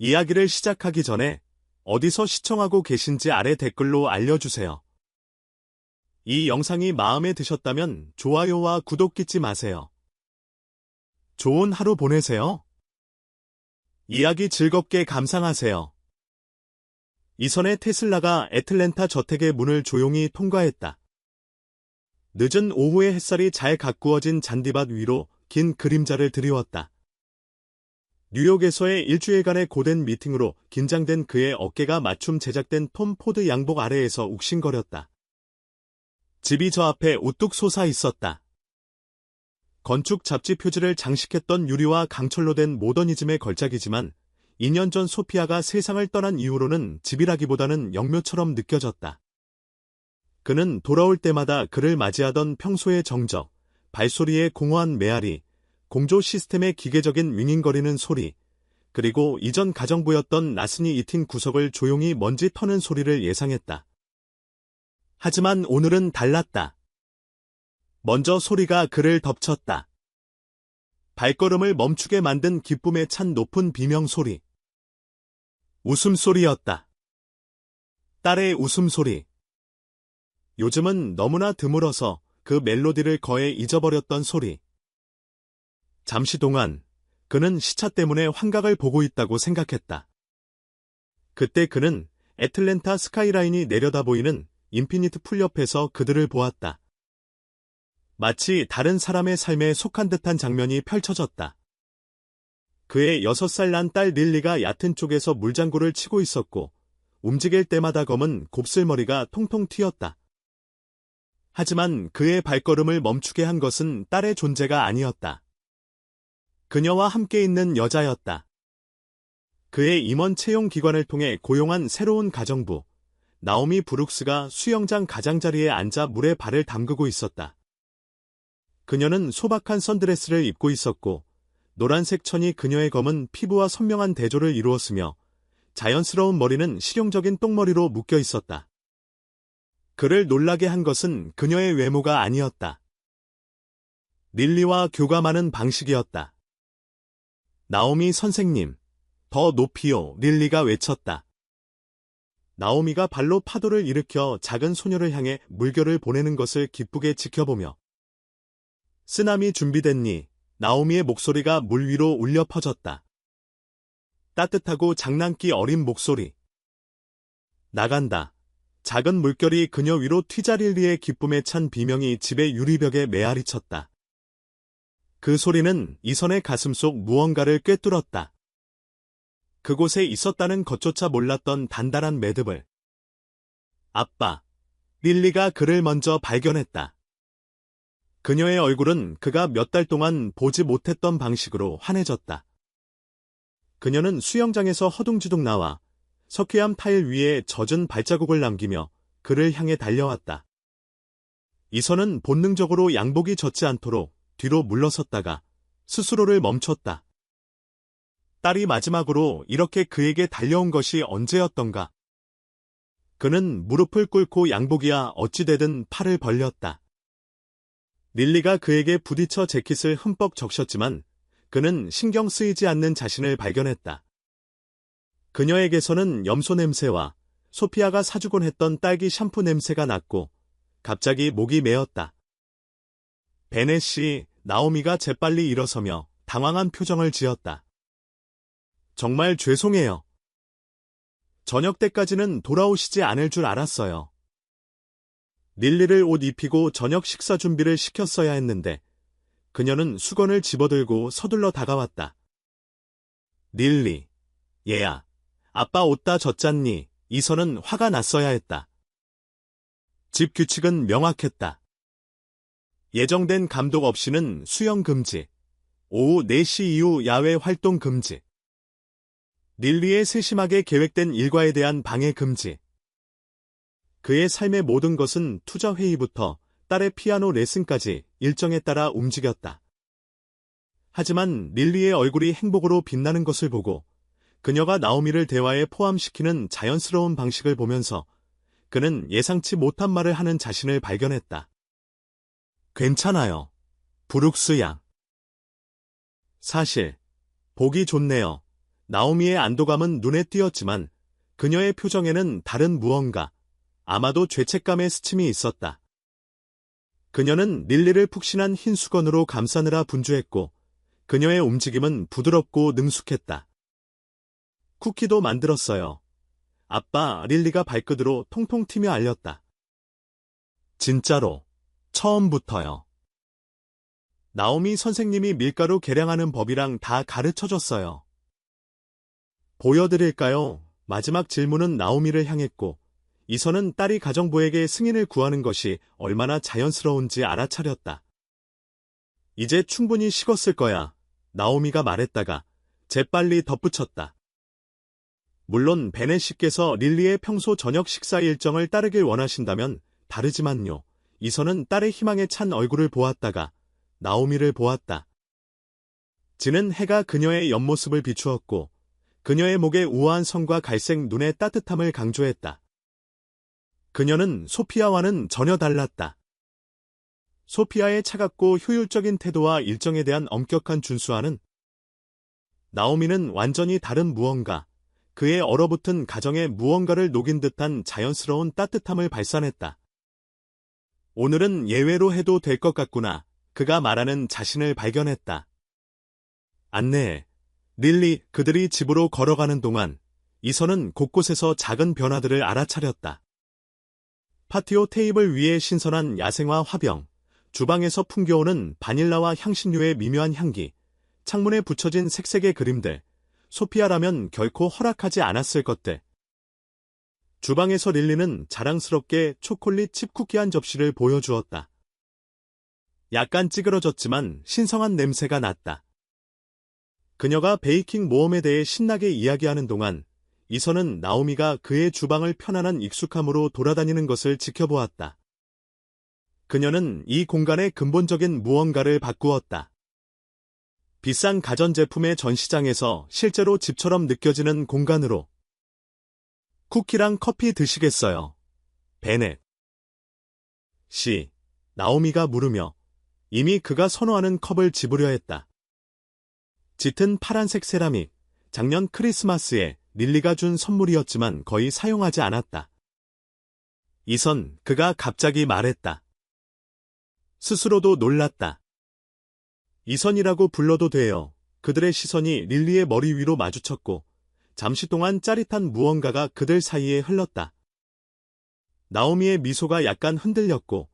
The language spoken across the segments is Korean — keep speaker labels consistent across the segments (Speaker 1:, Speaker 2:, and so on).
Speaker 1: 이야기를 시작하기 전에 어디서 시청하고 계신지 아래 댓글로 알려주세요. 이 영상이 마음에 드셨다면 좋아요와 구독 잊지 마세요. 좋은 하루 보내세요. 이야기 즐겁게 감상하세요. 이선의 테슬라가 애틀랜타 저택의 문을 조용히 통과했다. 늦은 오후의 햇살이 잘 가꾸어진 잔디밭 위로 긴 그림자를 드리웠다. 뉴욕에서의 일주일간의 고된 미팅으로 긴장된 그의 어깨가 맞춤 제작된 톰 포드 양복 아래에서 욱신거렸다. 집이 저 앞에 우뚝 솟아 있었다. 건축 잡지 표지를 장식했던 유리와 강철로 된 모더니즘의 걸작이지만 2년 전 소피아가 세상을 떠난 이후로는 집이라기보다는 영묘처럼 느껴졌다. 그는 돌아올 때마다 그를 맞이하던 평소의 정적, 발소리의 공허한 메아리, 공조 시스템의 기계적인 윙윙거리는 소리, 그리고 이전 가정부였던 나스니 이틴 구석을 조용히 먼지 터는 소리를 예상했다. 하지만 오늘은 달랐다. 먼저 소리가 그를 덮쳤다. 발걸음을 멈추게 만든 기쁨에 찬 높은 비명소리. 웃음소리였다. 딸의 웃음소리. 요즘은 너무나 드물어서 그 멜로디를 거의 잊어버렸던 소리. 잠시 동안 그는 시차 때문에 환각을 보고 있다고 생각했다. 그때 그는 애틀랜타 스카이라인이 내려다보이는 인피니트 풀 옆에서 그들을 보았다. 마치 다른 사람의 삶에 속한 듯한 장면이 펼쳐졌다. 그의 6살 난 딸 릴리가 얕은 쪽에서 물장구를 치고 있었고 움직일 때마다 검은 곱슬머리가 통통 튀었다. 하지만 그의 발걸음을 멈추게 한 것은 딸의 존재가 아니었다. 그녀와 함께 있는 여자였다. 그의 임원 채용 기관을 통해 고용한 새로운 가정부, 나오미 브룩스가 수영장 가장자리에 앉아 물에 발을 담그고 있었다. 그녀는 소박한 선드레스를 입고 있었고 노란색 천이 그녀의 검은 피부와 선명한 대조를 이루었으며 자연스러운 머리는 실용적인 똥머리로 묶여 있었다. 그를 놀라게 한 것은 그녀의 외모가 아니었다. 릴리와 교감하는 방식이었다. 나오미 선생님, 더 높이요, 릴리가 외쳤다. 나오미가 발로 파도를 일으켜 작은 소녀를 향해 물결을 보내는 것을 기쁘게 지켜보며 쓰나미 준비됐니? 나오미의 목소리가 물 위로 울려 퍼졌다. 따뜻하고 장난기 어린 목소리. 나간다. 작은 물결이 그녀 위로 튀자 릴리의 기쁨에 찬 비명이 집의 유리벽에 메아리쳤다. 그 소리는 이선의 가슴 속 무언가를 꿰뚫었다. 그곳에 있었다는 것조차 몰랐던 단단한 매듭을. 아빠. 릴리가 그를 먼저 발견했다. 그녀의 얼굴은 그가 몇 달 동안 보지 못했던 방식으로 환해졌다. 그녀는 수영장에서 허둥지둥 나와 석회암 타일 위에 젖은 발자국을 남기며 그를 향해 달려왔다. 이선은 본능적으로 양복이 젖지 않도록 뒤로 물러섰다가 스스로를 멈췄다. 딸이 마지막으로 이렇게 그에게 달려온 것이 언제였던가. 그는 무릎을 꿇고 양복이야 어찌되든 팔을 벌렸다. 릴리가 그에게 부딪혀 재킷을 흠뻑 적셨지만 그는 신경 쓰이지 않는 자신을 발견했다. 그녀에게서는 염소 냄새와 소피아가 사주곤 했던 딸기 샴푸 냄새가 났고 갑자기 목이 메었다. 베넷이 나오미가 재빨리 일어서며 당황한 표정을 지었다. 정말 죄송해요. 저녁 때까지는 돌아오시지 않을 줄 알았어요. 릴리를 옷 입히고 저녁 식사 준비를 시켰어야 했는데 그녀는 수건을 집어들고 서둘러 다가왔다. 릴리, 얘야, 아빠 옷 다 젖잖니? 이선은 화가 났어야 했다. 집 규칙은 명확했다. 예정된 감독 없이는 수영 금지, 오후 4시 이후 야외 활동 금지, 릴리의 세심하게 계획된 일과에 대한 방해 금지. 그의 삶의 모든 것은 투자 회의부터 딸의 피아노 레슨까지 일정에 따라 움직였다. 하지만 릴리의 얼굴이 행복으로 빛나는 것을 보고 그녀가 나오미를 대화에 포함시키는 자연스러운 방식을 보면서 그는 예상치 못한 말을 하는 자신을 발견했다. 괜찮아요. 브룩스 양. 사실 보기 좋네요. 나오미의 안도감은 눈에 띄었지만 그녀의 표정에는 다른 무언가, 아마도 죄책감의 스침이 있었다. 그녀는 릴리를 푹신한 흰 수건으로 감싸느라 분주했고 그녀의 움직임은 부드럽고 능숙했다. 쿠키도 만들었어요. 아빠, 릴리가 발끝으로 통통 튀며 알렸다. 진짜로, 처음부터요. 나오미 선생님이 밀가루 계량하는 법이랑 다 가르쳐줬어요. 보여드릴까요? 마지막 질문은 나오미를 향했고 이선은 딸이 가정부에게 승인을 구하는 것이 얼마나 자연스러운지 알아차렸다. 이제 충분히 식었을 거야. 나오미가 말했다가 재빨리 덧붙였다. 물론 베넷 씨께서 릴리의 평소 저녁 식사 일정을 따르길 원하신다면 다르지만요. 이선은 딸의 희망에 찬 얼굴을 보았다가 나오미를 보았다. 지는 해가 그녀의 옆모습을 비추었고 그녀의 목에 우아한 성과 갈색 눈의 따뜻함을 강조했다. 그녀는 소피아와는 전혀 달랐다. 소피아의 차갑고 효율적인 태도와 일정에 대한 엄격한 준수와는 나오미는 완전히 다른 무언가, 그의 얼어붙은 가정에 무언가를 녹인 듯한 자연스러운 따뜻함을 발산했다. 오늘은 예외로 해도 될 것 같구나. 그가 말하는 자신을 발견했다. 안내해. 릴리, 그들이 집으로 걸어가는 동안 이선은 곳곳에서 작은 변화들을 알아차렸다. 파티오 테이블 위에 신선한 야생화 화병, 주방에서 풍겨오는 바닐라와 향신료의 미묘한 향기, 창문에 붙여진 색색의 그림들, 소피아라면 결코 허락하지 않았을 것들. 주방에서 릴리는 자랑스럽게 초콜릿 칩 쿠키 한 접시를 보여주었다. 약간 찌그러졌지만 신성한 냄새가 났다. 그녀가 베이킹 모험에 대해 신나게 이야기하는 동안 이선은 나오미가 그의 주방을 편안한 익숙함으로 돌아다니는 것을 지켜보았다. 그녀는 이 공간의 근본적인 무언가를 바꾸었다. 비싼 가전제품의 전시장에서 실제로 집처럼 느껴지는 공간으로. 쿠키랑 커피 드시겠어요? 베넷 씨, 나오미가 물으며 이미 그가 선호하는 컵을 집으려 했다. 짙은 파란색 세라믹, 작년 크리스마스에 릴리가 준 선물이었지만 거의 사용하지 않았다. 이선, 그가 갑자기 말했다. 스스로도 놀랐다. 이선이라고 불러도 돼요. 그들의 시선이 릴리의 머리 위로 마주쳤고 잠시 동안 짜릿한 무언가가 그들 사이에 흘렀다. 나오미의 미소가 약간 흔들렸고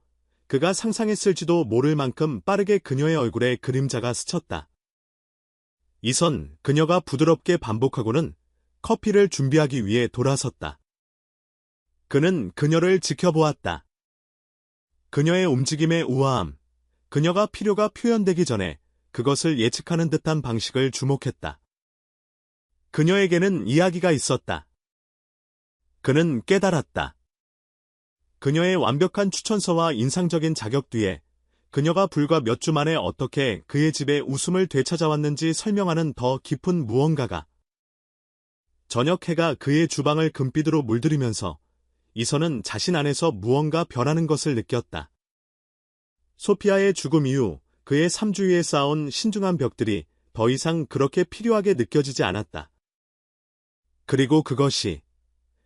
Speaker 1: 그가 상상했을지도 모를 만큼 빠르게 그녀의 얼굴에 그림자가 스쳤다. 이선, 그녀가 부드럽게 반복하고는 커피를 준비하기 위해 돌아섰다. 그는 그녀를 지켜보았다. 그녀의 움직임의 우아함, 그녀가 필요가 표현되기 전에 그것을 예측하는 듯한 방식을 주목했다. 그녀에게는 이야기가 있었다. 그는 깨달았다. 그녀의 완벽한 추천서와 인상적인 자격 뒤에 그녀가 불과 몇 주 만에 어떻게 그의 집에 웃음을 되찾아왔는지 설명하는 더 깊은 무언가가. 저녁 해가 그의 주방을 금빛으로 물들이면서 이선은 자신 안에서 무언가 변하는 것을 느꼈다. 소피아의 죽음 이후 그의 삶 주위에 쌓아온 신중한 벽들이 더 이상 그렇게 필요하게 느껴지지 않았다. 그리고 그것이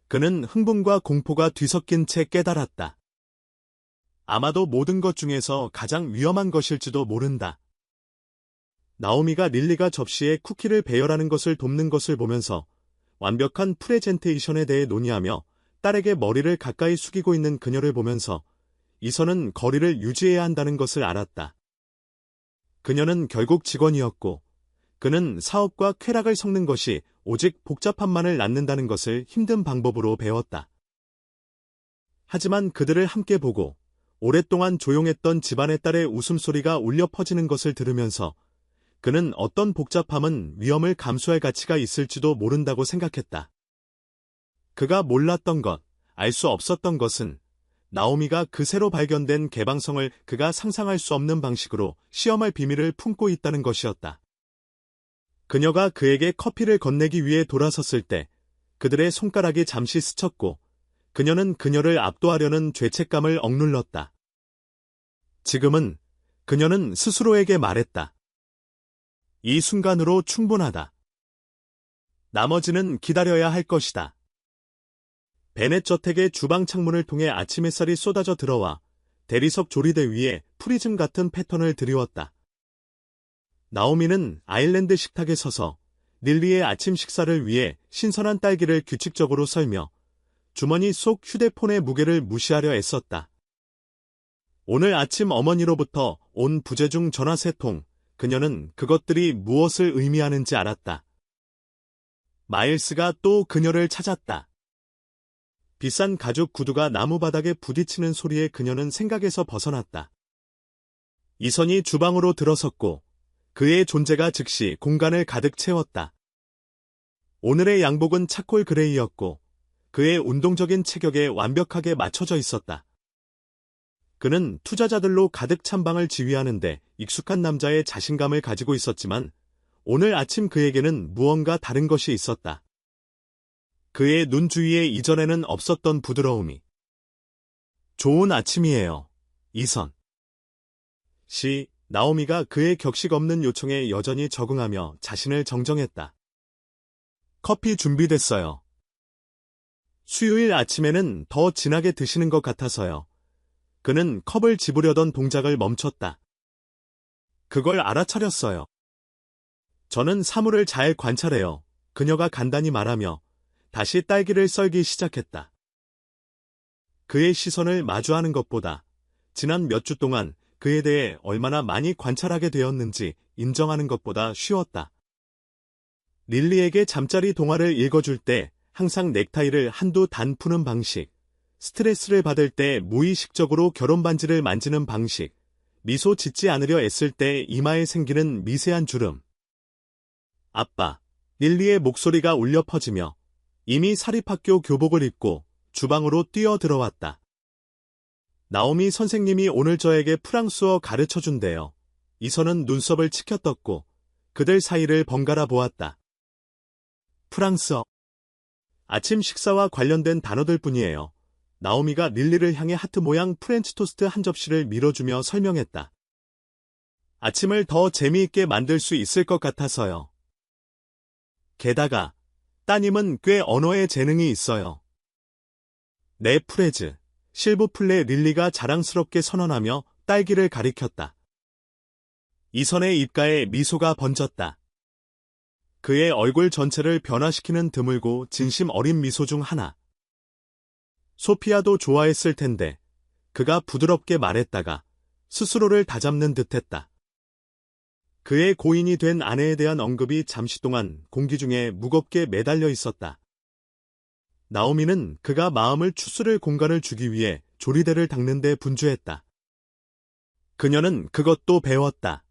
Speaker 1: 그는 흥분과 공포가 뒤섞인 채 깨달았다. 아마도 모든 것 중에서 가장 위험한 것일지도 모른다. 나오미가 릴리가 접시에 쿠키를 배열하는 것을 돕는 것을 보면서 완벽한 프레젠테이션에 대해 논의하며 딸에게 머리를 가까이 숙이고 있는 그녀를 보면서 이선은 거리를 유지해야 한다는 것을 알았다. 그녀는 결국 직원이었고 그는 사업과 쾌락을 섞는 것이 오직 복잡함만을 낳는다는 것을 힘든 방법으로 배웠다. 하지만 그들을 함께 보고 오랫동안 조용했던 집안의 딸의 웃음소리가 울려 퍼지는 것을 들으면서 그는 어떤 복잡함은 위험을 감수할 가치가 있을지도 모른다고 생각했다. 그가 몰랐던 것, 알 수 없었던 것은 나오미가 그 새로 발견된 개방성을 그가 상상할 수 없는 방식으로 시험할 비밀을 품고 있다는 것이었다. 그녀가 그에게 커피를 건네기 위해 돌아섰을 때 그들의 손가락이 잠시 스쳤고 그녀는 그녀를 압도하려는 죄책감을 억눌렀다. 지금은 그녀는 스스로에게 말했다. 이 순간으로 충분하다. 나머지는 기다려야 할 것이다. 베넷 저택의 주방 창문을 통해 아침 햇살이 쏟아져 들어와 대리석 조리대 위에 프리즘 같은 패턴을 드리웠다. 나오미는 아일랜드 식탁에 서서 릴리의 아침 식사를 위해 신선한 딸기를 규칙적으로 썰며 주머니 속 휴대폰의 무게를 무시하려 애썼다. 오늘 아침 어머니로부터 온 부재중 전화 3통, 그녀는 그것들이 무엇을 의미하는지 알았다. 마일스가 또 그녀를 찾았다. 비싼 가죽 구두가 나무바닥에 부딪히는 소리에 그녀는 생각에서 벗어났다. 이선이 주방으로 들어섰고 그의 존재가 즉시 공간을 가득 채웠다. 오늘의 양복은 차콜 그레이였고 그의 운동적인 체격에 완벽하게 맞춰져 있었다. 그는 투자자들로 가득 찬 방을 지휘하는데 익숙한 남자의 자신감을 가지고 있었지만 오늘 아침 그에게는 무언가 다른 것이 있었다. 그의 눈 주위에 이전에는 없었던 부드러움이. 좋은 아침이에요, 이선. 나오미가 그의 격식 없는 요청에 여전히 적응하며 자신을 정정했다. 커피 준비됐어요. 수요일 아침에는 더 진하게 드시는 것 같아서요. 그는 컵을 집으려던 동작을 멈췄다. 그걸 알아차렸어요. 저는 사물을 잘 관찰해요. 그녀가 간단히 말하며 다시 딸기를 썰기 시작했다. 그의 시선을 마주하는 것보다 지난 몇 주 동안 그에 대해 얼마나 많이 관찰하게 되었는지 인정하는 것보다 쉬웠다. 릴리에게 잠자리 동화를 읽어줄 때 항상 넥타이를 한두 단 푸는 방식, 스트레스를 받을 때 무의식적으로 결혼반지를 만지는 방식, 미소 짓지 않으려 애쓸 때 이마에 생기는 미세한 주름. 아빠, 릴리의 목소리가 울려 퍼지며 이미 사립학교 교복을 입고 주방으로 뛰어 들어왔다. 나오미 선생님이 오늘 저에게 프랑스어 가르쳐준대요. 이선은 눈썹을 치켜떴고 그들 사이를 번갈아 보았다. 프랑스어. 아침 식사와 관련된 단어들 뿐이에요. 나오미가 릴리를 향해 하트 모양 프렌치 토스트 한 접시를 밀어주며 설명했다. 아침을 더 재미있게 만들 수 있을 것 같아서요. 게다가 따님은 꽤 언어에 재능이 있어요. 네 프레즈, 실브플레 릴리가 자랑스럽게 선언하며 딸기를 가리켰다. 이선의 입가에 미소가 번졌다. 그의 얼굴 전체를 변화시키는 드물고 진심 어린 미소 중 하나. 소피아도 좋아했을 텐데 그가 부드럽게 말했다가 스스로를 다잡는 듯했다. 그의 고인이 된 아내에 대한 언급이 잠시 동안 공기 중에 무겁게 매달려 있었다. 나오미는 그가 마음을 추스를 공간을 주기 위해 조리대를 닦는 데 분주했다. 그녀는 그것도 배웠다.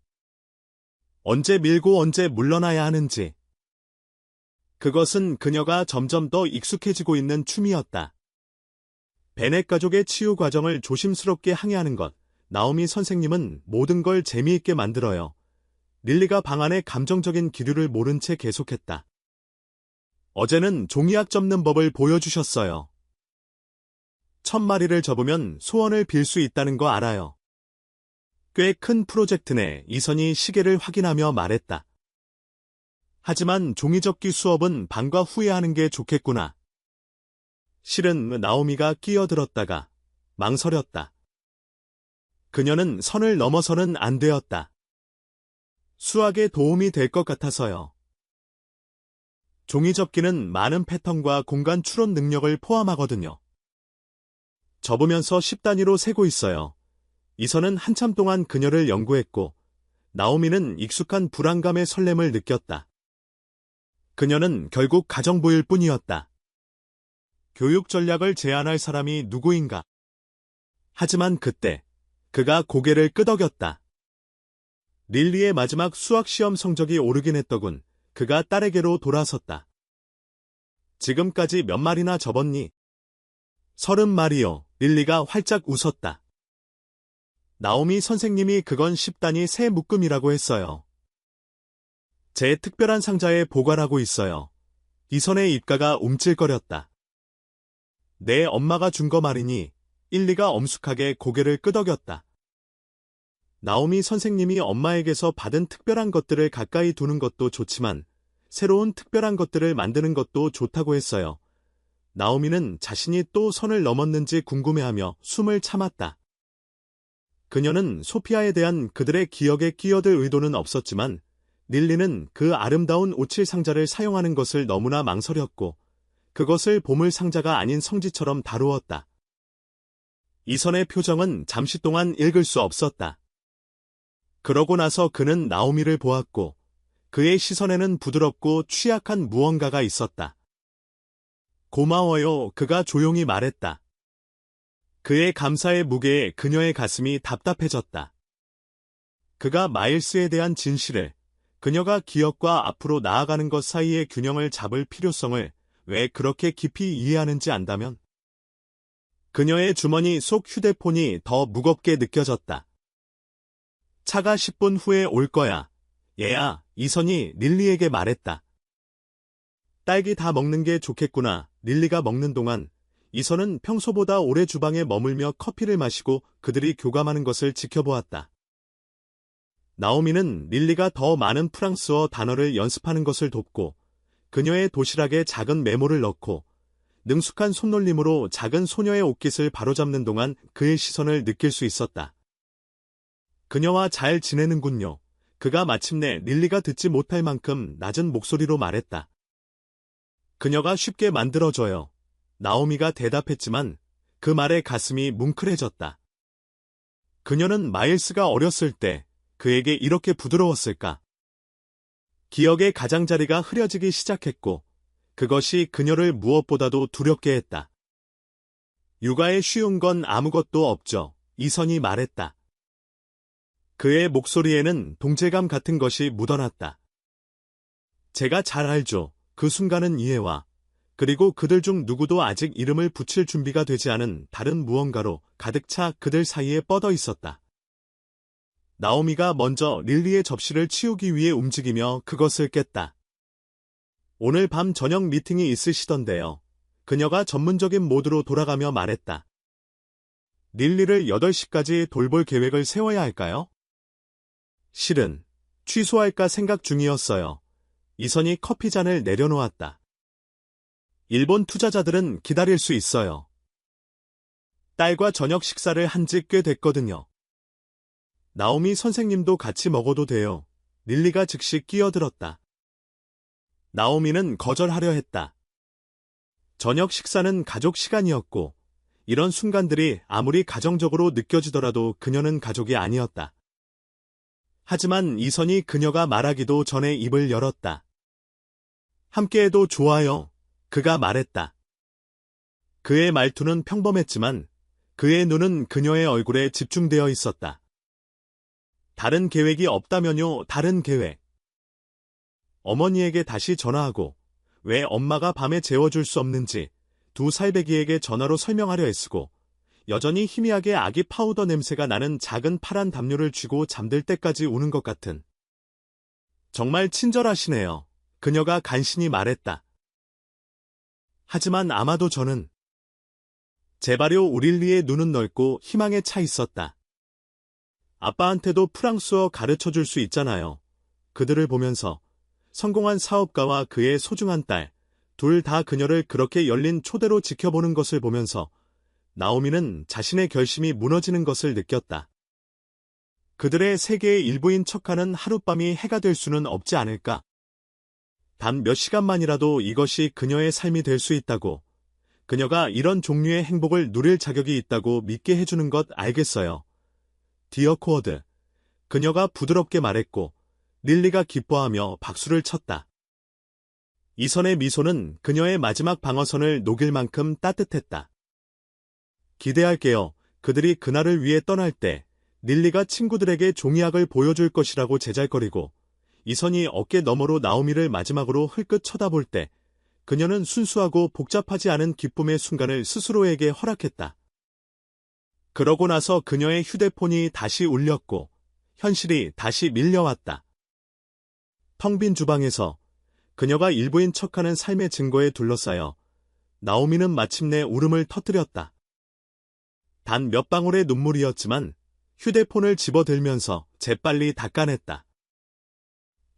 Speaker 1: 언제 밀고 언제 물러나야 하는지. 그것은 그녀가 점점 더 익숙해지고 있는 춤이었다. 베넷 가족의 치유 과정을 조심스럽게 항해하는 것. 나오미 선생님은 모든 걸 재미있게 만들어요. 릴리가 방 안의 감정적인 기류를 모른 채 계속했다. 어제는 종이약 접는 법을 보여주셨어요. 1000마리를 접으면 소원을 빌 수 있다는 거 알아요. 꽤 큰 프로젝트네. 이선이 시계를 확인하며 말했다. 하지만 종이접기 수업은 방과 후에 하는 게 좋겠구나. 실은 나오미가 끼어들었다가 망설였다. 그녀는 선을 넘어서는 안 되었다. 수학에 도움이 될 것 같아서요. 종이접기는 많은 패턴과 공간 추론 능력을 포함하거든요. 접으면서 10단위로 세고 있어요. 이선은 한참 동안 그녀를 연구했고 나오미는 익숙한 불안감의 설렘을 느꼈다. 그녀는 결국 가정부일 뿐이었다. 교육 전략을 제안할 사람이 누구인가? 하지만 그때 그가 고개를 끄덕였다. 릴리의 마지막 수학시험 성적이 오르긴 했더군. 그가 딸에게로 돌아섰다. 지금까지 몇 마리나 접었니? 30마리요. 릴리가 활짝 웃었다. 나오미 선생님이 그건 10단위 새 묶음이라고 했어요. 제 특별한 상자에 보관하고 있어요. 이선의 입가가 움찔거렸다. 내 엄마가 준 거 말이니? 일리가 엄숙하게 고개를 끄덕였다. 나오미 선생님이 엄마에게서 받은 특별한 것들을 가까이 두는 것도 좋지만 새로운 특별한 것들을 만드는 것도 좋다고 했어요. 나오미는 자신이 또 선을 넘었는지 궁금해하며 숨을 참았다. 그녀는 소피아에 대한 그들의 기억에 끼어들 의도는 없었지만 릴리는 그 아름다운 오칠 상자를 사용하는 것을 너무나 망설였고 그것을 보물 상자가 아닌 성지처럼 다루었다. 이선의 표정은 잠시 동안 읽을 수 없었다. 그러고 나서 그는 나오미를 보았고 그의 시선에는 부드럽고 취약한 무언가가 있었다. 고마워요, 그가 조용히 말했다. 그의 감사의 무게에 그녀의 가슴이 답답해졌다. 그가 마일스에 대한 진실을, 그녀가 기억과 앞으로 나아가는 것 사이의 균형을 잡을 필요성을 왜 그렇게 깊이 이해하는지 안다면? 그녀의 주머니 속 휴대폰이 더 무겁게 느껴졌다. 차가 10분 후에 올 거야. 얘야, 이선이 릴리에게 말했다. 딸기 다 먹는 게 좋겠구나. 릴리가 먹는 동안 이선은 평소보다 오래 주방에 머물며 커피를 마시고 그들이 교감하는 것을 지켜보았다. 나오미는 릴리가 더 많은 프랑스어 단어를 연습하는 것을 돕고 그녀의 도시락에 작은 메모를 넣고 능숙한 손놀림으로 작은 소녀의 옷깃을 바로잡는 동안 그의 시선을 느낄 수 있었다. 그녀와 잘 지내는군요. 그가 마침내 릴리가 듣지 못할 만큼 낮은 목소리로 말했다. 그녀가 쉽게 만들어줘요. 나오미가 대답했지만 그 말에 가슴이 뭉클해졌다. 그녀는 마일스가 어렸을 때 그에게 이렇게 부드러웠을까? 기억의 가장자리가 흐려지기 시작했고 그것이 그녀를 무엇보다도 두렵게 했다. 육아에 쉬운 건 아무것도 없죠. 이선이 말했다. 그의 목소리에는 동질감 같은 것이 묻어났다. 제가 잘 알죠. 그 순간은 이해와 그리고 그들 중 누구도 아직 이름을 붙일 준비가 되지 않은 다른 무언가로 가득 차 그들 사이에 뻗어 있었다. 나오미가 먼저 릴리의 접시를 치우기 위해 움직이며 그것을 깼다. 오늘 밤 저녁 미팅이 있으시던데요. 그녀가 전문적인 모드로 돌아가며 말했다. 릴리를 8시까지 돌볼 계획을 세워야 할까요? 실은 취소할까 생각 중이었어요. 이선이 커피잔을 내려놓았다. 일본 투자자들은 기다릴 수 있어요. 딸과 저녁 식사를 한 지 꽤 됐거든요. 나오미 선생님도 같이 먹어도 돼요. 릴리가 즉시 끼어들었다. 나오미는 거절하려 했다. 저녁 식사는 가족 시간이었고 이런 순간들이 아무리 가정적으로 느껴지더라도 그녀는 가족이 아니었다. 하지만 이선이 그녀가 말하기도 전에 입을 열었다. 함께해도 좋아요. 그가 말했다. 그의 말투는 평범했지만 그의 눈은 그녀의 얼굴에 집중되어 있었다. 다른 계획이 없다면요, 다른 계획. 어머니에게 다시 전화하고 왜 엄마가 밤에 재워줄 수 없는지 두 살배기에게 전화로 설명하려 애쓰고 여전히 희미하게 아기 파우더 냄새가 나는 작은 파란 담요를 쥐고 잠들 때까지 우는 것 같은. 정말 친절하시네요. 그녀가 간신히 말했다. 하지만 아마도 저는 제발요. 우릴리의 눈은 넓고 희망에 차 있었다. 아빠한테도 프랑스어 가르쳐줄 수 있잖아요. 그들을 보면서 성공한 사업가와 그의 소중한 딸, 둘 다 그녀를 그렇게 열린 초대로 지켜보는 것을 보면서 나오미는 자신의 결심이 무너지는 것을 느꼈다. 그들의 세계의 일부인 척하는 하룻밤이 해가 될 수는 없지 않을까? 단 몇 시간만이라도 이것이 그녀의 삶이 될 수 있다고, 그녀가 이런 종류의 행복을 누릴 자격이 있다고 믿게 해주는 것 알겠어요. 디어 코어드. 그녀가 부드럽게 말했고 릴리가 기뻐하며 박수를 쳤다. 이선의 미소는 그녀의 마지막 방어선을 녹일 만큼 따뜻했다. 기대할게요. 그들이 그날을 위해 떠날 때 릴리가 친구들에게 종이학을 보여줄 것이라고 제잘거리고 이선이 어깨 너머로 나오미를 마지막으로 흘끗 쳐다볼 때 그녀는 순수하고 복잡하지 않은 기쁨의 순간을 스스로에게 허락했다. 그러고 나서 그녀의 휴대폰이 다시 울렸고 현실이 다시 밀려왔다. 텅 빈 주방에서 그녀가 일부인 척하는 삶의 증거에 둘러싸여 나오미는 마침내 울음을 터뜨렸다. 단 몇 방울의 눈물이었지만 휴대폰을 집어들면서 재빨리 닦아냈다.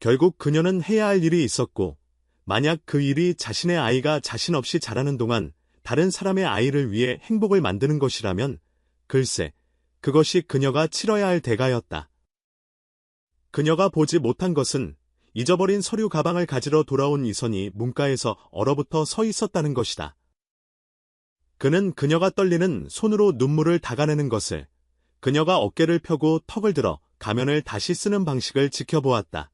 Speaker 1: 결국 그녀는 해야 할 일이 있었고 만약 그 일이 자신의 아이가 자신 없이 자라는 동안 다른 사람의 아이를 위해 행복을 만드는 것이라면 글쎄, 그것이 그녀가 치러야 할 대가였다. 그녀가 보지 못한 것은 잊어버린 서류 가방을 가지러 돌아온 이선이 문가에서 얼어붙어 서 있었다는 것이다. 그는 그녀가 떨리는 손으로 눈물을 닦아내는 것을, 그녀가 어깨를 펴고 턱을 들어 가면을 다시 쓰는 방식을 지켜보았다.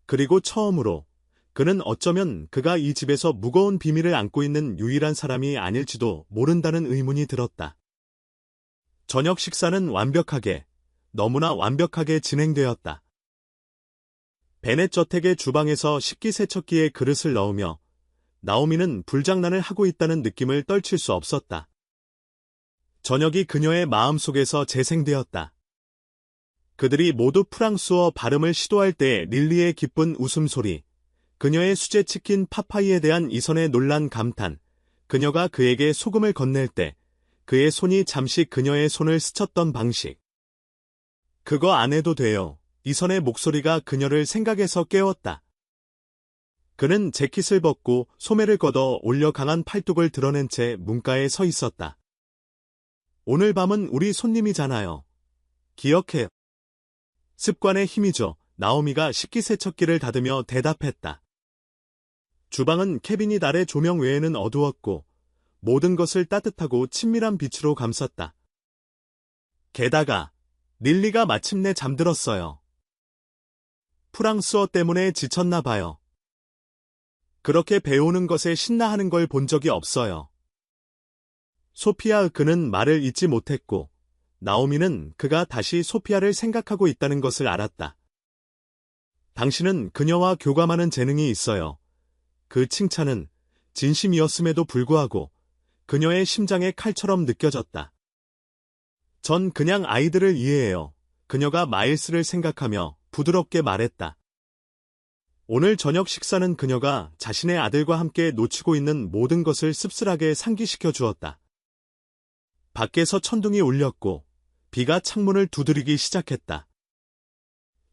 Speaker 1: 그리고 처음으로 그는 어쩌면 그가 이 집에서 무거운 비밀을 안고 있는 유일한 사람이 아닐지도 모른다는 의문이 들었다. 저녁 식사는 완벽하게, 너무나 완벽하게 진행되었다. 베넷 저택의 주방에서 식기세척기에 그릇을 넣으며 나오미는 불장난을 하고 있다는 느낌을 떨칠 수 없었다. 저녁이 그녀의 마음속에서 재생되었다. 그들이 모두 프랑스어 발음을 시도할 때 릴리의 기쁜 웃음소리, 그녀의 수제 치킨 파파이에 대한 이선의 놀란 감탄, 그녀가 그에게 소금을 건넬 때 그의 손이 잠시 그녀의 손을 스쳤던 방식. 그거 안 해도 돼요. 이선의 목소리가 그녀를 생각에서 깨웠다. 그는 재킷을 벗고 소매를 걷어 올려 강한 팔뚝을 드러낸 채 문가에 서 있었다. 오늘 밤은 우리 손님이잖아요. 기억해요. 습관의 힘이죠. 나오미가 식기세척기를 닫으며 대답했다. 주방은 캐비닛 아래 조명 외에는 어두웠고 모든 것을 따뜻하고 친밀한 빛으로 감쌌다. 게다가 릴리가 마침내 잠들었어요. 프랑스어 때문에 지쳤나 봐요. 그렇게 배우는 것에 신나하는 걸 본 적이 없어요. 소피아, 그는 말을 잇지 못했고 나오미는 그가 다시 소피아를 생각하고 있다는 것을 알았다. 당신은 그녀와 교감하는 재능이 있어요. 그 칭찬은 진심이었음에도 불구하고 그녀의 심장의 칼처럼 느껴졌다. 전 그냥 아이들을 이해해요. 그녀가 마일스를 생각하며 부드럽게 말했다. 오늘 저녁 식사는 그녀가 자신의 아들과 함께 놓치고 있는 모든 것을 씁쓸하게 상기시켜 주었다. 밖에서 천둥이 울렸고 비가 창문을 두드리기 시작했다.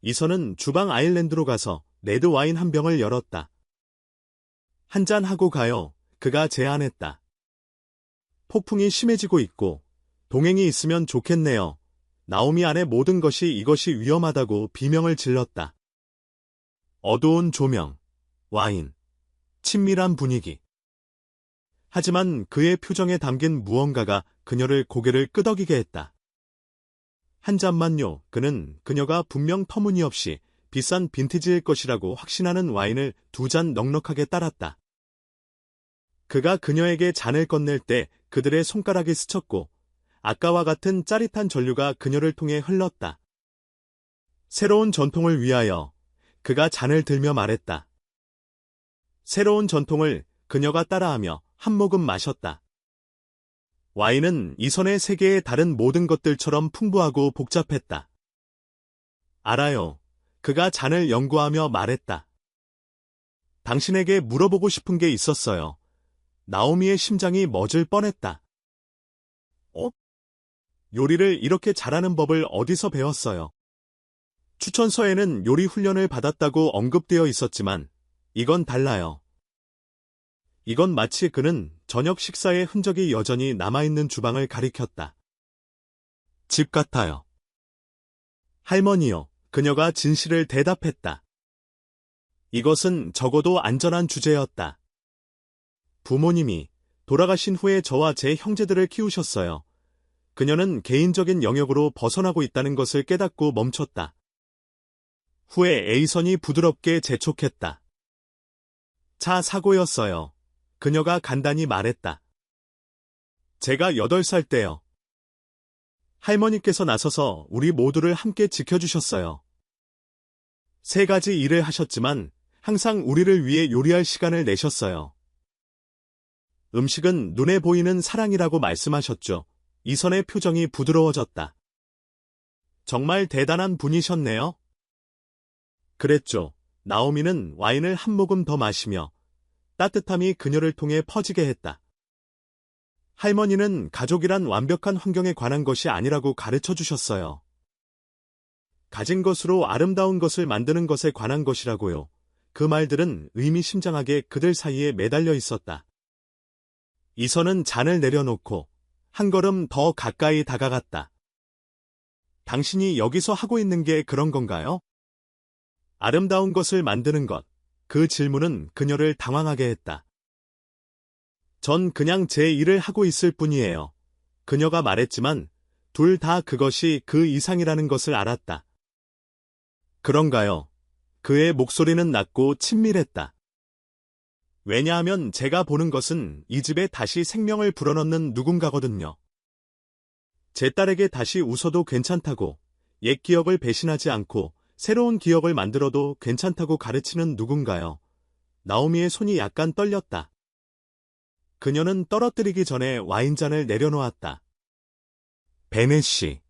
Speaker 1: 이선은 주방 아일랜드로 가서 레드 와인 한 병을 열었다. 한잔 하고 가요. 그가 제안했다. 폭풍이 심해지고 있고 동행이 있으면 좋겠네요. 나오미 안의 모든 것이 이것이 위험하다고 비명을 질렀다. 어두운 조명, 와인, 친밀한 분위기. 하지만 그의 표정에 담긴 무언가가 그녀를 고개를 끄덕이게 했다. 한 잔만요. 그는 그녀가 분명 터무니없이 비싼 빈티지일 것이라고 확신하는 와인을 2잔 넉넉하게 따랐다. 그가 그녀에게 잔을 건넬 때 그들의 손가락이 스쳤고 아까와 같은 짜릿한 전류가 그녀를 통해 흘렀다. 새로운 전통을 위하여 그가 잔을 들며 말했다. 새로운 전통을 그녀가 따라하며 한 모금 마셨다. 와인은 이선의 세계의 다른 모든 것들처럼 풍부하고 복잡했다. 알아요. 그가 잔을 연구하며 말했다. 당신에게 물어보고 싶은 게 있었어요. 나오미의 심장이 멎을 뻔했다. 요리를 이렇게 잘하는 법을 어디서 배웠어요? 추천서에는 요리 훈련을 받았다고 언급되어 있었지만 이건 달라요. 이건 마치 그는 저녁 식사의 흔적이 여전히 남아있는 주방을 가리켰다. 집 같아요. 할머니요. 그녀가 진실을 대답했다. 이것은 적어도 안전한 주제였다. 부모님이 돌아가신 후에 저와 제 형제들을 키우셨어요. 그녀는 개인적인 영역으로 벗어나고 있다는 것을 깨닫고 멈췄다. 후에 에이선이 부드럽게 재촉했다. 차 사고였어요. 그녀가 간단히 말했다. 제가 8살 때요. 할머니께서 나서서 우리 모두를 함께 지켜주셨어요. 3가지 일을 하셨지만 항상 우리를 위해 요리할 시간을 내셨어요. 음식은 눈에 보이는 사랑이라고 말씀하셨죠. 이선의 표정이 부드러워졌다. 정말 대단한 분이셨네요. 그랬죠. 나오미는 와인을 한 모금 더 마시며 따뜻함이 그녀를 통해 퍼지게 했다. 할머니는 가족이란 완벽한 환경에 관한 것이 아니라고 가르쳐 주셨어요. 가진 것으로 아름다운 것을 만드는 것에 관한 것이라고요. 그 말들은 의미심장하게 그들 사이에 매달려 있었다. 이선은 잔을 내려놓고 한 걸음 더 가까이 다가갔다. 당신이 여기서 하고 있는 게 그런 건가요? 아름다운 것을 만드는 것. 그 질문은 그녀를 당황하게 했다. 전 그냥 제 일을 하고 있을 뿐이에요. 그녀가 말했지만 둘 다 그것이 그 이상이라는 것을 알았다. 그런가요? 그의 목소리는 낮고 친밀했다. 왜냐하면 제가 보는 것은 이 집에 다시 생명을 불어넣는 누군가거든요. 제 딸에게 다시 웃어도 괜찮다고, 옛 기억을 배신하지 않고 새로운 기억을 만들어도 괜찮다고 가르치는 누군가요. 나오미의 손이 약간 떨렸다. 그녀는 떨어뜨리기 전에 와인잔을 내려놓았다. 베넷 씨.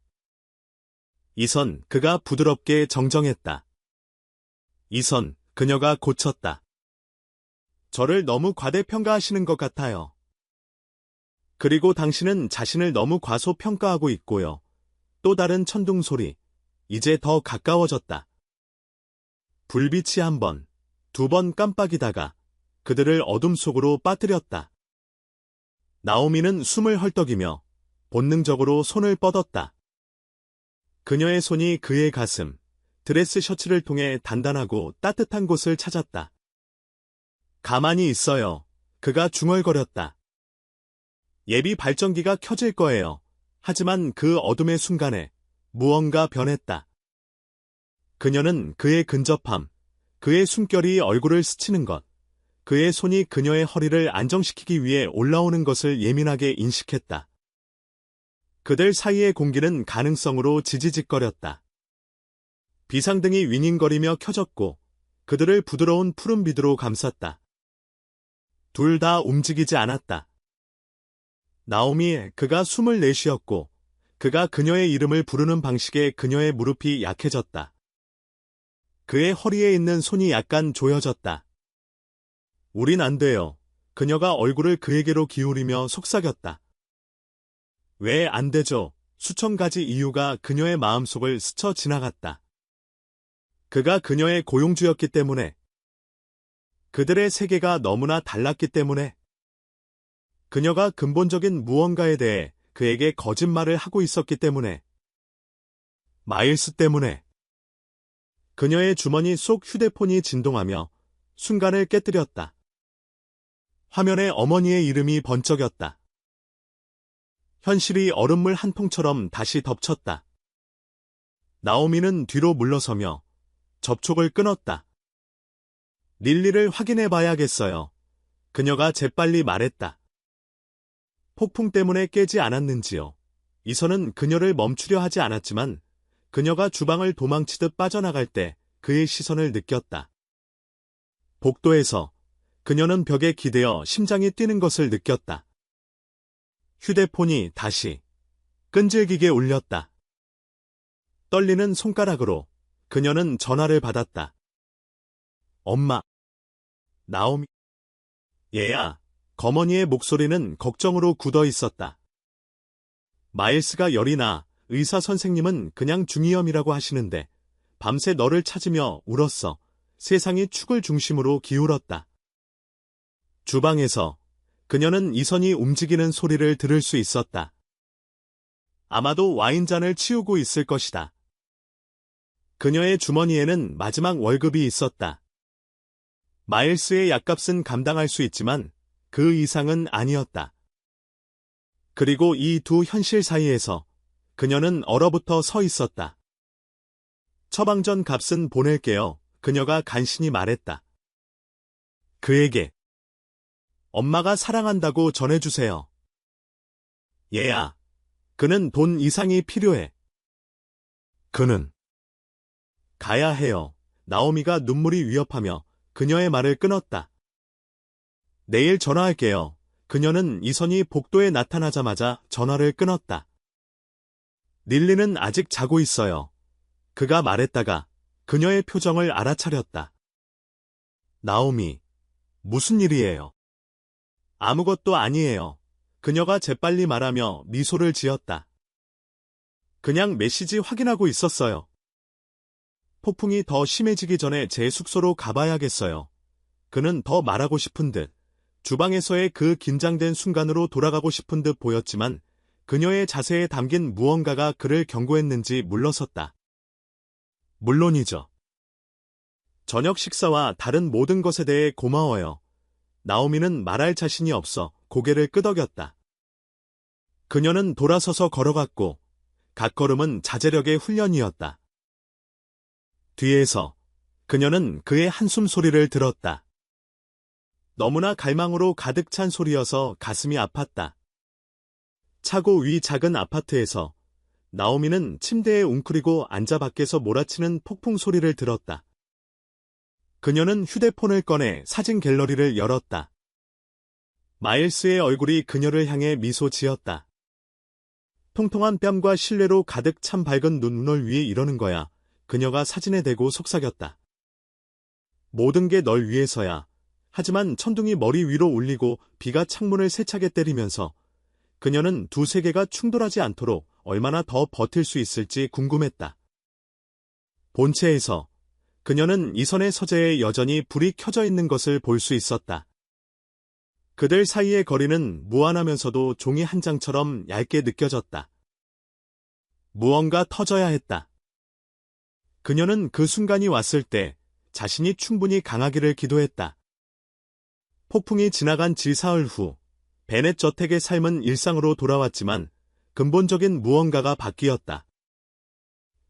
Speaker 1: 이선, 그가 부드럽게 정정했다. 이선, 그녀가 고쳤다. 저를 너무 과대평가하시는 것 같아요. 그리고 당신은 자신을 너무 과소평가하고 있고요. 또 다른 천둥 소리. 이제 더 가까워졌다. 불빛이 한 번, 두 번 깜빡이다가 그들을 어둠 속으로 빠뜨렸다. 나오미는 숨을 헐떡이며 본능적으로 손을 뻗었다. 그녀의 손이 그의 가슴, 드레스 셔츠를 통해 단단하고 따뜻한 곳을 찾았다. 가만히 있어요. 그가 중얼거렸다. 예비 발전기가 켜질 거예요. 하지만 그 어둠의 순간에 무언가 변했다. 그녀는 그의 근접함, 그의 숨결이 얼굴을 스치는 것, 그의 손이 그녀의 허리를 안정시키기 위해 올라오는 것을 예민하게 인식했다. 그들 사이의 공기는 가능성으로 지지직거렸다. 비상등이 윙윙거리며 켜졌고 그들을 부드러운 푸른 빛으로 감쌌다. 둘 다 움직이지 않았다. 나오미, 그가 숨을 내쉬었고 그가 그녀의 이름을 부르는 방식에 그녀의 무릎이 약해졌다. 그의 허리에 있는 손이 약간 조여졌다. 우린 안 돼요. 그녀가 얼굴을 그에게로 기울이며 속삭였다. 왜 안 되죠? 수천 가지 이유가 그녀의 마음속을 스쳐 지나갔다. 그가 그녀의 고용주였기 때문에, 그들의 세계가 너무나 달랐기 때문에, 그녀가 근본적인 무언가에 대해 그에게 거짓말을 하고 있었기 때문에, 마일스 때문에. 그녀의 주머니 속 휴대폰이 진동하며 순간을 깨뜨렸다. 화면에 어머니의 이름이 번쩍였다. 현실이 얼음물 한 통처럼 다시 덮쳤다. 나오미는 뒤로 물러서며 접촉을 끊었다. 릴리를 확인해 봐야겠어요. 그녀가 재빨리 말했다. 폭풍 때문에 깨지 않았는지요. 이선은 그녀를 멈추려 하지 않았지만 그녀가 주방을 도망치듯 빠져나갈 때 그의 시선을 느꼈다. 복도에서 그녀는 벽에 기대어 심장이 뛰는 것을 느꼈다. 휴대폰이 다시 끈질기게 울렸다. 떨리는 손가락으로 그녀는 전화를 받았다. 엄마. 나오미. 얘야. 거머니의 목소리는 걱정으로 굳어 있었다. 마일스가 열이 나. 의사 선생님은 그냥 중이염이라고 하시는데 밤새 너를 찾으며 울었어. 세상이 축을 중심으로 기울었다. 주방에서 그녀는 이선이 움직이는 소리를 들을 수 있었다. 아마도 와인잔을 치우고 있을 것이다. 그녀의 주머니에는 마지막 월급이 있었다. 마일스의 약값은 감당할 수 있지만 그 이상은 아니었다. 그리고 이 두 현실 사이에서 그녀는 얼어붙어 서 있었다. 처방전 값은 보낼게요. 그녀가 간신히 말했다. 그에게 엄마가 사랑한다고 전해주세요. 얘야. 그는 돈 이상이 필요해. 그는 가야 해요. 나오미가 눈물이 위협하며 그녀의 말을 끊었다. 내일 전화할게요. 그녀는 이선이 복도에 나타나자마자 전화를 끊었다. 릴리는 아직 자고 있어요. 그가 말했다가 그녀의 표정을 알아차렸다. 나오미, 무슨 일이에요? 아무것도 아니에요. 그녀가 재빨리 말하며 미소를 지었다. 그냥 메시지 확인하고 있었어요. 폭풍이 더 심해지기 전에 제 숙소로 가봐야겠어요. 그는 더 말하고 싶은 듯, 주방에서의 그 긴장된 순간으로 돌아가고 싶은 듯 보였지만 그녀의 자세에 담긴 무언가가 그를 경고했는지 물러섰다. 물론이죠. 저녁 식사와 다른 모든 것에 대해 고마워요. 나오미는 말할 자신이 없어 고개를 끄덕였다. 그녀는 돌아서서 걸어갔고 각 걸음은 자제력의 훈련이었다. 뒤에서 그녀는 그의 한숨 소리를 들었다. 너무나 갈망으로 가득 찬 소리여서 가슴이 아팠다. 차고 위 작은 아파트에서 나오미는 침대에 웅크리고 앉아 밖에서 몰아치는 폭풍 소리를 들었다. 그녀는 휴대폰을 꺼내 사진 갤러리를 열었다. 마일스의 얼굴이 그녀를 향해 미소 지었다. 통통한 뺨과 실내로 가득 찬 밝은 눈을 위해 이러는 거야. 그녀가 사진에 대고 속삭였다. 모든 게 널 위해서야. 하지만 천둥이 머리 위로 울리고 비가 창문을 세차게 때리면서 그녀는 두 세계가 충돌하지 않도록 얼마나 더 버틸 수 있을지 궁금했다. 본체에서 그녀는 이선의 서재에 여전히 불이 켜져 있는 것을 볼 수 있었다. 그들 사이의 거리는 무한하면서도 종이 한 장처럼 얇게 느껴졌다. 무언가 터져야 했다. 그녀는 그 순간이 왔을 때 자신이 충분히 강하기를 기도했다. 폭풍이 지나간 질사흘 후 베넷 저택의 삶은 일상으로 돌아왔지만 근본적인 무언가가 바뀌었다.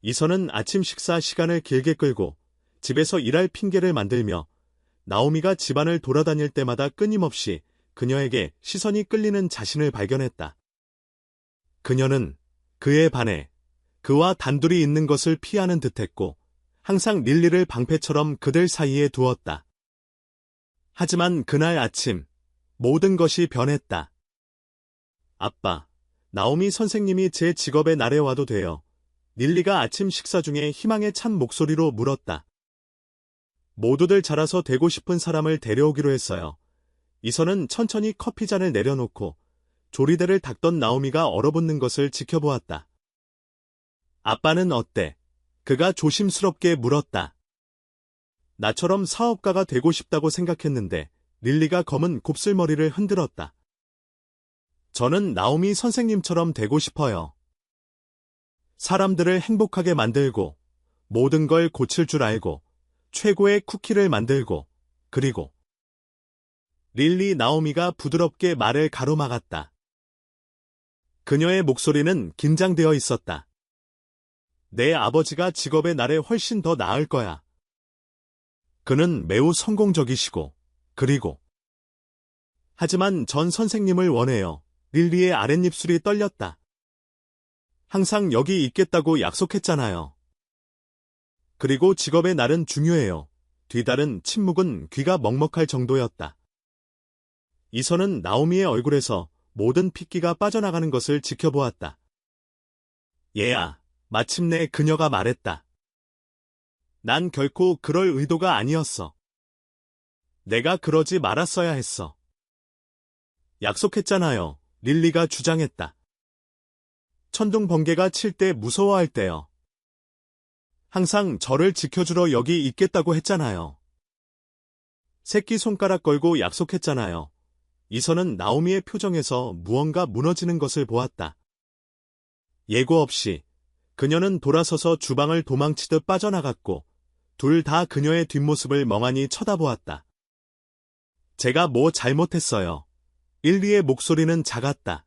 Speaker 1: 이선은 아침 식사 시간을 길게 끌고 집에서 일할 핑계를 만들며 나오미가 집안을 돌아다닐 때마다 끊임없이 그녀에게 시선이 끌리는 자신을 발견했다. 그녀는 그에 반해 그와 단둘이 있는 것을 피하는 듯했고 항상 릴리를 방패처럼 그들 사이에 두었다. 하지만 그날 아침 모든 것이 변했다. 아빠, 나오미 선생님이 제 직업에 나래와도 돼요. 릴리가 아침 식사 중에 희망에 찬 목소리로 물었다. 모두들 자라서 되고 싶은 사람을 데려오기로 했어요. 이선은 천천히 커피잔을 내려놓고 조리대를 닦던 나오미가 얼어붙는 것을 지켜보았다. 아빠는 어때? 그가 조심스럽게 물었다. 나처럼 사업가가 되고 싶다고 생각했는데 릴리가 검은 곱슬머리를 흔들었다. 저는 나오미 선생님처럼 되고 싶어요. 사람들을 행복하게 만들고 모든 걸 고칠 줄 알고 최고의 쿠키를 만들고 그리고 릴리 나오미가 부드럽게 말을 가로막았다. 그녀의 목소리는 긴장되어 있었다. 내 아버지가 직업의 날에 훨씬 더 나을 거야. 그는 매우 성공적이시고 그리고 하지만 전 선생님을 원해요. 릴리의 아랫입술이 떨렸다. 항상 여기 있겠다고 약속했잖아요. 그리고 직업의 날은 중요해요. 뒤따른 침묵은 귀가 먹먹할 정도였다. 이선은 나오미의 얼굴에서 모든 핏기가 빠져나가는 것을 지켜보았다. 얘야, 마침내 그녀가 말했다. 난 결코 그럴 의도가 아니었어. 내가 그러지 말았어야 했어. 약속했잖아요. 릴리가 주장했다. 천둥 번개가 칠 때 무서워할 때요. 항상 저를 지켜주러 여기 있겠다고 했잖아요. 새끼손가락 걸고 약속했잖아요. 이선은 나오미의 표정에서 무언가 무너지는 것을 보았다. 예고 없이 그녀는 돌아서서 주방을 도망치듯 빠져나갔고 둘 다 그녀의 뒷모습을 멍하니 쳐다보았다. 제가 뭐 잘못했어요. 일리의 목소리는 작았다.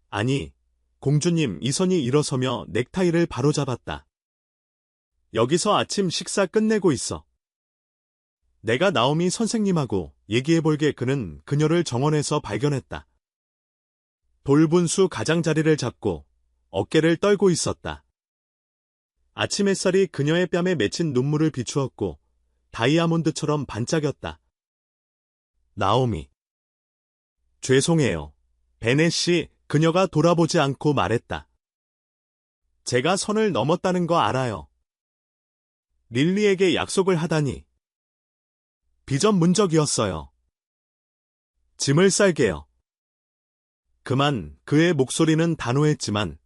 Speaker 1: 아니, 공주님. 이선이 일어서며 넥타이를 바로잡았다. 여기서 아침 식사 끝내고 있어. 내가 나오미 선생님하고 얘기해볼게. 그는 그녀를 정원에서 발견했다. 돌분수 가장자리를 잡고 어깨를 떨고 있었다. 아침 햇살이 그녀의 뺨에 맺힌 눈물을 비추었고 다이아몬드처럼 반짝였다. 나오미. 죄송해요. 베넷이 그녀가 돌아보지 않고 말했다. 제가 선을 넘었다는 거 알아요. 릴리에게 약속을 하다니. 비전문적이었어요. 짐을 쌀게요. 그만. 그의 목소리는 단호했지만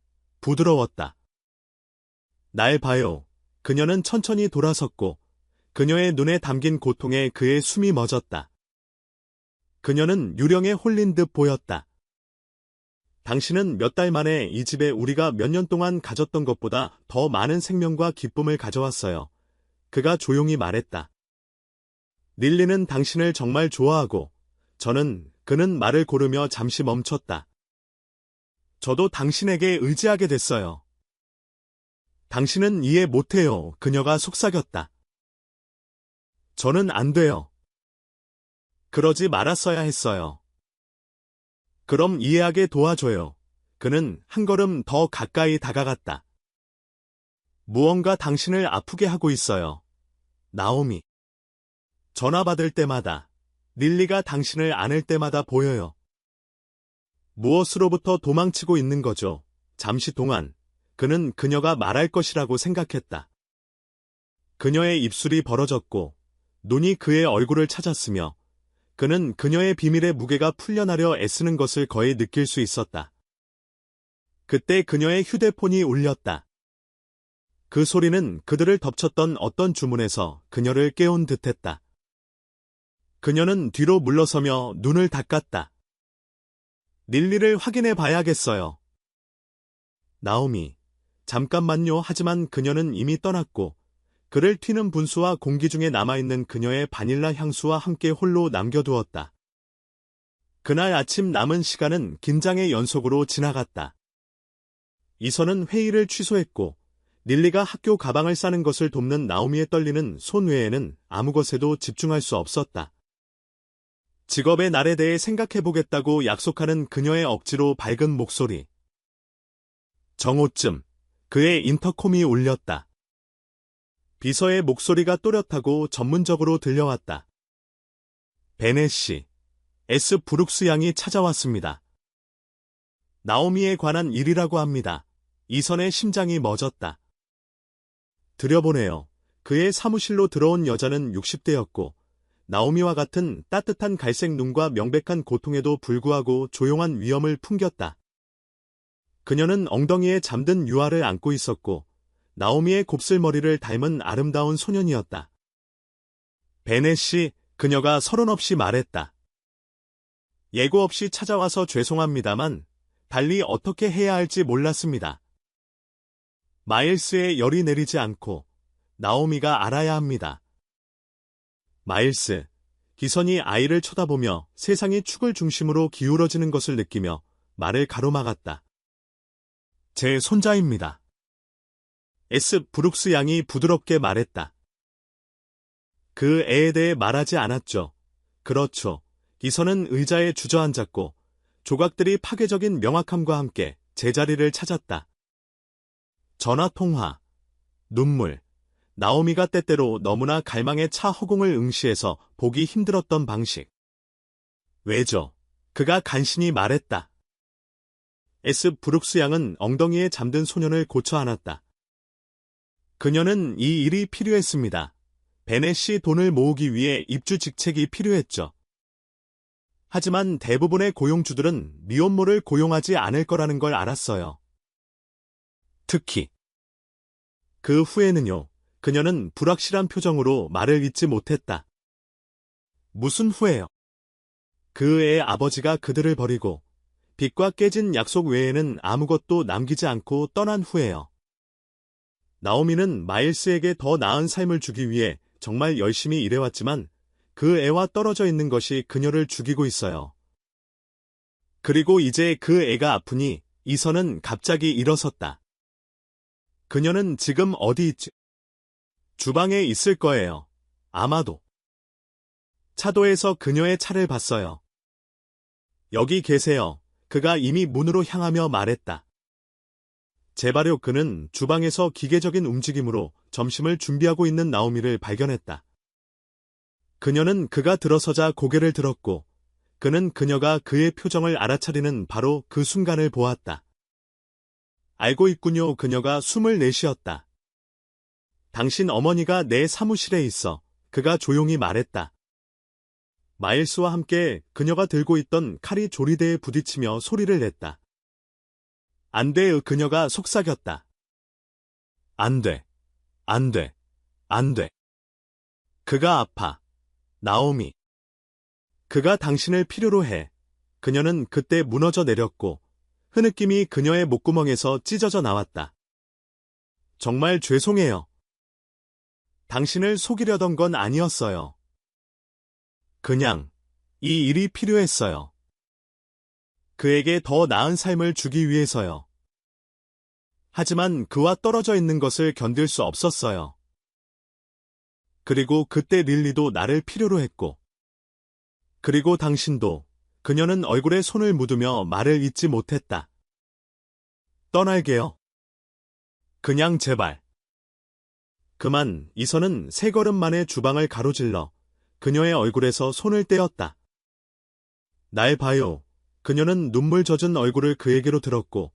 Speaker 1: 부드러웠다. 날 봐요. 그녀는 천천히 돌아섰고 그녀의 눈에 담긴 고통에 그의 숨이 멎었다. 그녀는 유령에 홀린 듯 보였다. 당신은 몇 달 만에 이 집에 우리가 몇 년 동안 가졌던 것보다 더 많은 생명과 기쁨을 가져왔어요. 그가 조용히 말했다. 릴리는 당신을 정말 좋아하고 그는 말을 고르며 잠시 멈췄다. 저도 당신에게 의지하게 됐어요. 당신은 이해 못해요. 그녀가 속삭였다. 저는 안 돼요. 그러지 말았어야 했어요. 그럼 이해하게 도와줘요. 그는 한 걸음 더 가까이 다가갔다. 무언가 당신을 아프게 하고 있어요. 나오미. 전화 받을 때마다, 릴리가 당신을 안을 때마다 보여요. 무엇으로부터 도망치고 있는 거죠. 잠시 동안 그는 그녀가 말할 것이라고 생각했다. 그녀의 입술이 벌어졌고 눈이 그의 얼굴을 찾았으며 그는 그녀의 비밀의 무게가 풀려나려 애쓰는 것을 거의 느낄 수 있었다. 그때 그녀의 휴대폰이 울렸다. 그 소리는 그들을 덮쳤던 어떤 주문에서 그녀를 깨운 듯했다. 그녀는 뒤로 물러서며 눈을 닦았다. 릴리를 확인해 봐야겠어요. 나오미, 잠깐만요. 하지만 그녀는 이미 떠났고 그를 튀는 분수와 공기 중에 남아있는 그녀의 바닐라 향수와 함께 홀로 남겨두었다. 그날 아침 남은 시간은 긴장의 연속으로 지나갔다. 이선은 회의를 취소했고 릴리가 학교 가방을 싸는 것을 돕는 나오미의 떨리는 손 외에는 아무 것에도 집중할 수 없었다. 직업의 날에 대해 생각해보겠다고 약속하는 그녀의 억지로 밝은 목소리. 정오쯤 그의 인터콤이 울렸다. 비서의 목소리가 또렷하고 전문적으로 들려왔다. 베네 씨, S. 브룩스 양이 찾아왔습니다. 나오미에 관한 일이라고 합니다. 이선의 심장이 멎었다. 들여보내요. 그의 사무실로 들어온 여자는 60대였고 나오미와 같은 따뜻한 갈색 눈과 명백한 고통에도 불구하고 조용한 위엄을 풍겼다. 그녀는 엉덩이에 잠든 유아를 안고 있었고 나오미의 곱슬머리를 닮은 아름다운 소년이었다. 베네 씨, 그녀가 서론 없이 말했다. 예고 없이 찾아와서 죄송합니다만 달리 어떻게 해야 할지 몰랐습니다. 마일스에 열이 내리지 않고 나오미가 알아야 합니다. 마일스, 기선이 아이를 쳐다보며 세상이 축을 중심으로 기울어지는 것을 느끼며 말을 가로막았다. 제 손자입니다. S. 브룩스 양이 부드럽게 말했다. 그 애에 대해 말하지 않았죠. 그렇죠. 기선은 의자에 주저앉았고 조각들이 파괴적인 명확함과 함께 제자리를 찾았다. 전화통화, 눈물, 나오미가 때때로 너무나 갈망에 차 허공을 응시해서 보기 힘들었던 방식. 왜죠? 그가 간신히 말했다. S. 브룩스 양은 엉덩이에 잠든 소년을 고쳐 안았다. 그녀는 이 일이 필요했습니다. 베네 씨 돈을 모으기 위해 입주 직책이 필요했죠. 하지만 대부분의 고용주들은 미혼모를 고용하지 않을 거라는 걸 알았어요. 특히 그 후에는요. 그녀는 불확실한 표정으로 말을 잇지 못했다. 무슨 후에요? 그 애의 아버지가 그들을 버리고 빚과 깨진 약속 외에는 아무것도 남기지 않고 떠난 후에요. 나오미는 마일스에게 더 나은 삶을 주기 위해 정말 열심히 일해왔지만 그 애와 떨어져 있는 것이 그녀를 죽이고 있어요. 그리고 이제 그 애가 아프니 이선은 갑자기 일어섰다. 그녀는 지금 어디 있지? 주방에 있을 거예요. 아마도. 차도에서 그녀의 차를 봤어요. 여기 계세요. 그가 이미 문으로 향하며 말했다. 재발효 그는 주방에서 기계적인 움직임으로 점심을 준비하고 있는 나오미를 발견했다. 그녀는 그가 들어서자 고개를 들었고 그는 그녀가 그의 표정을 알아차리는 바로 그 순간을 보았다. 알고 있군요. 그녀가 숨을 내쉬었다. 당신 어머니가 내 사무실에 있어. 그가 조용히 말했다. 마일스와 함께 그녀가 들고 있던 칼이 조리대에 부딪히며 소리를 냈다. 안 돼. 그녀가 속삭였다. 안 돼. 안 돼. 안 돼. 그가 아파. 나오미. 그가 당신을 필요로 해. 그녀는 그때 무너져 내렸고 흐느낌이 그녀의 목구멍에서 찢어져 나왔다. 정말 죄송해요. 당신을 속이려던 건 아니었어요. 그냥 이 일이 필요했어요. 그에게 더 나은 삶을 주기 위해서요. 하지만 그와 떨어져 있는 것을 견딜 수 없었어요. 그리고 그때 릴리도 나를 필요로 했고, 그리고 당신도. 그녀는 얼굴에 손을 묻으며 말을 잇지 못했다. 떠날게요. 그냥 제발. 그만. 이선은 세 걸음 만에 주방을 가로질러 그녀의 얼굴에서 손을 떼었다. 날 봐요. 그녀는 눈물 젖은 얼굴을 그에게로 들었고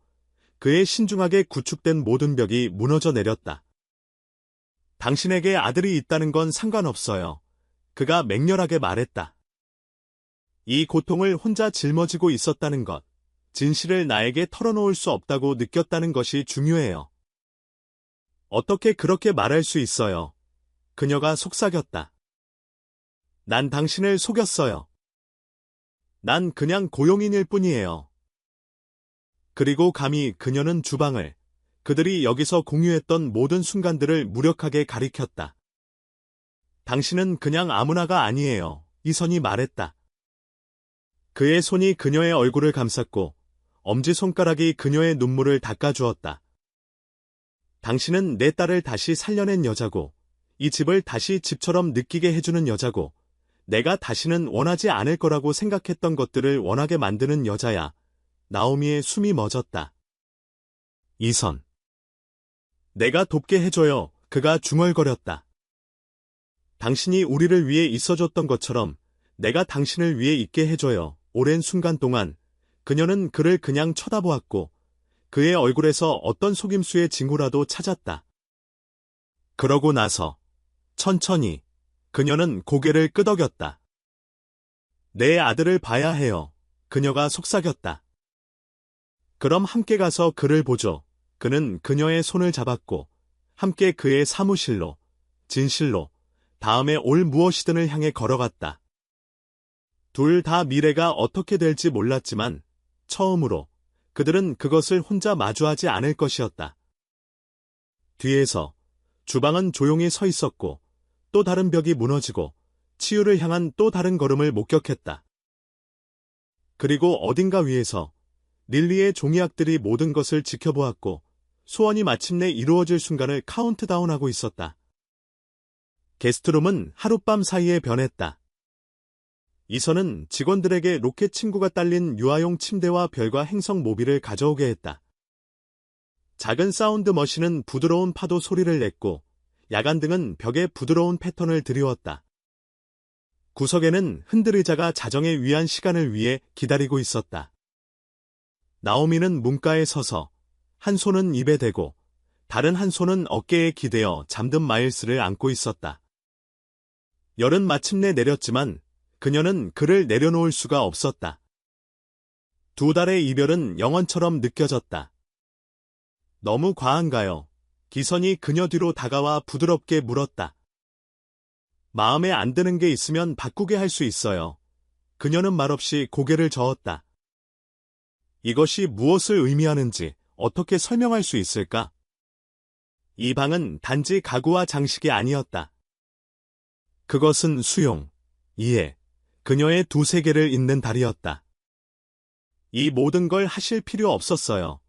Speaker 1: 그의 신중하게 구축된 모든 벽이 무너져 내렸다. 당신에게 아들이 있다는 건 상관없어요. 그가 맹렬하게 말했다. 이 고통을 혼자 짊어지고 있었다는 것, 진실을 나에게 털어놓을 수 없다고 느꼈다는 것이 중요해요. 어떻게 그렇게 말할 수 있어요? 그녀가 속삭였다. 난 당신을 속였어요. 난 그냥 고용인일 뿐이에요. 그리고 감히 그녀는 주방을, 그들이 여기서 공유했던 모든 순간들을 무력하게 가리켰다. 당신은 그냥 아무나가 아니에요. 이선이 말했다. 그의 손이 그녀의 얼굴을 감쌌고 엄지손가락이 그녀의 눈물을 닦아주었다. 당신은 내 딸을 다시 살려낸 여자고 이 집을 다시 집처럼 느끼게 해주는 여자고 내가 다시는 원하지 않을 거라고 생각했던 것들을 원하게 만드는 여자야. 나오미의 숨이 멎었다. 이선. 내가 돕게 해줘요. 그가 중얼거렸다. 당신이 우리를 위해 있어줬던 것처럼 내가 당신을 위해 있게 해줘요. 오랜 순간 동안 그녀는 그를 그냥 쳐다보았고 그의 얼굴에서 어떤 속임수의 징후라도 찾았다. 그러고 나서 천천히 그녀는 고개를 끄덕였다. 내 아들을 봐야 해요. 그녀가 속삭였다. 그럼 함께 가서 그를 보죠. 그는 그녀의 손을 잡았고 함께 그의 사무실로, 진실로, 다음에 올 무엇이든을 향해 걸어갔다. 둘 다 미래가 어떻게 될지 몰랐지만 처음으로 그들은 그것을 혼자 마주하지 않을 것이었다. 뒤에서 주방은 조용히 서 있었고 또 다른 벽이 무너지고 치유를 향한 또 다른 걸음을 목격했다. 그리고 어딘가 위에서 릴리의 종이학들이 모든 것을 지켜보았고 소원이 마침내 이루어질 순간을 카운트다운하고 있었다. 게스트룸은 하룻밤 사이에 변했다. 이선은 직원들에게 로켓 친구가 딸린 유아용 침대와 별과 행성 모빌을 가져오게 했다. 작은 사운드 머신은 부드러운 파도 소리를 냈고 야간등은 벽에 부드러운 패턴을 드리웠다. 구석에는 흔들의자가 자정에 위한 시간을 위해 기다리고 있었다. 나오미는 문가에 서서 한 손은 입에 대고 다른 한 손은 어깨에 기대어 잠든 마일스를 안고 있었다. 열은 마침내 내렸지만 그녀는 그를 내려놓을 수가 없었다. 두 달의 이별은 영원처럼 느껴졌다. 너무 과한가요? 기선이 그녀 뒤로 다가와 부드럽게 물었다. 마음에 안 드는 게 있으면 바꾸게 할 수 있어요. 그녀는 말없이 고개를 저었다. 이것이 무엇을 의미하는지 어떻게 설명할 수 있을까? 이 방은 단지 가구와 장식이 아니었다. 그것은 수용, 이해, 그녀의 두 세계를 잇는 달이었다. 이 모든 걸 하실 필요 없었어요.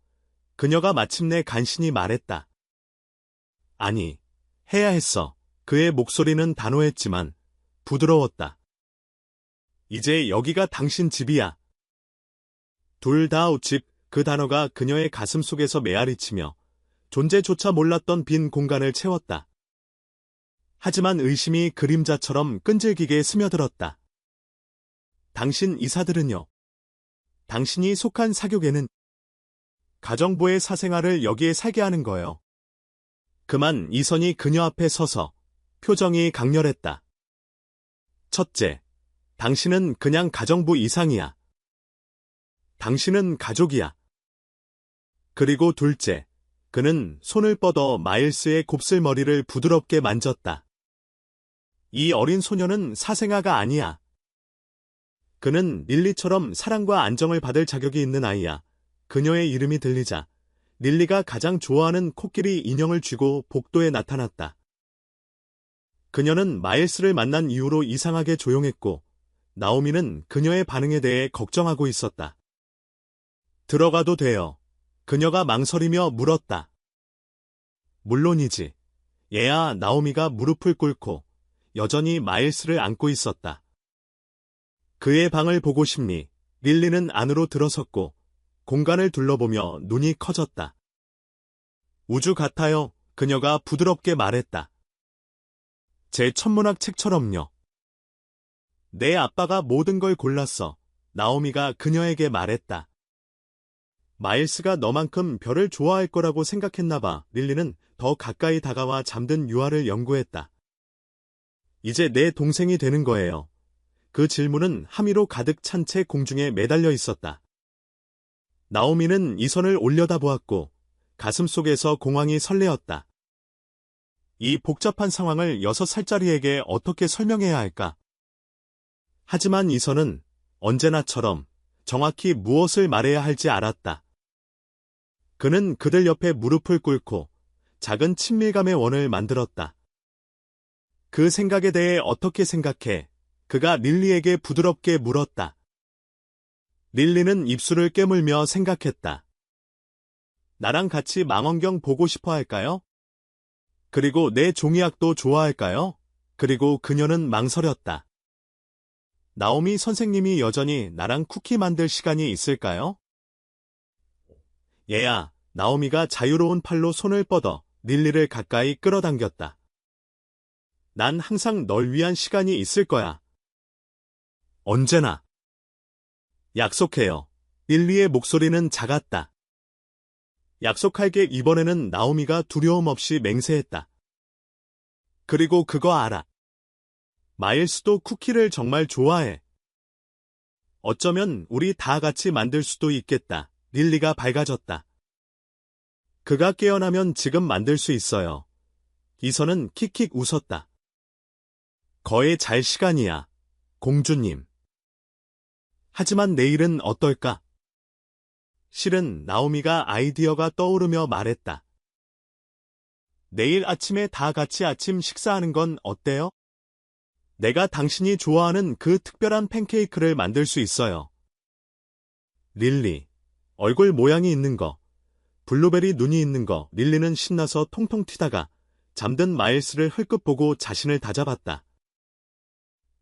Speaker 1: 그녀가 마침내 간신히 말했다. 아니, 해야 했어. 그의 목소리는 단호했지만 부드러웠다. 이제 여기가 당신 집이야. 둘 다 집, 그 단어가 그녀의 가슴 속에서 메아리치며 존재조차 몰랐던 빈 공간을 채웠다. 하지만 의심이 그림자처럼 끈질기게 스며들었다. 당신 이사들은요? 당신이 속한 사교계는 가정부의 사생활을 여기에 살게 하는 거예요. 그만. 이선이 그녀 앞에 서서 표정이 강렬했다. 첫째, 당신은 그냥 가정부 이상이야. 당신은 가족이야. 그리고 둘째, 그는 손을 뻗어 마일스의 곱슬머리를 부드럽게 만졌다. 이 어린 소녀는 사생아가 아니야. 그는 릴리처럼 사랑과 안정을 받을 자격이 있는 아이야. 그녀의 이름이 들리자 릴리가 가장 좋아하는 코끼리 인형을 쥐고 복도에 나타났다. 그녀는 마일스를 만난 이후로 이상하게 조용했고 나오미는 그녀의 반응에 대해 걱정하고 있었다. 들어가도 돼요. 그녀가 망설이며 물었다. 물론이지. 얘야. 나오미가 무릎을 꿇고 여전히 마일스를 안고 있었다. 그의 방을 보고 싶니? 릴리는 안으로 들어섰고 공간을 둘러보며 눈이 커졌다. 우주 같아요. 그녀가 부드럽게 말했다. 제 천문학 책처럼요. 내 아빠가 모든 걸 골랐어. 나오미가 그녀에게 말했다. 마일스가 너만큼 별을 좋아할 거라고 생각했나 봐. 릴리는 더 가까이 다가와 잠든 유아를 연구했다. 이제 내 동생이 되는 거예요. 그 질문은 함의로 가득 찬 채 공중에 매달려 있었다. 나오미는 이 손을 올려다보았고 가슴속에서 공황이 설레었다. 이 복잡한 상황을 6살짜리에게 어떻게 설명해야 할까? 하지만 이선은 언제나처럼 정확히 무엇을 말해야 할지 알았다. 그는 그들 옆에 무릎을 꿇고 작은 친밀감의 원을 만들었다. 그 생각에 대해 어떻게 생각해? 그가 릴리에게 부드럽게 물었다. 릴리는 입술을 깨물며 생각했다. 나랑 같이 망원경 보고 싶어 할까요? 그리고 내 종이학도 좋아할까요? 그리고 그녀는 망설였다. 나오미 선생님이 여전히 나랑 쿠키 만들 시간이 있을까요? 얘야. 나오미가 자유로운 팔로 손을 뻗어 릴리를 가까이 끌어당겼다. 난 항상 널 위한 시간이 있을 거야. 언제나. 약속해요. 릴리의 목소리는 작았다. 약속할게. 이번에는 나오미가 두려움 없이 맹세했다. 그리고 그거 알아. 마일스도 쿠키를 정말 좋아해. 어쩌면 우리 다 같이 만들 수도 있겠다. 릴리가 밝아졌다. 그가 깨어나면 지금 만들 수 있어요. 이선은 킥킥 웃었다. 거의 잘 시간이야, 공주님. 하지만 내일은 어떨까? 실은 나오미가 아이디어가 떠오르며 말했다. 내일 아침에 다 같이 아침 식사하는 건 어때요? 내가 당신이 좋아하는 그 특별한 팬케이크를 만들 수 있어요. 릴리, 얼굴 모양이 있는 거, 블루베리 눈이 있는 거. 릴리는 신나서 통통 튀다가 잠든 마일스를 흘끗 보고 자신을 다잡았다.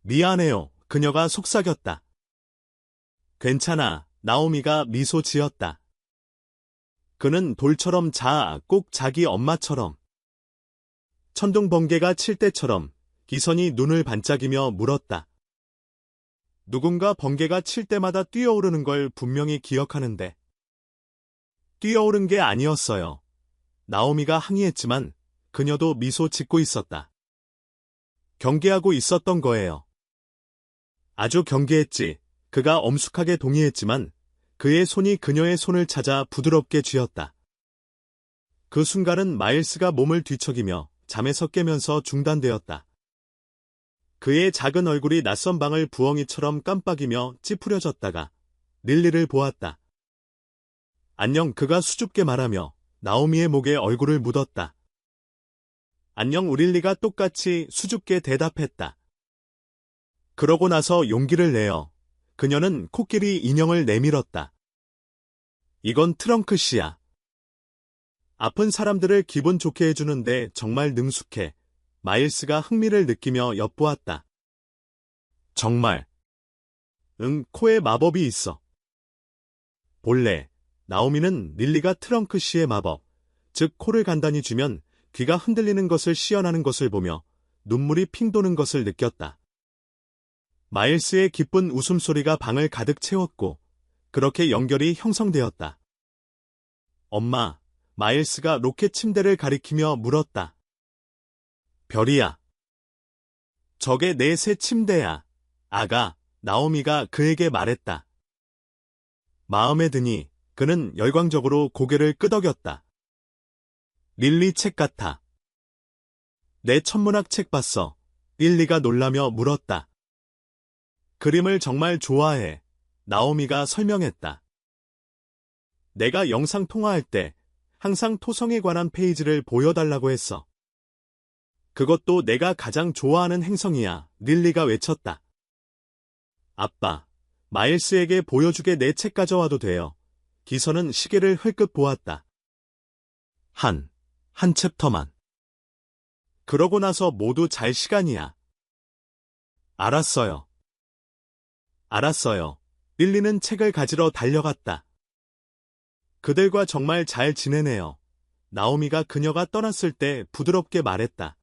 Speaker 1: 미안해요. 그녀가 속삭였다. 괜찮아. 나오미가 미소 지었다. 그는 돌처럼 자, 꼭 자기 엄마처럼. 천둥 번개가 칠 때처럼. 기선이 눈을 반짝이며 물었다. 누군가 번개가 칠 때마다 뛰어오르는 걸 분명히 기억하는데. 뛰어오른 게 아니었어요. 나오미가 항의했지만 그녀도 미소 짓고 있었다. 경계하고 있었던 거예요. 아주 경계했지. 그가 엄숙하게 동의했지만 그의 손이 그녀의 손을 찾아 부드럽게 쥐었다. 그 순간은 마일스가 몸을 뒤척이며 잠에서 깨면서 중단되었다. 그의 작은 얼굴이 낯선 방을 부엉이처럼 깜빡이며 찌푸려졌다가 릴리를 보았다. 안녕. 그가 수줍게 말하며 나오미의 목에 얼굴을 묻었다. 안녕. 릴리가 똑같이 수줍게 대답했다. 그러고 나서 용기를 내어 그녀는 코끼리 인형을 내밀었다. 이건 트렁크씨야. 아픈 사람들을 기분 좋게 해주는데 정말 능숙해. 마일스가 흥미를 느끼며 엿보았다. 정말. 응, 코에 마법이 있어. 본래 나오미는 릴리가 트렁크씨의 마법, 즉 코를 간단히 쥐면 귀가 흔들리는 것을 시연하는 것을 보며 눈물이 핑 도는 것을 느꼈다. 마일스의 기쁜 웃음소리가 방을 가득 채웠고 그렇게 연결이 형성되었다. 엄마, 마일스가 로켓 침대를 가리키며 물었다. 별이야. 저게 내 새 침대야. 아가, 나오미가 그에게 말했다. 마음에 드니 그는 열광적으로 고개를 끄덕였다. 릴리 책 같아. 내 천문학 책 봤어. 릴리가 놀라며 물었다. 그림을 정말 좋아해. 나오미가 설명했다. 내가 영상 통화할 때 항상 토성에 관한 페이지를 보여달라고 했어. 그것도 내가 가장 좋아하는 행성이야. 릴리가 외쳤다. 아빠, 마일스에게 보여주게 내 책 가져와도 돼요. 기선은 시계를 흘끗 보았다. 한 챕터만. 그러고 나서 모두 잘 시간이야. 알았어요. 알았어요. 릴리는 책을 가지러 달려갔다. 그들과 정말 잘 지내네요. 나오미가 그녀가 떠났을 때 부드럽게 말했다.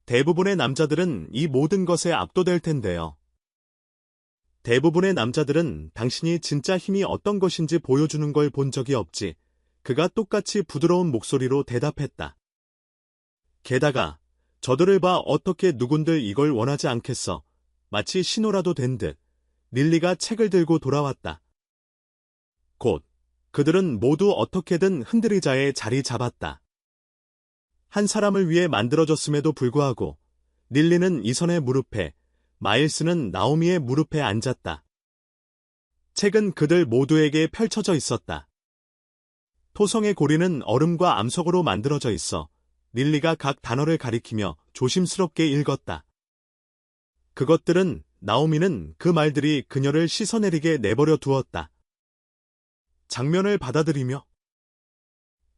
Speaker 1: 대부분의 남자들은 이 모든 것에 압도될 텐데요. 대부분의 남자들은 당신이 진짜 힘이 어떤 것인지 보여주는 걸 본 적이 없지. 그가 똑같이 부드러운 목소리로 대답했다. 게다가 저들을 봐 어떻게 누군들 이걸 원하지 않겠어. 마치 신호라도 된 듯. 릴리가 책을 들고 돌아왔다. 곧 그들은 모두 어떻게든 흔들리자에 자리 잡았다. 한 사람을 위해 만들어졌음에도 불구하고 릴리는 이선의 무릎에, 마일스는 나오미의 무릎에 앉았다. 책은 그들 모두에게 펼쳐져 있었다. 토성의 고리는 얼음과 암석으로 만들어져 있어. 릴리가 각 단어를 가리키며 조심스럽게 읽었다. 그것들은 나오미는 그 말들이 그녀를 씻어내리게 내버려 두었다. 장면을 받아들이며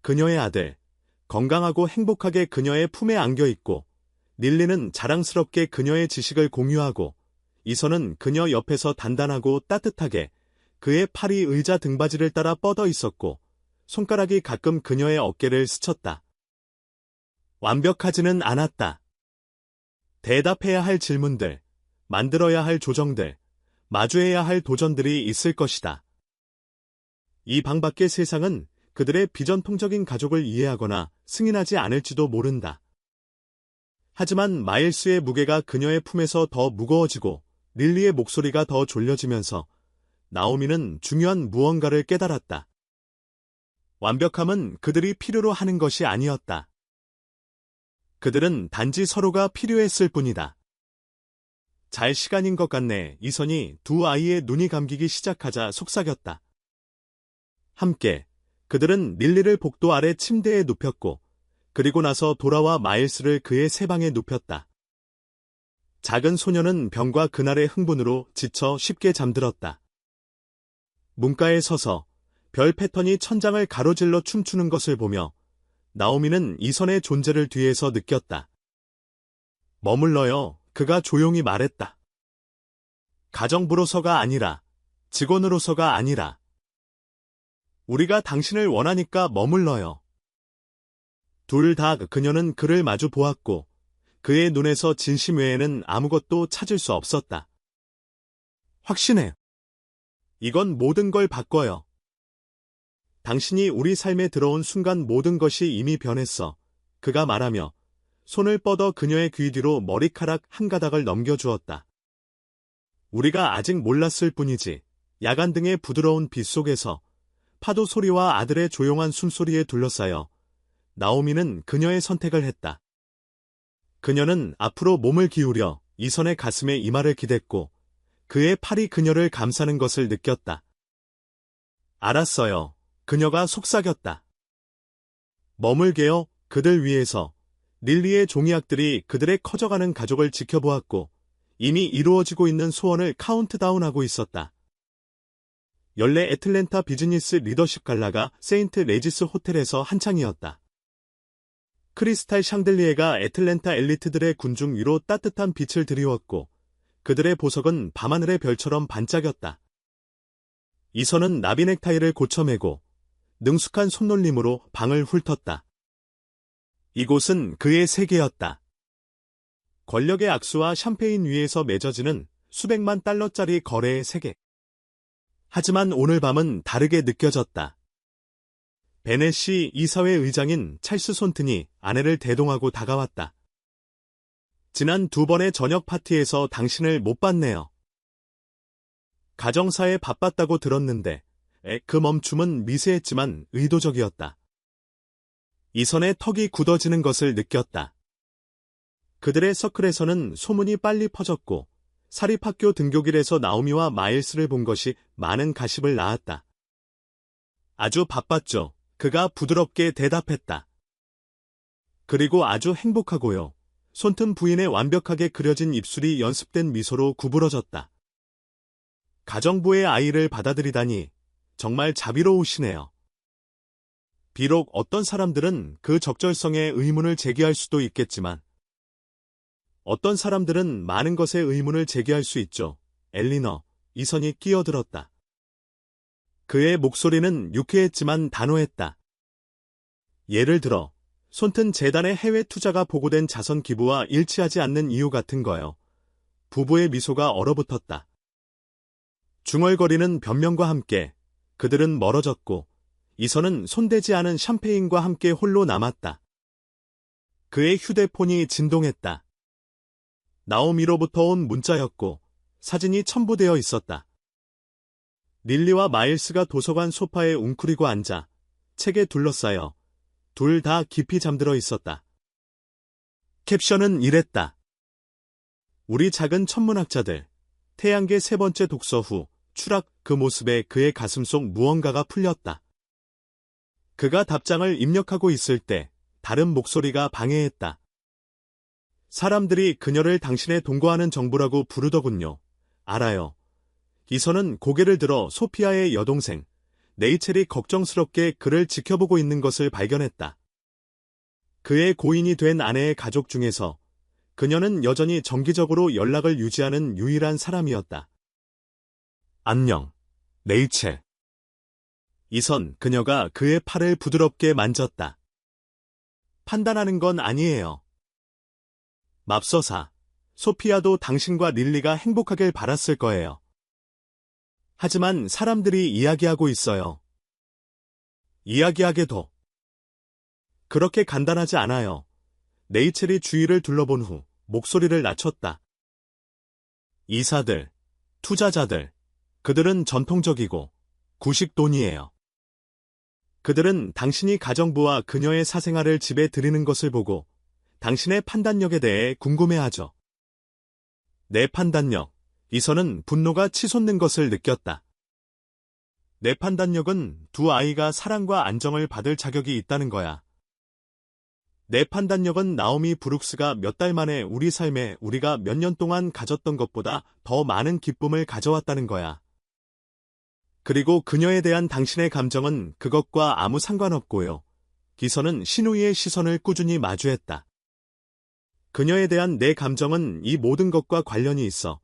Speaker 1: 그녀의 아들, 건강하고 행복하게 그녀의 품에 안겨있고 릴리는 자랑스럽게 그녀의 지식을 공유하고 이선은 그녀 옆에서 단단하고 따뜻하게 그의 팔이 의자 등받이를 따라 뻗어 있었고 손가락이 가끔 그녀의 어깨를 스쳤다. 완벽하지는 않았다. 대답해야 할 질문들, 만들어야 할 조정들, 마주해야 할 도전들이 있을 것이다. 이 방 밖의 세상은 그들의 비전통적인 가족을 이해하거나 승인하지 않을지도 모른다. 하지만 마일스의 무게가 그녀의 품에서 더 무거워지고 릴리의 목소리가 더 졸려지면서 나오미는 중요한 무언가를 깨달았다. 완벽함은 그들이 필요로 하는 것이 아니었다. 그들은 단지 서로가 필요했을 뿐이다. 잘 시간인 것 같네. 이선이 두 아이의 눈이 감기기 시작하자 속삭였다. 함께 그들은 릴리를 복도 아래 침대에 눕혔고 그리고 나서 돌아와 마일스를 그의 새방에 눕혔다. 작은 소녀는 병과 그날의 흥분으로 지쳐 쉽게 잠들었다. 문가에 서서 별 패턴이 천장을 가로질러 춤추는 것을 보며 나오미는 이선의 존재를 뒤에서 느꼈다. 머물러요. 그가 조용히 말했다. 가정부로서가 아니라, 직원으로서가 아니라. 우리가 당신을 원하니까 머물러요. 둘 다 그녀는 그를 마주 보았고 그의 눈에서 진심 외에는 아무것도 찾을 수 없었다. 확신해. 이건 모든 걸 바꿔요. 당신이 우리 삶에 들어온 순간 모든 것이 이미 변했어. 그가 말하며 손을 뻗어 그녀의 귀 뒤로 머리카락 한 가닥을 넘겨주었다. 우리가 아직 몰랐을 뿐이지. 야간 등의 부드러운 빛 속에서 파도 소리와 아들의 조용한 숨소리에 둘러싸여 나오미는 그녀의 선택을 했다. 그녀는 앞으로 몸을 기울여 이선의 가슴에 이마를 기댔고 그의 팔이 그녀를 감싸는 것을 느꼈다. 알았어요. 그녀가 속삭였다. 머물게요. 그들 위해서. 릴리의 종이학들이 그들의 커져가는 가족을 지켜보았고 이미 이루어지고 있는 소원을 카운트다운하고 있었다. 연례 애틀랜타 비즈니스 리더십 갈라가 세인트 레지스 호텔에서 한창이었다. 크리스탈 샹들리에가 애틀랜타 엘리트들의 군중 위로 따뜻한 빛을 드리웠고 그들의 보석은 밤하늘의 별처럼 반짝였다. 이선은 나비 넥타이를 고쳐매고 능숙한 손놀림으로 방을 훑었다. 이곳은 그의 세계였다. 권력의 악수와 샴페인 위에서 맺어지는 수백만 달러짜리 거래의 세계. 하지만 오늘 밤은 다르게 느껴졌다. 베넷시 이사회 의장인 찰스 손튼이 아내를 대동하고 다가왔다. 지난 2번의 저녁 파티에서 당신을 못 봤네요. 가정사에 바빴다고 들었는데 그 멈춤은 미세했지만 의도적이었다. 이선의 턱이 굳어지는 것을 느꼈다. 그들의 서클에서는 소문이 빨리 퍼졌고 사립학교 등교길에서 나오미와 마일스를 본 것이 많은 가십을 낳았다. 아주 바빴죠. 그가 부드럽게 대답했다. 그리고 아주 행복하고요. 손틈 부인의 완벽하게 그려진 입술이 연습된 미소로 구부러졌다. 가정부의 아이를 받아들이다니 정말 자비로우시네요. 비록 어떤 사람들은 그 적절성에 의문을 제기할 수도 있겠지만 어떤 사람들은 많은 것에 의문을 제기할 수 있죠. 엘리너, 이선이 끼어들었다. 그의 목소리는 유쾌했지만 단호했다. 예를 들어 손튼 재단의 해외 투자가 보고된 자선 기부와 일치하지 않는 이유 같은 거요. 부부의 미소가 얼어붙었다. 중얼거리는 변명과 함께 그들은 멀어졌고 이선은 손대지 않은 샴페인과 함께 홀로 남았다. 그의 휴대폰이 진동했다. 나오미로부터 온 문자였고 사진이 첨부되어 있었다. 릴리와 마일스가 도서관 소파에 웅크리고 앉아 책에 둘러싸여 둘 다 깊이 잠들어 있었다. 캡션은 이랬다. 우리 작은 천문학자들, 태양계 세 번째 독서 후 추락. 그 모습에 그의 가슴 속 무언가가 풀렸다. 그가 답장을 입력하고 있을 때 다른 목소리가 방해했다. 사람들이 그녀를 당신의 동거하는 정부라고 부르더군요. 알아요. 이선은 고개를 들어 소피아의 여동생, 네이첼이 걱정스럽게 그를 지켜보고 있는 것을 발견했다. 그의 고인이 된 아내의 가족 중에서 그녀는 여전히 정기적으로 연락을 유지하는 유일한 사람이었다. 안녕, 네이첼. 이선, 그녀가 그의 팔을 부드럽게 만졌다. 판단하는 건 아니에요. 맙소사, 소피아도 당신과 릴리가 행복하길 바랐을 거예요. 하지만 사람들이 이야기하고 있어요. 이야기하게도. 그렇게 간단하지 않아요. 네이첼이 주위를 둘러본 후 목소리를 낮췄다. 이사들, 투자자들, 그들은 전통적이고 구식돈이에요. 그들은 당신이 가정부와 그녀의 사생활을 집에 들이는 것을 보고 당신의 판단력에 대해 궁금해하죠. 내 판단력, 이선은 분노가 치솟는 것을 느꼈다. 내 판단력은 두 아이가 사랑과 안정을 받을 자격이 있다는 거야. 내 판단력은 나오미 브룩스가 몇 달 만에 우리 삶에 우리가 몇 년 동안 가졌던 것보다 더 많은 기쁨을 가져왔다는 거야. 그리고 그녀에 대한 당신의 감정은 그것과 아무 상관없고요. 이선은 신우이의 시선을 꾸준히 마주했다. 그녀에 대한 내 감정은 이 모든 것과 관련이 있어.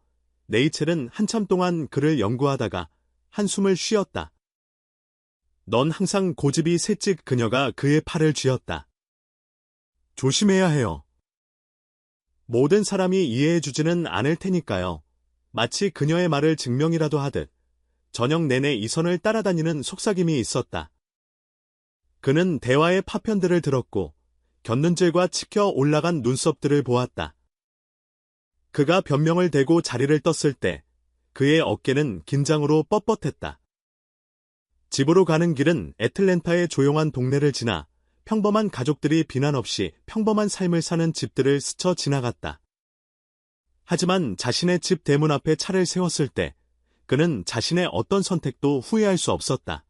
Speaker 1: 네이첼은 한참 동안 그를 연구하다가 한숨을 쉬었다. 넌 항상 고집이 새찍. 그녀가 그의 팔을 쥐었다. 조심해야 해요. 모든 사람이 이해해주지는 않을 테니까요. 마치 그녀의 말을 증명이라도 하듯 저녁 내내 이선을 따라다니는 속삭임이 있었다. 그는 대화의 파편들을 들었고 곁눈질과 치켜 올라간 눈썹들을 보았다. 그가 변명을 대고 자리를 떴을 때 그의 어깨는 긴장으로 뻣뻣했다. 집으로 가는 길은 애틀랜타의 조용한 동네를 지나 평범한 가족들이 비난 없이 평범한 삶을 사는 집들을 스쳐 지나갔다. 하지만 자신의 집 대문 앞에 차를 세웠을 때 그는 자신의 어떤 선택도 후회할 수 없었다.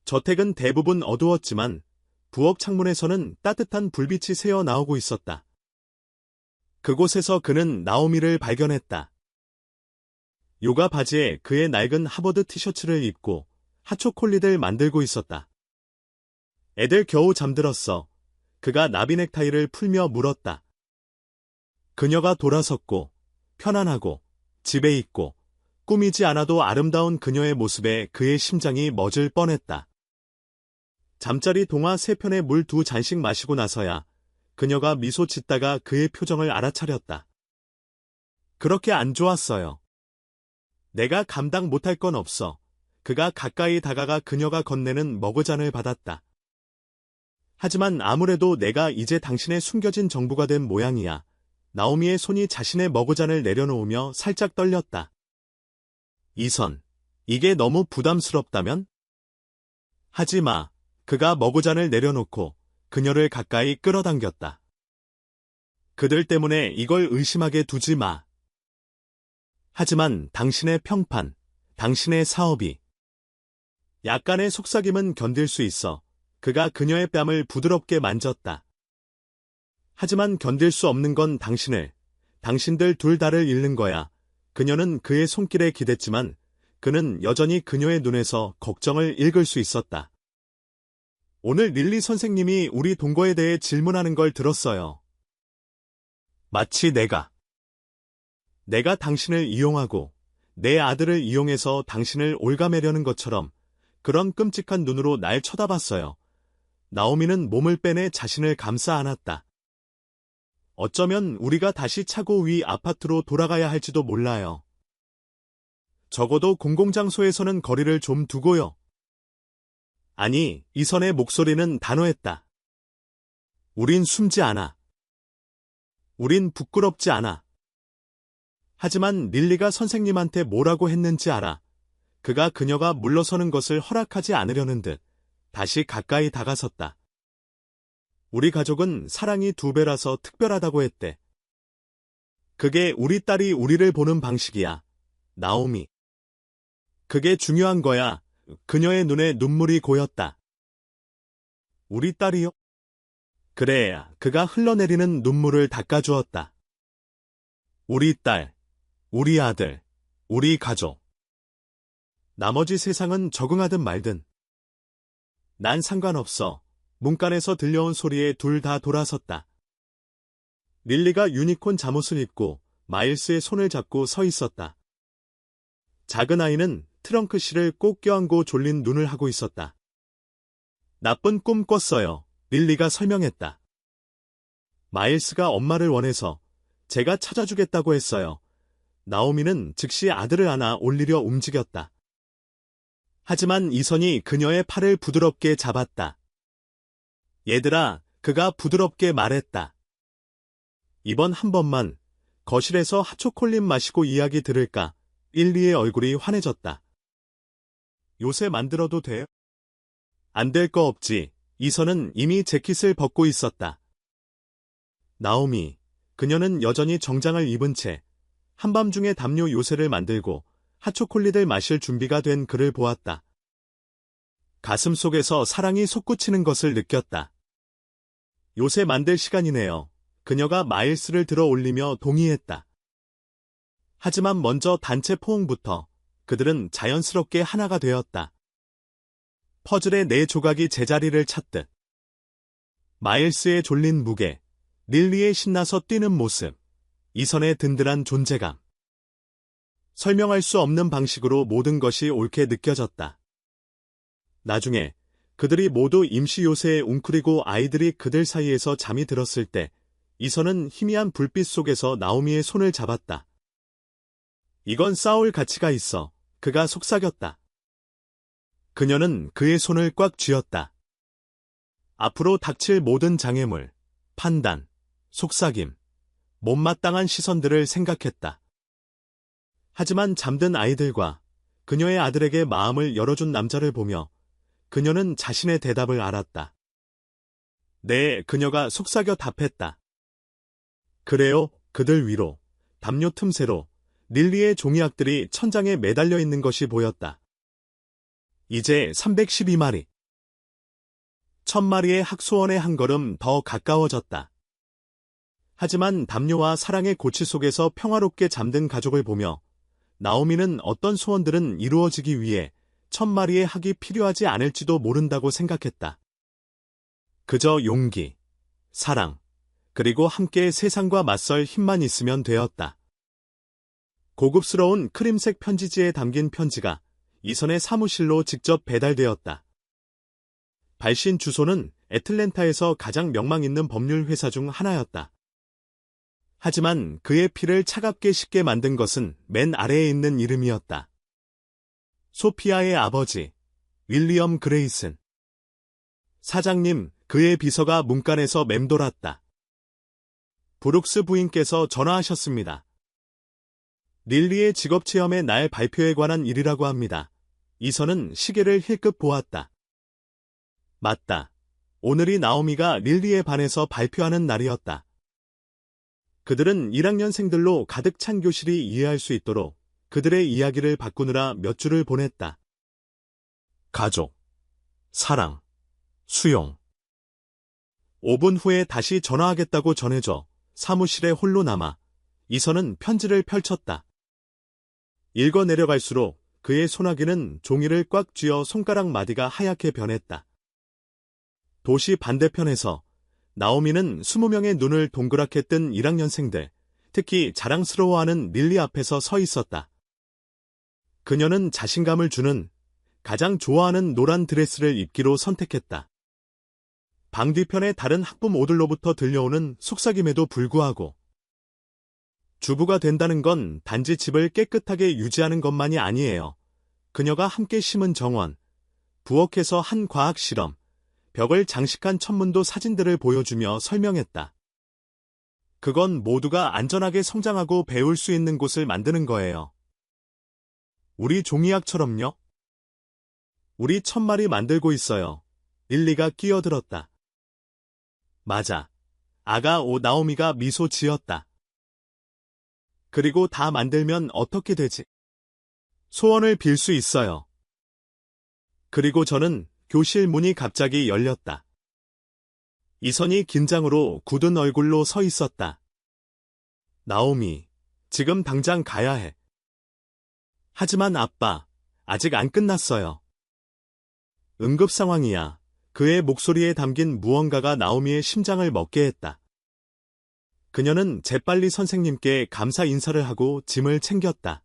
Speaker 1: 저택은 대부분 어두웠지만 부엌 창문에서는 따뜻한 불빛이 새어 나오고 있었다. 그곳에서 그는 나오미를 발견했다. 요가 바지에 그의 낡은 하버드 티셔츠를 입고 핫초콜릿을 만들고 있었다. 애들 겨우 잠들었어. 그가 나비 넥타이를 풀며 물었다. 그녀가 돌아섰고 편안하고 집에 있고 꾸미지 않아도 아름다운 그녀의 모습에 그의 심장이 멎을 뻔했다. 잠자리 동화 3편의 물 2잔씩 마시고 나서야 그녀가 미소 짓다가 그의 표정을 알아차렸다. 그렇게 안 좋았어요. 내가 감당 못할 건 없어. 그가 가까이 다가가 그녀가 건네는 머그잔을 받았다. 하지만 아무래도 내가 이제 당신의 숨겨진 정부가 된 모양이야. 나오미의 손이 자신의 머그잔을 내려놓으며 살짝 떨렸다. 이선, 이게 너무 부담스럽다면? 하지 마. 그가 머그잔을 내려놓고 그녀를 가까이 끌어당겼다. 그들 때문에 이걸 의심하게 두지 마. 하지만 당신의 평판, 당신의 사업이. 약간의 속삭임은 견딜 수 있어. 그가 그녀의 뺨을 부드럽게 만졌다. 하지만 견딜 수 없는 건 당신들 둘 다를 잃는 거야. 그녀는 그의 손길에 기댔지만 그는 여전히 그녀의 눈에서 걱정을 읽을 수 있었다. 오늘 릴리 선생님이 우리 동거에 대해 질문하는 걸 들었어요. 마치 내가 당신을 이용하고 내 아들을 이용해서 당신을 올가매려는 것처럼 그런 끔찍한 눈으로 날 쳐다봤어요. 나오미는 몸을 빼내 자신을 감싸 안았다. 어쩌면 우리가 다시 차고 위 아파트로 돌아가야 할지도 몰라요. 적어도 공공장소에서는 거리를 좀 두고요. 아니, 이선의 목소리는 단호했다. 우린 숨지 않아. 우린 부끄럽지 않아. 하지만 릴리가 선생님한테 뭐라고 했는지 알아. 그가 그녀가 물러서는 것을 허락하지 않으려는 듯 다시 가까이 다가섰다. 우리 가족은 사랑이 2배라서 특별하다고 했대. 그게 우리 딸이 우리를 보는 방식이야. 나오미. 그게 중요한 거야. 그녀의 눈에 눈물이 고였다. 우리 딸이요? 그래, 그가 흘러내리는 눈물을 닦아주었다. 우리 딸, 우리 아들, 우리 가족. 나머지 세상은 적응하든 말든. 난 상관없어. 문간에서 들려온 소리에 둘 다 돌아섰다. 릴리가 유니콘 잠옷을 입고 마일스의 손을 잡고 서 있었다. 작은 아이는 트렁크실을 꼭 껴안고 졸린 눈을 하고 있었다. 나쁜 꿈 꿨어요. 릴리가 설명했다. 마일스가 엄마를 원해서 제가 찾아주겠다고 했어요. 나오미는 즉시 아들을 안아 올리려 움직였다. 하지만 이선이 그녀의 팔을 부드럽게 잡았다. 얘들아, 그가 부드럽게 말했다. 이번 한 번만 거실에서 핫초콜릿 마시고 이야기 들을까? 릴리의 얼굴이 환해졌다. 요새 만들어도 돼? 안 될 거 없지. 이선은 이미 재킷을 벗고 있었다. 나오미, 그녀는 여전히 정장을 입은 채 한밤중에 담요 요새를 만들고 핫초콜릿을 마실 준비가 된 그를 보았다. 가슴 속에서 사랑이 솟구치는 것을 느꼈다. 요새 만들 시간이네요. 그녀가 마일스를 들어 올리며 동의했다. 하지만 먼저 단체 포옹부터 그들은 자연스럽게 하나가 되었다. 퍼즐의 4조각이 제자리를 찾듯. 마일스의 졸린 무게, 릴리의 신나서 뛰는 모습, 이선의 든든한 존재감. 설명할 수 없는 방식으로 모든 것이 옳게 느껴졌다. 나중에 그들이 모두 임시 요새에 웅크리고 아이들이 그들 사이에서 잠이 들었을 때 이선은 희미한 불빛 속에서 나오미의 손을 잡았다. 이건 싸울 가치가 있어. 그가 속삭였다. 그녀는 그의 손을 꽉 쥐었다. 앞으로 닥칠 모든 장애물, 판단, 속삭임, 못마땅한 시선들을 생각했다. 하지만 잠든 아이들과 그녀의 아들에게 마음을 열어준 남자를 보며 그녀는 자신의 대답을 알았다. 네, 그녀가 속삭여 답했다. 그래요, 그들 위로, 담요 틈새로 릴리의 종이약들이 천장에 매달려 있는 것이 보였다. 이제 312마리. 1000마리의 학소원에 한 걸음 더 가까워졌다. 하지만 담요와 사랑의 고치 속에서 평화롭게 잠든 가족을 보며 나오미는 어떤 소원들은 이루어지기 위해 1000마리의 학이 필요하지 않을지도 모른다고 생각했다. 그저 용기, 사랑, 그리고 함께 세상과 맞설 힘만 있으면 되었다. 고급스러운 크림색 편지지에 담긴 편지가 이선의 사무실로 직접 배달되었다. 발신 주소는 애틀랜타에서 가장 명망 있는 법률 회사 중 하나였다. 하지만 그의 피를 차갑게 식게 만든 것은 맨 아래에 있는 이름이었다. 소피아의 아버지, 윌리엄 그레이슨. 사장님, 그의 비서가 문간에서 맴돌았다. 브룩스 부인께서 전화하셨습니다. 릴리의 직업체험의 날 발표에 관한 일이라고 합니다. 이선은 시계를 힐끗 보았다. 맞다. 오늘이 나오미가 릴리에 반해서 발표하는 날이었다. 그들은 1학년생들로 가득 찬 교실이 이해할 수 있도록 그들의 이야기를 바꾸느라 몇 줄을 보냈다. 가족, 사랑, 수용. 5분 후에 다시 전화하겠다고 전해줘 사무실에 홀로 남아 이선은 편지를 펼쳤다. 읽어 내려갈수록 그의 소나기는 종이를 꽉 쥐어 손가락 마디가 하얗게 변했다. 도시 반대편에서 나오미는 20명의 눈을 동그랗게 뜬 1학년생들, 특히 자랑스러워하는 릴리 앞에서 서 있었다. 그녀는 자신감을 주는 가장 좋아하는 노란 드레스를 입기로 선택했다. 방 뒤편의 다른 학부모 오들로부터 들려오는 속삭임에도 불구하고 주부가 된다는 건 단지 집을 깨끗하게 유지하는 것만이 아니에요. 그녀가 함께 심은 정원, 부엌에서 한 과학 실험, 벽을 장식한 천문도 사진들을 보여주며 설명했다. 그건 모두가 안전하게 성장하고 배울 수 있는 곳을 만드는 거예요. 우리 종이학처럼요? 우리 천말이 만들고 있어요. 릴리가 끼어들었다. 맞아. 아가 나오미가 미소 지었다. 그리고 다 만들면 어떻게 되지? 소원을 빌 수 있어요. 그리고 저는 교실 문이 갑자기 열렸다. 이선이 긴장으로 굳은 얼굴로 서 있었다. 나오미, 지금 당장 가야 해. 하지만 아빠, 아직 안 끝났어요. 응급 상황이야. 그의 목소리에 담긴 무언가가 나오미의 심장을 먹게 했다. 그녀는 재빨리 선생님께 감사 인사를 하고 짐을 챙겼다.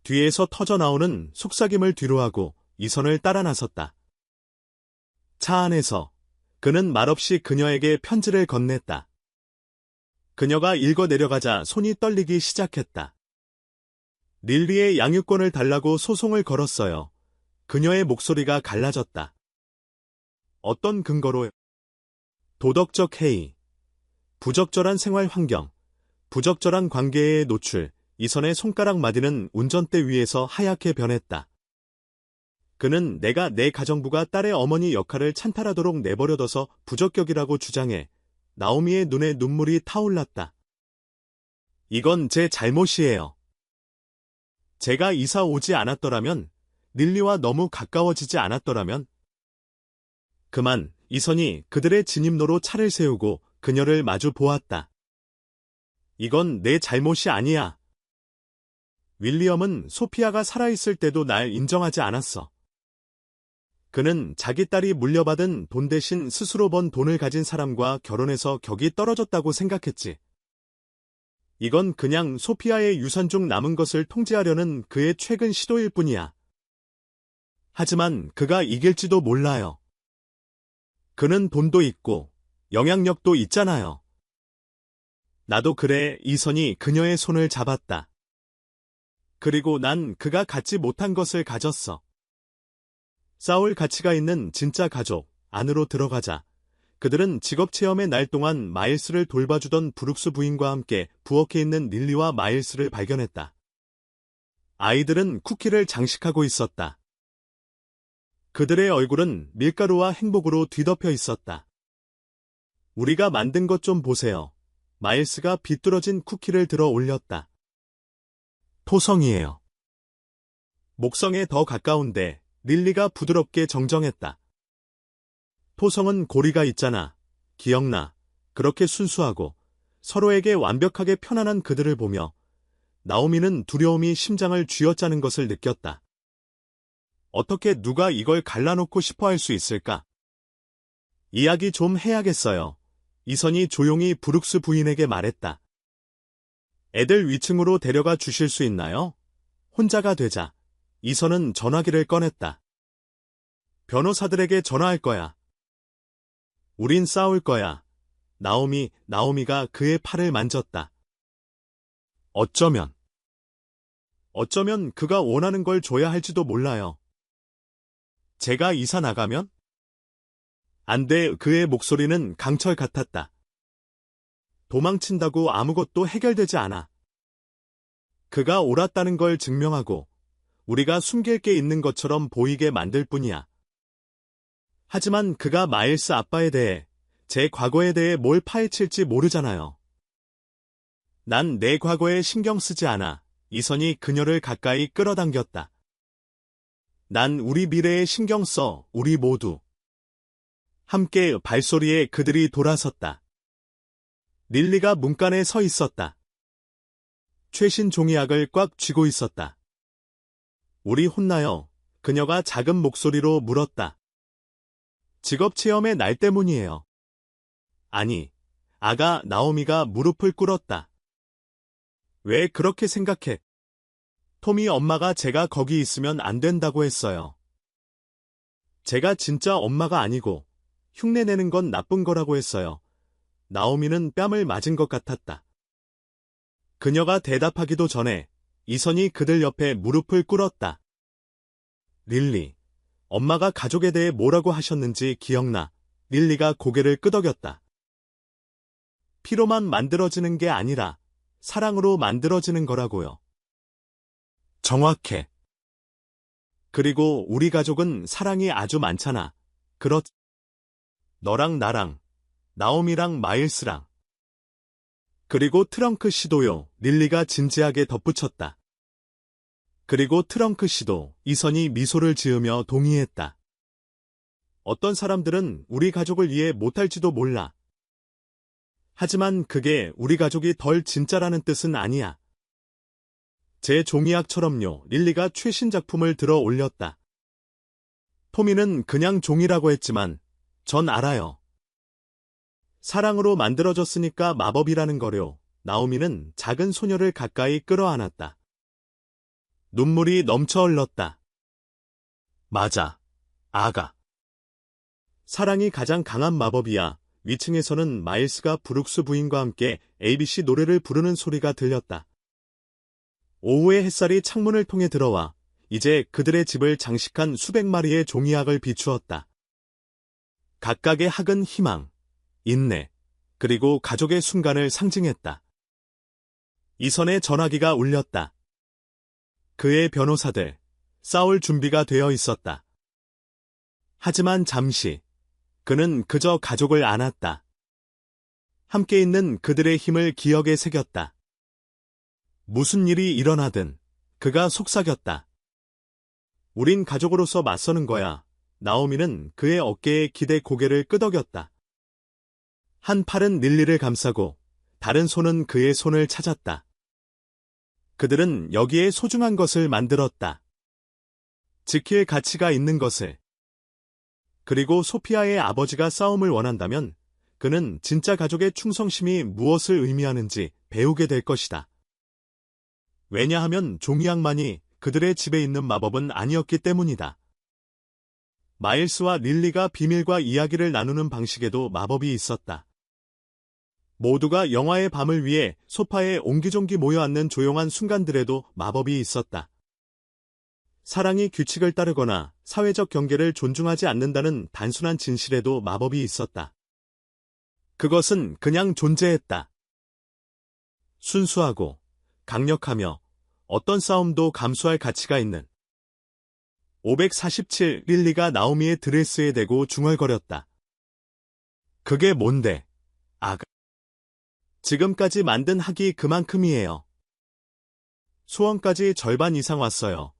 Speaker 1: 뒤에서 터져나오는 속삭임을 뒤로하고 이선을 따라 나섰다. 차 안에서 그는 말없이 그녀에게 편지를 건넸다. 그녀가 읽어 내려가자 손이 떨리기 시작했다. 릴리의 양육권을 달라고 소송을 걸었어요. 그녀의 목소리가 갈라졌다. 어떤 근거로? 도덕적 해이, 부적절한 생활 환경, 부적절한 관계에 노출, 이선의 손가락 마디는 운전대 위에서 하얗게 변했다. 그는 내가 내 가정부가 딸의 어머니 역할을 찬탈하도록 내버려둬서 부적격이라고 주장해 나오미의 눈에 눈물이 타올랐다. 이건 제 잘못이에요. 제가 이사 오지 않았더라면, 릴리와 너무 가까워지지 않았더라면. 그만, 이선이 그들의 진입로로 차를 세우고 그녀를 마주 보았다. 이건 내 잘못이 아니야. 윌리엄은 소피아가 살아있을 때도 날 인정하지 않았어. 그는 자기 딸이 물려받은 돈 대신 스스로 번 돈을 가진 사람과 결혼해서 격이 떨어졌다고 생각했지. 이건 그냥 소피아의 유산 중 남은 것을 통제하려는 그의 최근 시도일 뿐이야. 하지만 그가 이길지도 몰라요. 그는 돈도 있고 영향력도 있잖아요. 나도 그래. 이선이 그녀의 손을 잡았다. 그리고 난 그가 갖지 못한 것을 가졌어. 싸울 가치가 있는 진짜 가족 안으로 들어가자. 그들은 직업체험의 날 동안 마일스를 돌봐주던 브룩스 부인과 함께 부엌에 있는 릴리와 마일스를 발견했다. 아이들은 쿠키를 장식하고 있었다. 그들의 얼굴은 밀가루와 행복으로 뒤덮여 있었다. 우리가 만든 것 좀 보세요. 마일스가 비뚤어진 쿠키를 들어 올렸다. 토성이에요. 목성에 더 가까운데 릴리가 부드럽게 정정했다. 토성은 고리가 있잖아. 기억나. 그렇게 순수하고 서로에게 완벽하게 편안한 그들을 보며 나오미는 두려움이 심장을 쥐어짜는 것을 느꼈다. 어떻게 누가 이걸 갈라놓고 싶어 할 수 있을까? 이야기 좀 해야겠어요. 이선이 조용히 브룩스 부인에게 말했다. 애들 위층으로 데려가 주실 수 있나요? 혼자가 되자 이선은 전화기를 꺼냈다. 변호사들에게 전화할 거야. 우린 싸울 거야. 나오미가 그의 팔을 만졌다. 어쩌면 그가 원하는 걸 줘야 할지도 몰라요. 제가 이사 나가면? 안 돼. 그의 목소리는 강철 같았다. 도망친다고 아무것도 해결되지 않아. 그가 옳았다는 걸 증명하고 우리가 숨길 게 있는 것처럼 보이게 만들 뿐이야. 하지만 그가 마일스 아빠에 대해, 제 과거에 대해 뭘 파헤칠지 모르잖아요. 난 내 과거에 신경 쓰지 않아. 이선이 그녀를 가까이 끌어당겼다. 난 우리 미래에 신경 써, 우리 모두. 함께 발소리에 그들이 돌아섰다. 릴리가 문간에 서 있었다. 최신 종이학을 꽉 쥐고 있었다. 우리 혼나요? 그녀가 작은 목소리로 물었다. 직업체험의 날 때문이에요. 아니, 아가 나오미가 무릎을 꿇었다. 왜 그렇게 생각해? 톰이 엄마가 제가 거기 있으면 안 된다고 했어요. 제가 진짜 엄마가 아니고 흉내내는 건 나쁜 거라고 했어요. 나오미는 뺨을 맞은 것 같았다. 그녀가 대답하기도 전에 이선이 그들 옆에 무릎을 꿇었다. 릴리, 엄마가 가족에 대해 뭐라고 하셨는지 기억나? 릴리가 고개를 끄덕였다. 피로만 만들어지는 게 아니라 사랑으로 만들어지는 거라고요. 정확해. 그리고 우리 가족은 사랑이 아주 많잖아. 너랑 나랑, 나오미랑 마일스랑. 그리고 트렁크 씨도요, 릴리가 진지하게 덧붙였다. 그리고 트렁크 씨도, 이선이 미소를 지으며 동의했다. 어떤 사람들은 우리 가족을 이해 못할지도 몰라. 하지만 그게 우리 가족이 덜 진짜라는 뜻은 아니야. 제 종이학처럼요, 릴리가 최신 작품을 들어 올렸다. 토미는 그냥 종이라고 했지만 전 알아요. 사랑으로 만들어졌으니까 마법이라는 거요. 나오미는 작은 소녀를 가까이 끌어안았다. 눈물이 넘쳐 흘렀다. 맞아, 아가. 사랑이 가장 강한 마법이야. 위층에서는 마일스가 브룩스 부인과 함께 ABC 노래를 부르는 소리가 들렸다. 오후의 햇살이 창문을 통해 들어와 이제 그들의 집을 장식한 수백 마리의 종이학을 비추었다. 각각의 학은 희망, 인내, 그리고 가족의 순간을 상징했다. 이선의 전화기가 울렸다. 그의 변호사들, 싸울 준비가 되어 있었다. 하지만 잠시, 그는 그저 가족을 안았다. 함께 있는 그들의 힘을 기억에 새겼다. 무슨 일이 일어나든 그가 속삭였다. 우린 가족으로서 맞서는 거야. 나오미는 그의 어깨에 기대 고개를 끄덕였다. 한 팔은 릴리를 감싸고 다른 손은 그의 손을 찾았다. 그들은 여기에 소중한 것을 만들었다. 지킬 가치가 있는 것을. 그리고 소피아의 아버지가 싸움을 원한다면 그는 진짜 가족의 충성심이 무엇을 의미하는지 배우게 될 것이다. 왜냐하면 종이학만이 그들의 집에 있는 마법은 아니었기 때문이다. 마일스와 릴리가 비밀과 이야기를 나누는 방식에도 마법이 있었다. 모두가 영화의 밤을 위해 소파에 옹기종기 모여 앉는 조용한 순간들에도 마법이 있었다. 사랑이 규칙을 따르거나 사회적 경계를 존중하지 않는다는 단순한 진실에도 마법이 있었다. 그것은 그냥 존재했다. 순수하고 강력하며 어떤 싸움도 감수할 가치가 있는 547 릴리가 나오미의 드레스에 대고 중얼거렸다. 그게 뭔데, 아가? 지금까지 만든 학이 그만큼이에요. 소원까지 절반 이상 왔어요.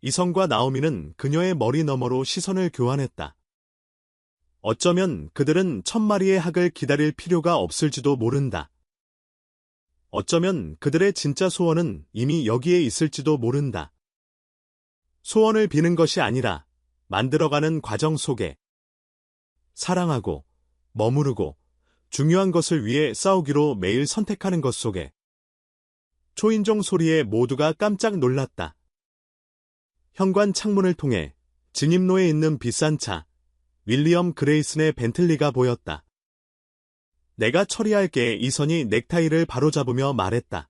Speaker 1: 이선과 나오미는 그녀의 머리 너머로 시선을 교환했다. 어쩌면 그들은 1000마리의 학을 기다릴 필요가 없을지도 모른다. 어쩌면 그들의 진짜 소원은 이미 여기에 있을지도 모른다. 소원을 비는 것이 아니라 만들어가는 과정 속에 사랑하고 머무르고 중요한 것을 위해 싸우기로 매일 선택하는 것 속에 초인종 소리에 모두가 깜짝 놀랐다. 현관 창문을 통해 진입로에 있는 비싼 차, 윌리엄 그레이슨의 벤틀리가 보였다. 내가 처리할게. 이선이 넥타이를 바로잡으며 말했다.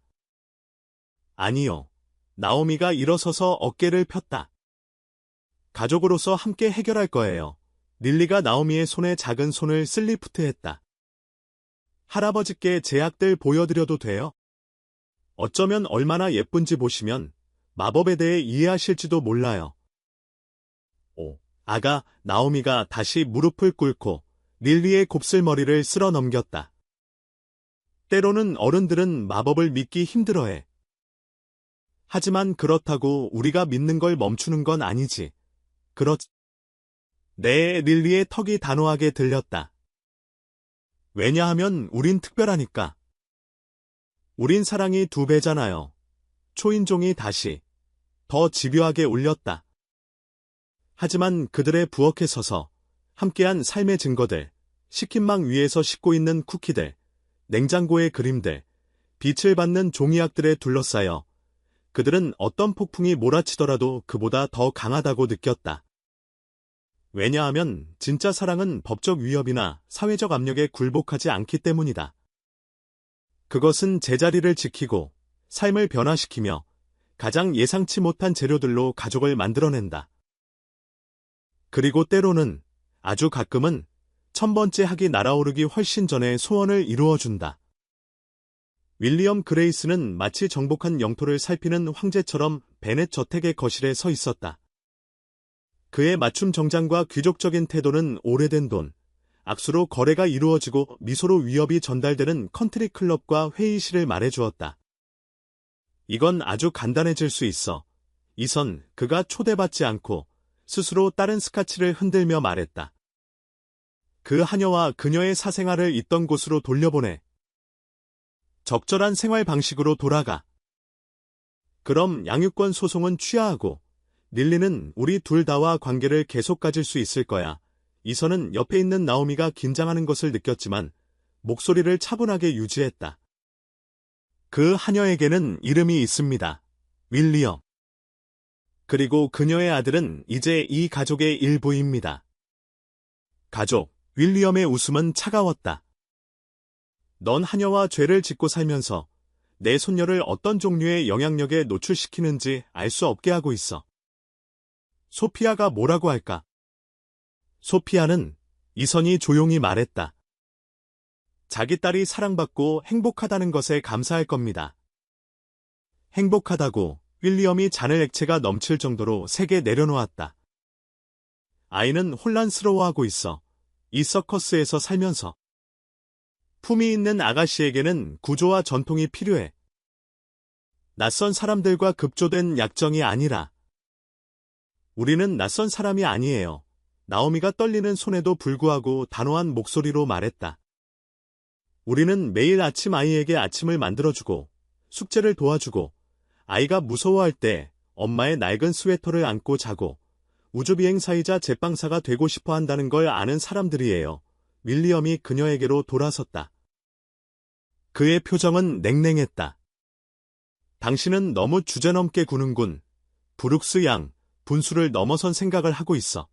Speaker 1: 아니요. 나오미가 일어서서 어깨를 폈다. 가족으로서 함께 해결할 거예요. 릴리가 나오미의 손에 작은 손을 슬리프트했다. 할아버지께 제 학들 보여드려도 돼요? 어쩌면 얼마나 예쁜지 보시면 마법에 대해 이해하실지도 몰라요. 오, 아가 나오미가 다시 무릎을 꿇고 릴리의 곱슬머리를 쓸어 넘겼다. 때로는 어른들은 마법을 믿기 힘들어해. 하지만 그렇다고 우리가 믿는 걸 멈추는 건 아니지. 그렇지. 네, 릴리의 턱이 단호하게 들렸다. 왜냐하면 우린 특별하니까. 우린 사랑이 2배잖아요. 초인종이 다시 더 집요하게 울렸다. 하지만 그들의 부엌에 서서 함께한 삶의 증거들, 식킨망 위에서 씻고 있는 쿠키들, 냉장고의 그림들, 빛을 받는 종이약들에 둘러싸여 그들은 어떤 폭풍이 몰아치더라도 그보다 더 강하다고 느꼈다. 왜냐하면 진짜 사랑은 법적 위협이나 사회적 압력에 굴복하지 않기 때문이다. 그것은 제자리를 지키고 삶을 변화시키며 가장 예상치 못한 재료들로 가족을 만들어낸다. 그리고 때로는, 아주 가끔은 1000번째 학이 날아오르기 훨씬 전에 소원을 이루어준다. 윌리엄 그레이스는 마치 정복한 영토를 살피는 황제처럼 베넷 저택의 거실에 서 있었다. 그의 맞춤 정장과 귀족적인 태도는 오래된 돈, 악수로 거래가 이루어지고 미소로 위협이 전달되는 컨트리 클럽과 회의실을 말해주었다. 이건 아주 간단해질 수 있어. 이선 그가 초대받지 않고 스스로 다른 스카치를 흔들며 말했다. 그 하녀와 그녀의 사생활을 있던 곳으로 돌려보내. 적절한 생활 방식으로 돌아가. 그럼 양육권 소송은 취하하고 릴리는 우리 둘 다와 관계를 계속 가질 수 있을 거야. 이선은 옆에 있는 나오미가 긴장하는 것을 느꼈지만 목소리를 차분하게 유지했다. 그 하녀에게는 이름이 있습니다. 윌리엄. 그리고 그녀의 아들은 이제 이 가족의 일부입니다. 가족, 윌리엄의 웃음은 차가웠다. 넌 하녀와 죄를 짓고 살면서 내 손녀를 어떤 종류의 영향력에 노출시키는지 알 수 없게 하고 있어. 소피아가 뭐라고 할까? 소피아는 이선이 조용히 말했다. 자기 딸이 사랑받고 행복하다는 것에 감사할 겁니다. 행복하다고 윌리엄이 잔을 액체가 넘칠 정도로 세게 내려놓았다. 아이는 혼란스러워하고 있어. 이 서커스에서 살면서. 품이 있는 아가씨에게는 구조와 전통이 필요해. 낯선 사람들과 급조된 약정이 아니라. 우리는 낯선 사람이 아니에요. 나오미가 떨리는 손에도 불구하고 단호한 목소리로 말했다. 우리는 매일 아침 아이에게 아침을 만들어주고 숙제를 도와주고 아이가 무서워할 때 엄마의 낡은 스웨터를 안고 자고 우주비행사이자 제빵사가 되고 싶어 한다는 걸 아는 사람들이에요. 윌리엄이 그녀에게로 돌아섰다. 그의 표정은 냉랭했다. 당신은 너무 주제넘게 구는군. 브룩스 양, 분수를 넘어선 생각을 하고 있어.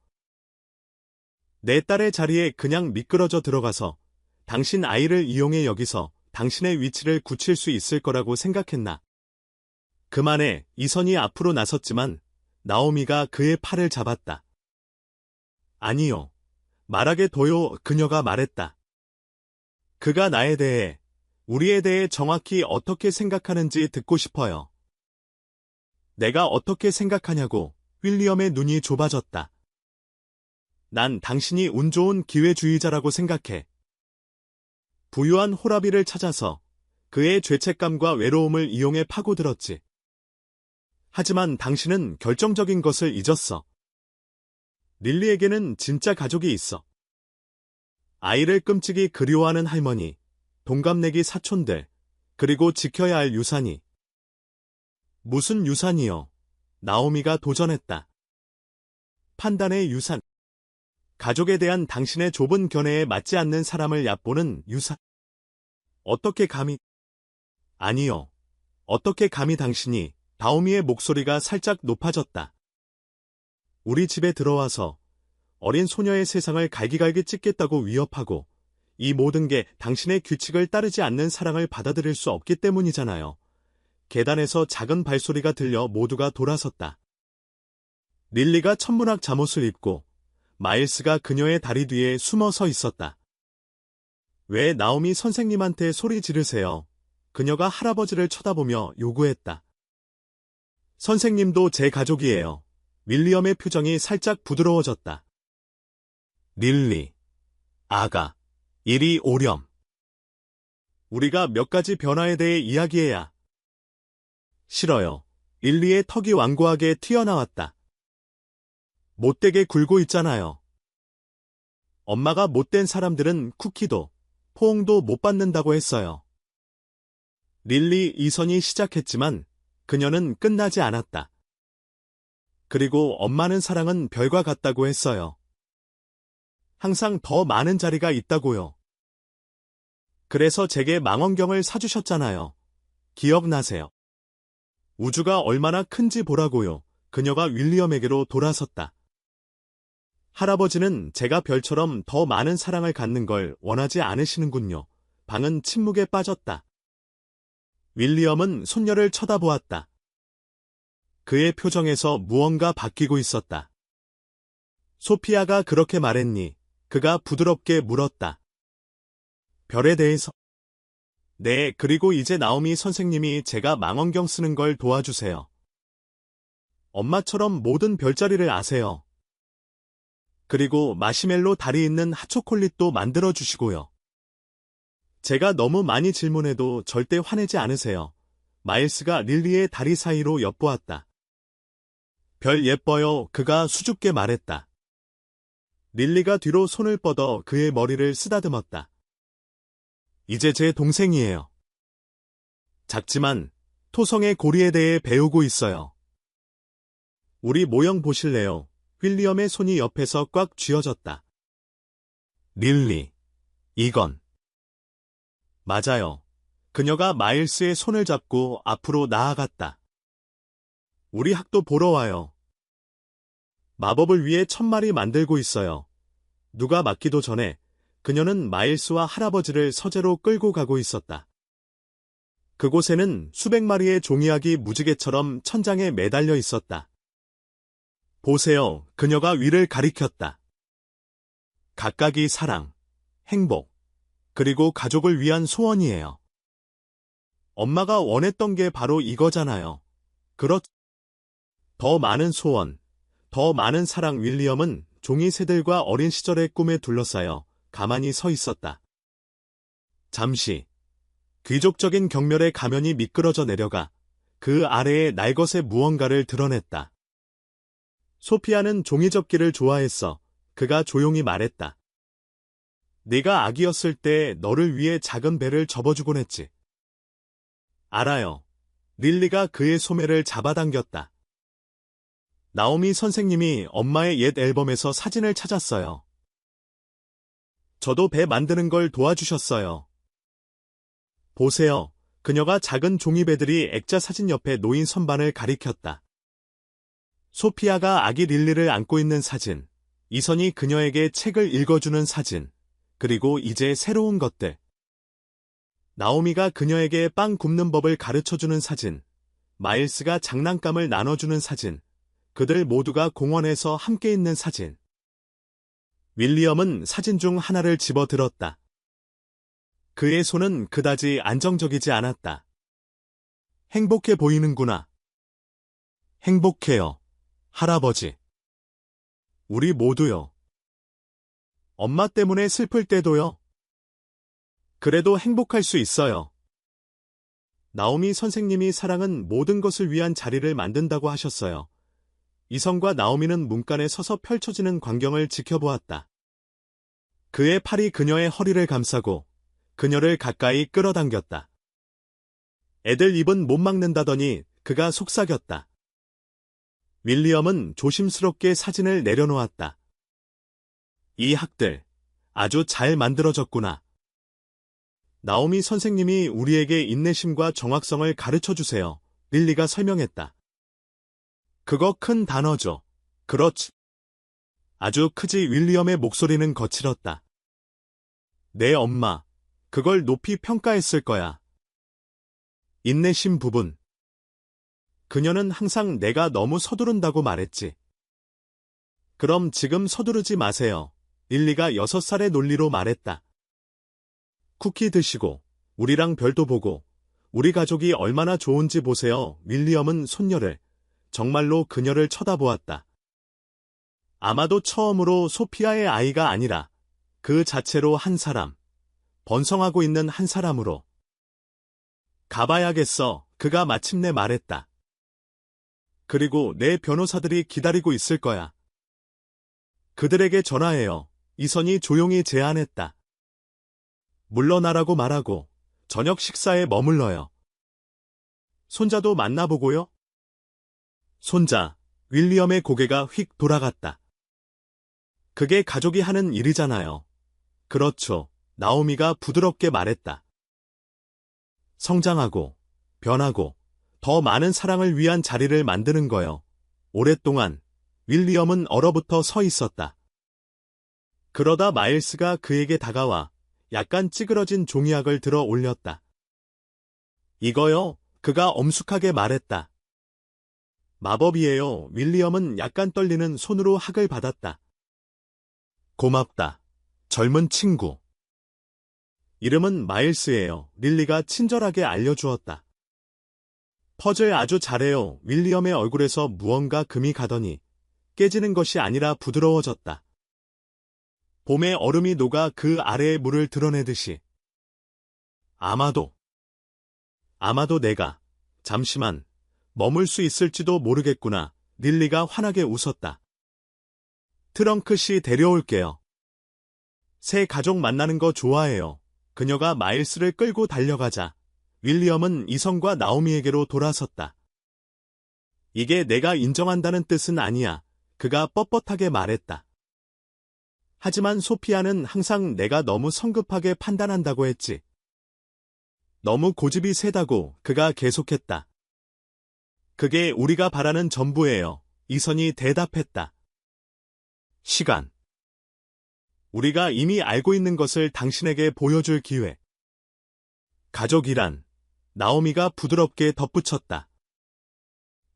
Speaker 1: 내 딸의 자리에 그냥 미끄러져 들어가서 당신 아이를 이용해 여기서 당신의 위치를 굳힐 수 있을 거라고 생각했나? 그만해. 이선이 앞으로 나섰지만 나오미가 그의 팔을 잡았다. 아니요. 말하게 둬요. 그녀가 말했다. 그가 나에 대해, 우리에 대해 정확히 어떻게 생각하는지 듣고 싶어요. 내가 어떻게 생각하냐고. 윌리엄의 눈이 좁아졌다. 난 당신이 운 좋은 기회주의자라고 생각해. 부유한 호라비를 찾아서 그의 죄책감과 외로움을 이용해 파고들었지. 하지만 당신은 결정적인 것을 잊었어. 릴리에게는 진짜 가족이 있어. 아이를 끔찍이 그리워하는 할머니, 동갑내기 사촌들, 그리고 지켜야 할 유산이. 무슨 유산이요? 나오미가 도전했다. 판단의 유산. 가족에 대한 당신의 좁은 견해에 맞지 않는 사람을 얕보는 유산. 어떻게 감히? 아니요. 어떻게 감히 당신이? 나오미의 목소리가 살짝 높아졌다. 우리 집에 들어와서 어린 소녀의 세상을 갈기갈기 찢겠다고 위협하고 이 모든 게 당신의 규칙을 따르지 않는 사랑을 받아들일 수 없기 때문이잖아요. 계단에서 작은 발소리가 들려 모두가 돌아섰다. 릴리가 천문학 잠옷을 입고 마일스가 그녀의 다리 뒤에 숨어 서 있었다. 왜 나오미 선생님한테 소리 지르세요? 그녀가 할아버지를 쳐다보며 요구했다. 선생님도 제 가족이에요. 윌리엄의 표정이 살짝 부드러워졌다. 릴리, 아가, 이리 오렴. 우리가 몇 가지 변화에 대해 이야기해야. 싫어요. 릴리의 턱이 완고하게 튀어나왔다. 못되게 굴고 있잖아요. 엄마가 못된 사람들은 쿠키도, 포옹도 못 받는다고 했어요. 릴리 이선이 시작했지만 그녀는 끝나지 않았다. 그리고 엄마는 사랑은 별과 같다고 했어요. 항상 더 많은 자리가 있다고요. 그래서 제게 망원경을 사주셨잖아요. 기억나세요? 우주가 얼마나 큰지 보라고요. 그녀가 윌리엄에게로 돌아섰다. 할아버지는 제가 별처럼 더 많은 사랑을 갖는 걸 원하지 않으시는군요. 방은 침묵에 빠졌다. 윌리엄은 손녀를 쳐다보았다. 그의 표정에서 무언가 바뀌고 있었다. 소피아가 그렇게 말했니? 그가 부드럽게 물었다. 별에 대해서? 네, 그리고 이제 나오미 선생님이 제가 망원경 쓰는 걸 도와주세요. 엄마처럼 모든 별자리를 아세요. 그리고 마시멜로 다리 있는 핫초콜릿도 만들어주시고요. 제가 너무 많이 질문해도 절대 화내지 않으세요. 마일스가 릴리의 다리 사이로 엿보았다. 별 예뻐요. 그가 수줍게 말했다. 릴리가 뒤로 손을 뻗어 그의 머리를 쓰다듬었다. 이제 제 동생이에요. 작지만 토성의 고리에 대해 배우고 있어요. 우리 모형 보실래요? 윌리엄의 손이 옆에서 꽉 쥐어졌다. 릴리, 이건. 맞아요. 그녀가 마일스의 손을 잡고 앞으로 나아갔다. 우리 학도 보러 와요. 마법을 위해 1000마리 만들고 있어요. 누가 맞기도 전에 그녀는 마일스와 할아버지를 서재로 끌고 가고 있었다. 그곳에는 수백 마리의 종이학이 무지개처럼 천장에 매달려 있었다. 보세요. 그녀가 위를 가리켰다. 각각이 사랑, 행복, 그리고 가족을 위한 소원이에요. 엄마가 원했던 게 바로 이거잖아요. 더 많은 소원, 더 많은 사랑. 윌리엄은 종이 새들과 어린 시절의 꿈에 둘러싸여 가만히 서 있었다. 잠시 귀족적인 경멸의 가면이 미끄러져 내려가 그 아래에 날것의 무언가를 드러냈다. 소피아는 종이접기를 좋아했어. 그가 조용히 말했다. 네가 아기였을 때 너를 위해 작은 배를 접어주곤 했지. 알아요. 릴리가 그의 소매를 잡아당겼다. 나오미 선생님이 엄마의 옛 앨범에서 사진을 찾았어요. 저도 배 만드는 걸 도와주셨어요. 보세요. 그녀가 작은 종이배들이 액자 사진 옆에 놓인 선반을 가리켰다. 소피아가 아기 릴리를 안고 있는 사진, 이선이 그녀에게 책을 읽어주는 사진, 그리고 이제 새로운 것들. 나오미가 그녀에게 빵 굽는 법을 가르쳐주는 사진, 마일스가 장난감을 나눠주는 사진, 그들 모두가 공원에서 함께 있는 사진. 윌리엄은 사진 중 하나를 집어들었다. 그의 손은 그다지 안정적이지 않았다. 행복해 보이는구나. 행복해요. 할아버지. 우리 모두요. 엄마 때문에 슬플 때도요. 그래도 행복할 수 있어요. 나오미 선생님이 사랑은 모든 것을 위한 자리를 만든다고 하셨어요. 이성과 나오미는 문간에 서서 펼쳐지는 광경을 지켜보았다. 그의 팔이 그녀의 허리를 감싸고 그녀를 가까이 끌어당겼다. 애들 입은 못 막는다더니 그가 속삭였다. 윌리엄은 조심스럽게 사진을 내려놓았다. 이 학들, 아주 잘 만들어졌구나. 나오미 선생님이 우리에게 인내심과 정확성을 가르쳐주세요. 릴리가 설명했다. 그거 큰 단어죠. 그렇지. 아주 크지. 윌리엄의 목소리는 거칠었다. 내 엄마, 그걸 높이 평가했을 거야. 인내심 부분. 그녀는 항상 내가 너무 서두른다고 말했지. 그럼 지금 서두르지 마세요. 릴리가 6살의 논리로 말했다. 쿠키 드시고, 우리랑 별도 보고, 우리 가족이 얼마나 좋은지 보세요. 윌리엄은 손녀를, 정말로 그녀를 쳐다보았다. 아마도 처음으로 소피아의 아이가 아니라 그 자체로 한 사람, 번성하고 있는 한 사람으로. 가봐야겠어, 그가 마침내 말했다. 그리고 내 변호사들이 기다리고 있을 거야. 그들에게 전화해요. 이선이 조용히 제안했다. 물러나라고 말하고 저녁 식사에 머물러요. 손자도 만나보고요. 손자, 윌리엄의 고개가 휙 돌아갔다. 그게 가족이 하는 일이잖아요. 그렇죠. 나오미가 부드럽게 말했다. 성장하고, 변하고, 더 많은 사랑을 위한 자리를 만드는 거요. 오랫동안 윌리엄은 얼어붙어 서 있었다. 그러다 마일스가 그에게 다가와 약간 찌그러진 종이학을 들어 올렸다. 이거요, 그가 엄숙하게 말했다. 마법이에요. 윌리엄은 약간 떨리는 손으로 학을 받았다. 고맙다. 젊은 친구. 이름은 마일스예요. 릴리가 친절하게 알려주었다. 퍼즐 아주 잘해요. 윌리엄의 얼굴에서 무언가 금이 가더니 깨지는 것이 아니라 부드러워졌다. 봄의 얼음이 녹아 그 아래의 물을 드러내듯이. 아마도 내가 잠시만 머물 수 있을지도 모르겠구나. 릴리가 환하게 웃었다. 트렁크씨 데려올게요. 새 가족 만나는 거 좋아해요. 그녀가 마일스를 끌고 달려가자 윌리엄은 이성과 나오미에게로 돌아섰다. 이게 내가 인정한다는 뜻은 아니야. 그가 뻣뻣하게 말했다. 하지만 소피아는 항상 내가 너무 성급하게 판단한다고 했지. 너무 고집이 세다고 그가 계속했다. 그게 우리가 바라는 전부예요. 이선이 대답했다. 시간. 우리가 이미 알고 있는 것을 당신에게 보여줄 기회. 가족이란, 나오미가 부드럽게 덧붙였다.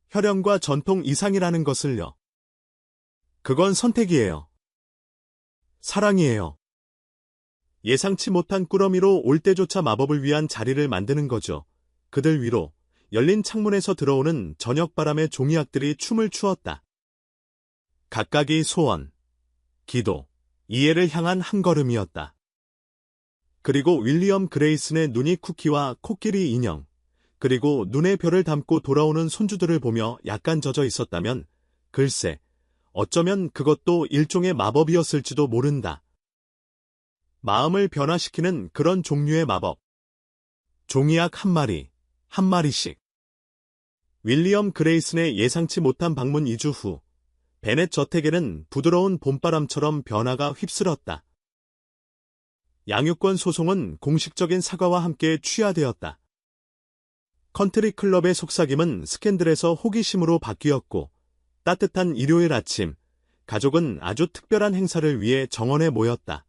Speaker 1: 혈연과 전통 이상이라는 것을요. 그건 선택이에요. 사랑이에요. 예상치 못한 꾸러미로 올 때조차 마법을 위한 자리를 만드는 거죠. 그들 위로 열린 창문에서 들어오는 저녁바람의 종이학들이 춤을 추었다. 각각이 소원, 기도, 이해를 향한 한 걸음이었다. 그리고 윌리엄 그레이슨의 눈이 쿠키와 코끼리 인형, 그리고 눈에 별을 담고 돌아오는 손주들을 보며 약간 젖어 있었다면, 글쎄, 어쩌면 그것도 일종의 마법이었을지도 모른다. 마음을 변화시키는 그런 종류의 마법. 종이학 한 마리, 한 마리씩. 윌리엄 그레이슨의 예상치 못한 방문 2주 후, 베넷 저택에는 부드러운 봄바람처럼 변화가 휩쓸었다. 양육권 소송은 공식적인 사과와 함께 취하되었다. 컨트리 클럽의 속삭임은 스캔들에서 호기심으로 바뀌었고, 따뜻한 일요일 아침, 가족은 아주 특별한 행사를 위해 정원에 모였다.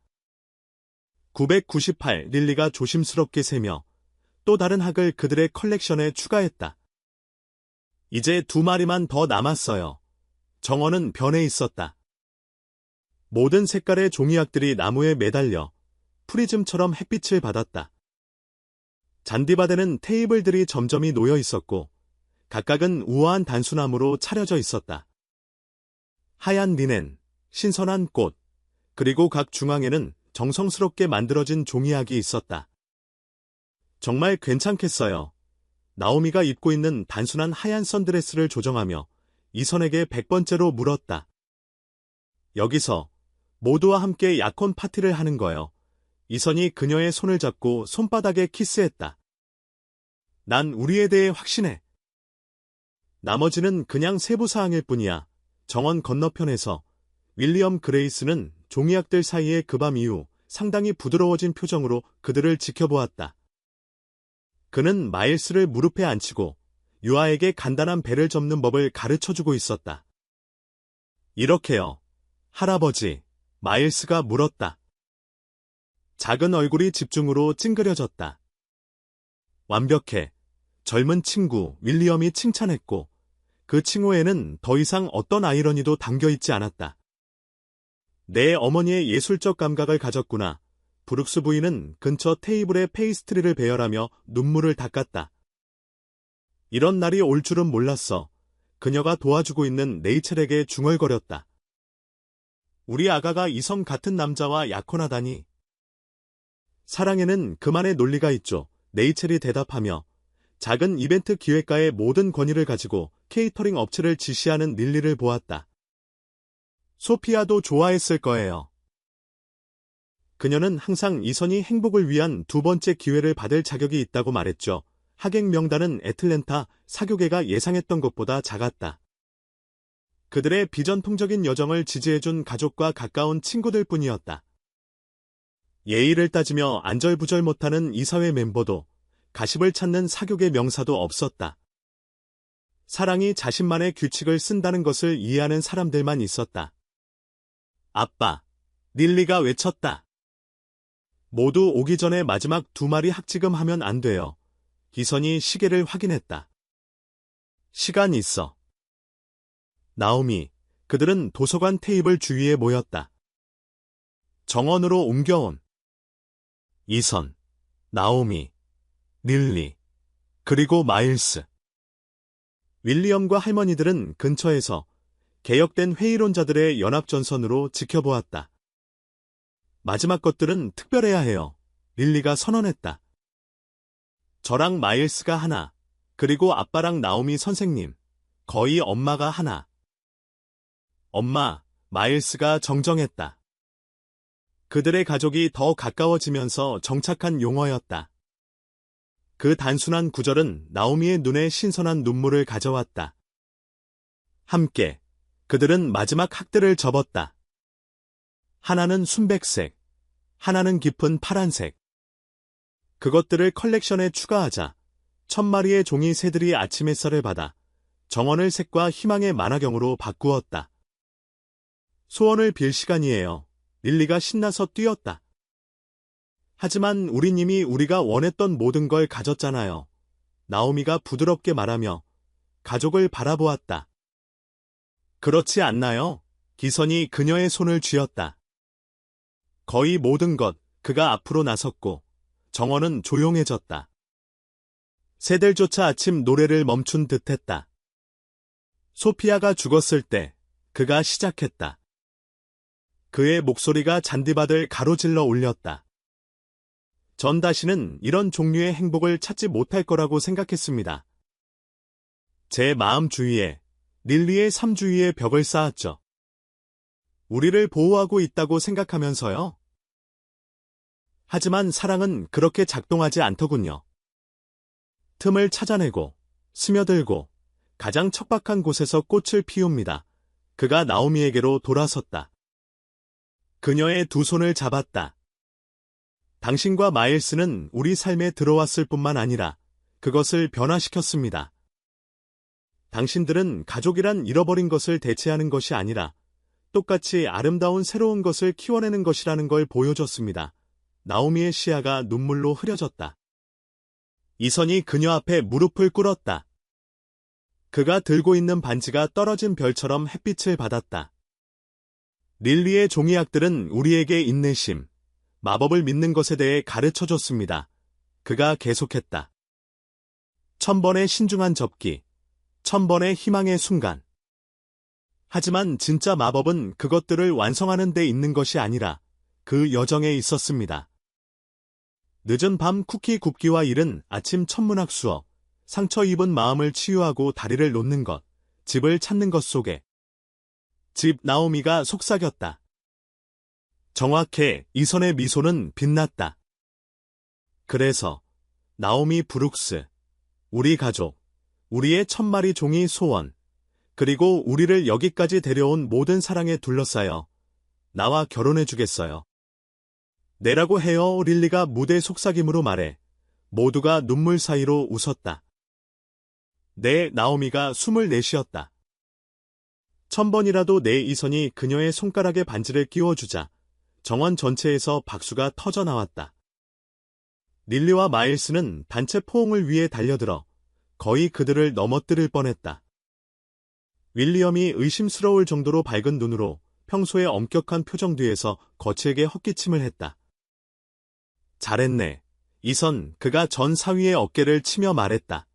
Speaker 1: 998 릴리가 조심스럽게 세며 또 다른 학을 그들의 컬렉션에 추가했다. 이제 2마리만 더 남았어요. 정원은 변해 있었다. 모든 색깔의 종이학들이 나무에 매달려 프리즘처럼 햇빛을 받았다. 잔디바데는 테이블들이 점점이 놓여 있었고 각각은 우아한 단수나무로 차려져 있었다. 하얀 리넨, 신선한 꽃, 그리고 각 중앙에는 정성스럽게 만들어진 종이학이 있었다. 정말 괜찮겠어요. 나오미가 입고 있는 단순한 하얀 선드레스를 조정하며 이선에게 100번째로 물었다. 여기서 모두와 함께 약혼 파티를 하는 거요. 이선이 그녀의 손을 잡고 손바닥에 키스했다. 난 우리에 대해 확신해. 나머지는 그냥 세부사항일 뿐이야. 정원 건너편에서 윌리엄 그레이스는 종이학들 사이에 그 밤 이후 상당히 부드러워진 표정으로 그들을 지켜보았다. 그는 마일스를 무릎에 앉히고 유아에게 간단한 배를 접는 법을 가르쳐주고 있었다. 이렇게요. 할아버지, 마일스가 물었다. 작은 얼굴이 집중으로 찡그려졌다. 완벽해. 젊은 친구 윌리엄이 칭찬했고 그 칭호에는 더 이상 어떤 아이러니도 담겨있지 않았다. 내 어머니의 예술적 감각을 가졌구나. 브룩스 부인은 근처 테이블에 페이스트리를 배열하며 눈물을 닦았다. 이런 날이 올 줄은 몰랐어. 그녀가 도와주고 있는 레이첼에게 중얼거렸다. 우리 아가가 이성 같은 남자와 약혼하다니. 사랑에는 그만의 논리가 있죠. 레이첼이 대답하며 작은 이벤트 기획가의 모든 권위를 가지고 케이터링 업체를 지시하는 릴리를 보았다. 소피아도 좋아했을 거예요. 그녀는 항상 이선이 행복을 위한 두 번째 기회를 받을 자격이 있다고 말했죠. 하객 명단은 애틀랜타 사교계가 예상했던 것보다 작았다. 그들의 비전통적인 여정을 지지해준 가족과 가까운 친구들 뿐이었다. 예의를 따지며 안절부절 못하는 이사회 멤버도 가십을 찾는 사교계 명사도 없었다. 사랑이 자신만의 규칙을 쓴다는 것을 이해하는 사람들만 있었다. 아빠, 릴리가 외쳤다. 모두 오기 전에 마지막 2마리 학지금 하면 안 돼요. 이선이 시계를 확인했다. 시간 있어. 나오미, 그들은 도서관 테이블 주위에 모였다. 정원으로 옮겨온 이선, 나오미, 릴리, 그리고 마일스. 윌리엄과 할머니들은 근처에서 개혁된 회의론자들의 연합전선으로 지켜보았다. 마지막 것들은 특별해야 해요. 릴리가 선언했다. 저랑 마일스가 하나, 그리고 아빠랑 나오미 선생님, 거의 엄마가 하나. 엄마, 마일스가 정정했다. 그들의 가족이 더 가까워지면서 정착한 용어였다. 그 단순한 구절은 나오미의 눈에 신선한 눈물을 가져왔다. 함께 그들은 마지막 학대를 접었다. 하나는 순백색, 하나는 깊은 파란색. 그것들을 컬렉션에 추가하자 1000마리의 종이 새들이 아침 햇살을 받아 정원을 색과 희망의 만화경으로 바꾸었다. 소원을 빌 시간이에요. 릴리가 신나서 뛰었다. 하지만 우린 이미 우리가 원했던 모든 걸 가졌잖아요. 나오미가 부드럽게 말하며 가족을 바라보았다. 그렇지 않나요? 기선이 그녀의 손을 쥐었다. 거의 모든 것, 그가 앞으로 나섰고 정원은 조용해졌다. 새들조차 아침 노래를 멈춘 듯했다. 소피아가 죽었을 때 그가 시작했다. 그의 목소리가 잔디밭을 가로질러 울렸다. 전 다시는 이런 종류의 행복을 찾지 못할 거라고 생각했습니다. 제 마음 주위에 릴리의 삶 주위에 벽을 쌓았죠. 우리를 보호하고 있다고 생각하면서요. 하지만 사랑은 그렇게 작동하지 않더군요. 틈을 찾아내고 스며들고 가장 척박한 곳에서 꽃을 피웁니다. 그가 나오미에게로 돌아섰다. 그녀의 두 손을 잡았다. 당신과 마일스는 우리 삶에 들어왔을 뿐만 아니라 그것을 변화시켰습니다. 당신들은 가족이란 잃어버린 것을 대체하는 것이 아니라 똑같이 아름다운 새로운 것을 키워내는 것이라는 걸 보여줬습니다. 나오미의 시야가 눈물로 흐려졌다. 이선이 그녀 앞에 무릎을 꿇었다. 그가 들고 있는 반지가 떨어진 별처럼 햇빛을 받았다. 릴리의 종이약들은 우리에게 인내심, 마법을 믿는 것에 대해 가르쳐줬습니다. 그가 계속했다. 1000번의 신중한 접기, 1000번의 희망의 순간. 하지만 진짜 마법은 그것들을 완성하는 데 있는 것이 아니라 그 여정에 있었습니다. 늦은 밤 쿠키 굽기와 이른 아침 천문학 수업, 상처 입은 마음을 치유하고 다리를 놓는 것, 집을 찾는 것 속에 집 나오미가 속삭였다. 정확해 이선의 미소는 빛났다. 그래서 나오미 브룩스, 우리 가족, 우리의 1000마리 종이 소원, 그리고 우리를 여기까지 데려온 모든 사랑에 둘러싸여 나와 결혼해주겠어요. 내라고 해요. 릴리가 무대 속삭임으로 말해 모두가 눈물 사이로 웃었다. 네, 나오미가 숨을 내쉬었다. 1000번이라도 내 이선이 그녀의 손가락에 반지를 끼워주자 정원 전체에서 박수가 터져 나왔다. 릴리와 마일스는 단체 포옹을 위해 달려들어 거의 그들을 넘어뜨릴 뻔했다. 윌리엄이 의심스러울 정도로 밝은 눈으로 평소의 엄격한 표정 뒤에서 거칠게 헛기침을 했다. 잘했네. 이선, 그가 전 사위의 어깨를 치며 말했다.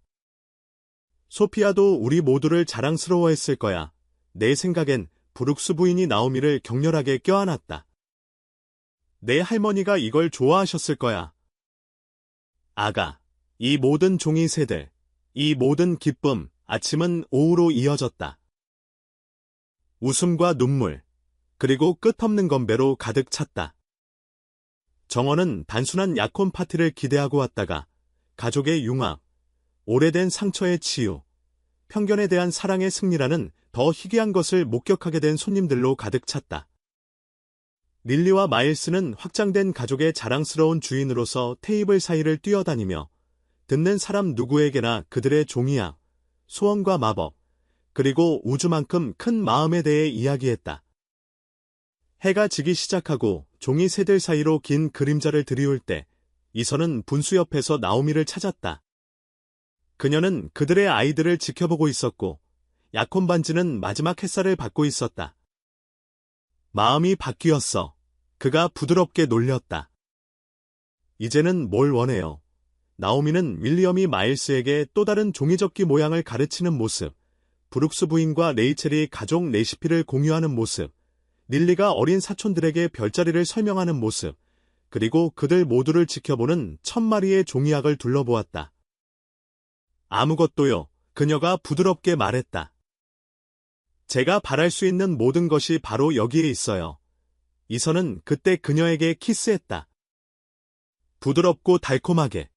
Speaker 1: 소피아도 우리 모두를 자랑스러워했을 거야. 내 생각엔 브룩스 부인이 나오미를 격렬하게 껴안았다. 내 할머니가 이걸 좋아하셨을 거야. 아가, 이 모든 종이 새들, 이 모든 기쁨, 아침은 오후로 이어졌다. 웃음과 눈물, 그리고 끝없는 건배로 가득 찼다. 정원은 단순한 약혼 파티를 기대하고 왔다가 가족의 융합, 오래된 상처의 치유, 편견에 대한 사랑의 승리라는 더 희귀한 것을 목격하게 된 손님들로 가득 찼다. 릴리와 마일스는 확장된 가족의 자랑스러운 주인으로서 테이블 사이를 뛰어다니며 듣는 사람 누구에게나 그들의 종이약, 소원과 마법, 그리고 우주만큼 큰 마음에 대해 이야기했다. 해가 지기 시작하고 종이 새들 사이로 긴 그림자를 드리울 때 이선은 분수 옆에서 나오미를 찾았다. 그녀는 그들의 아이들을 지켜보고 있었고 약혼 반지는 마지막 햇살을 받고 있었다. 마음이 바뀌었어. 그가 부드럽게 놀렸다. 이제는 뭘 원해요? 나오미는 윌리엄이 마일스에게 또 다른 종이접기 모양을 가르치는 모습, 브룩스 부인과 레이첼이 가족 레시피를 공유하는 모습, 릴리가 어린 사촌들에게 별자리를 설명하는 모습, 그리고 그들 모두를 지켜보는 1000마리의 종이약을 둘러보았다. 아무것도요. 그녀가 부드럽게 말했다. 제가 바랄 수 있는 모든 것이 바로 여기에 있어요. 이선은 그때 그녀에게 키스했다. 부드럽고 달콤하게.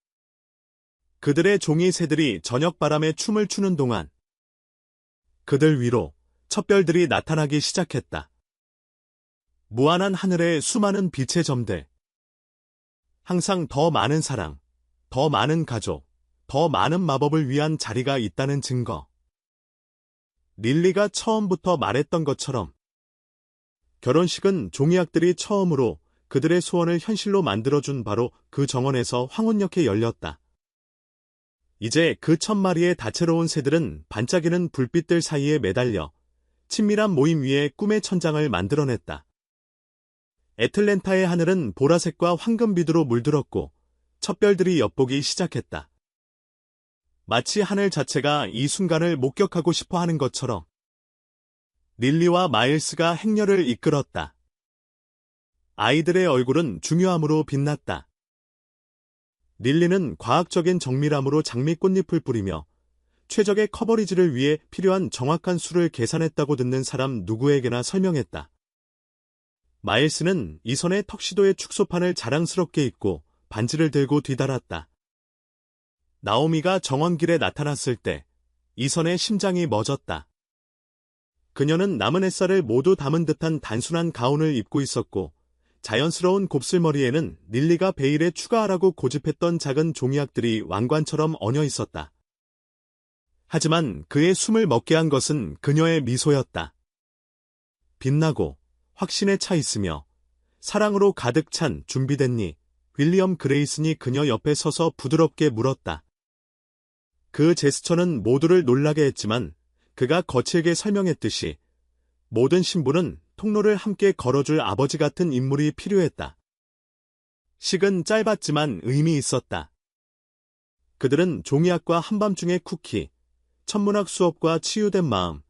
Speaker 1: 그들의 종이 새들이 저녁 바람에 춤을 추는 동안 그들 위로 첫 별들이 나타나기 시작했다. 무한한 하늘에 수많은 빛의 점들. 항상 더 많은 사랑, 더 많은 가족, 더 많은 마법을 위한 자리가 있다는 증거. 릴리가 처음부터 말했던 것처럼 결혼식은 종이약들이 처음으로 그들의 소원을 현실로 만들어준 바로 그 정원에서 황혼역에 열렸다. 이제 그 1000마리의 다채로운 새들은 반짝이는 불빛들 사이에 매달려 친밀한 모임 위에 꿈의 천장을 만들어냈다. 애틀랜타의 하늘은 보라색과 황금빛으로 물들었고 첫 별들이 엿보기 시작했다. 마치 하늘 자체가 이 순간을 목격하고 싶어 하는 것처럼 릴리와 마일스가 행렬을 이끌었다. 아이들의 얼굴은 중요함으로 빛났다. 릴리는 과학적인 정밀함으로 장미꽃잎을 뿌리며 최적의 커버리지를 위해 필요한 정확한 수를 계산했다고 듣는 사람 누구에게나 설명했다. 마일스는 이선의 턱시도의 축소판을 자랑스럽게 입고 반지를 들고 뒤달았다. 나오미가 정원길에 나타났을 때 이선의 심장이 멎었다. 그녀는 남은 햇살을 모두 담은 듯한 단순한 가운을 입고 있었고 자연스러운 곱슬머리에는 릴리가 베일에 추가하라고 고집했던 작은 종이약들이 왕관처럼 얹어 있었다. 하지만 그의 숨을 먹게 한 것은 그녀의 미소였다. 빛나고 확신에 차 있으며 사랑으로 가득 찬 준비됐니? 윌리엄 그레이슨이 그녀 옆에 서서 부드럽게 물었다. 그 제스처는 모두를 놀라게 했지만 그가 거칠게 설명했듯이 모든 신부는 통로를 함께 걸어줄 아버지 같은 인물이 필요했다. 식은 짧았지만 의미 있었다. 그들은 종이약과 한밤중의 쿠키, 천문학 수업과 치유된 마음,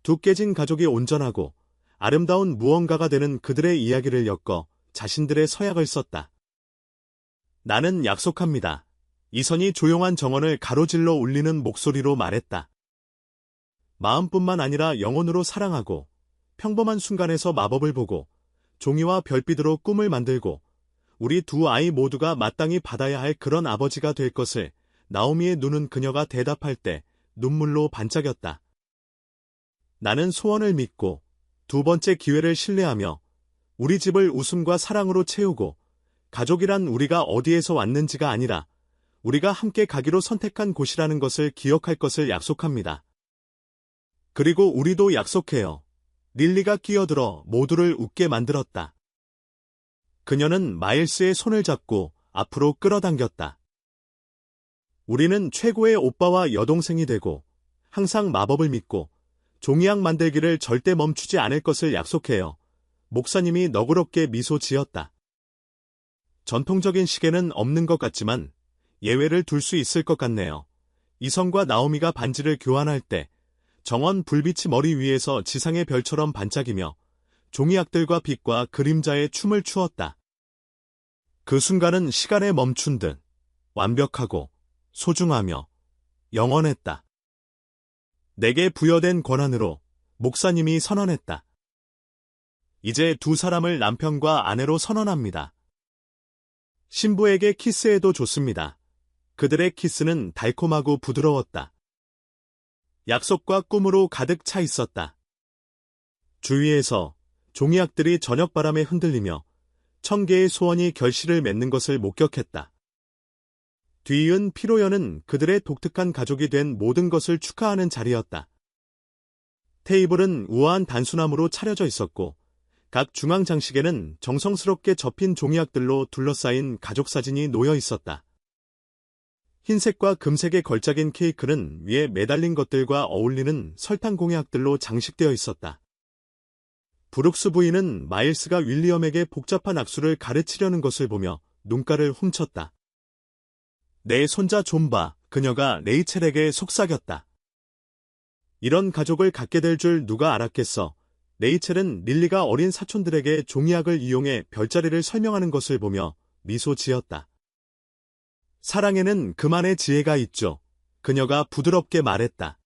Speaker 1: 두 깨진 가족이 온전하고 아름다운 무언가가 되는 그들의 이야기를 엮어 자신들의 서약을 썼다. 나는 약속합니다. 이선이 조용한 정원을 가로질러 울리는 목소리로 말했다. 마음뿐만 아니라 영혼으로 사랑하고 평범한 순간에서 마법을 보고 종이와 별빛으로 꿈을 만들고 우리 두 아이 모두가 마땅히 받아야 할 그런 아버지가 될 것을. 나오미의 눈은 그녀가 대답할 때 눈물로 반짝였다. 나는 소원을 믿고 두 번째 기회를 신뢰하며 우리 집을 웃음과 사랑으로 채우고 가족이란 우리가 어디에서 왔는지가 아니라 우리가 함께 가기로 선택한 곳이라는 것을 기억할 것을 약속합니다. 그리고 우리도 약속해요. 릴리가 끼어들어 모두를 웃게 만들었다. 그녀는 마일스의 손을 잡고 앞으로 끌어당겼다. 우리는 최고의 오빠와 여동생이 되고 항상 마법을 믿고 종이약 만들기를 절대 멈추지 않을 것을 약속해요. 목사님이 너그럽게 미소 지었다. 전통적인 시계는 없는 것 같지만 예외를 둘 수 있을 것 같네요. 이선과 나오미가 반지를 교환할 때 정원 불빛이 머리 위에서 지상의 별처럼 반짝이며 종이약들과 빛과 그림자의 춤을 추었다. 그 순간은 시간에 멈춘 듯 완벽하고 소중하며 영원했다. 내게 부여된 권한으로 목사님이 선언했다. 이제 두 사람을 남편과 아내로 선언합니다. 신부에게 키스해도 좋습니다. 그들의 키스는 달콤하고 부드러웠다. 약속과 꿈으로 가득 차 있었다. 주위에서 종이약들이 저녁바람에 흔들리며 1000개의 소원이 결실을 맺는 것을 목격했다. 뒤이은 피로연은 그들의 독특한 가족이 된 모든 것을 축하하는 자리였다. 테이블은 우아한 단수나무로 차려져 있었고 각 중앙 장식에는 정성스럽게 접힌 종이약들로 둘러싸인 가족사진이 놓여 있었다. 흰색과 금색의 걸작인 케이크는 위에 매달린 것들과 어울리는 설탕 공예약들로 장식되어 있었다. 브룩스 부인은 마일스가 윌리엄에게 복잡한 악수를 가르치려는 것을 보며 눈가를 훔쳤다. 내 손자 존바, 그녀가 레이첼에게 속삭였다. 이런 가족을 갖게 될 줄 누가 알았겠어. 레이첼은 릴리가 어린 사촌들에게 종이약을 이용해 별자리를 설명하는 것을 보며 미소 지었다. 사랑에는 그만의 지혜가 있죠. 그녀가 부드럽게 말했다.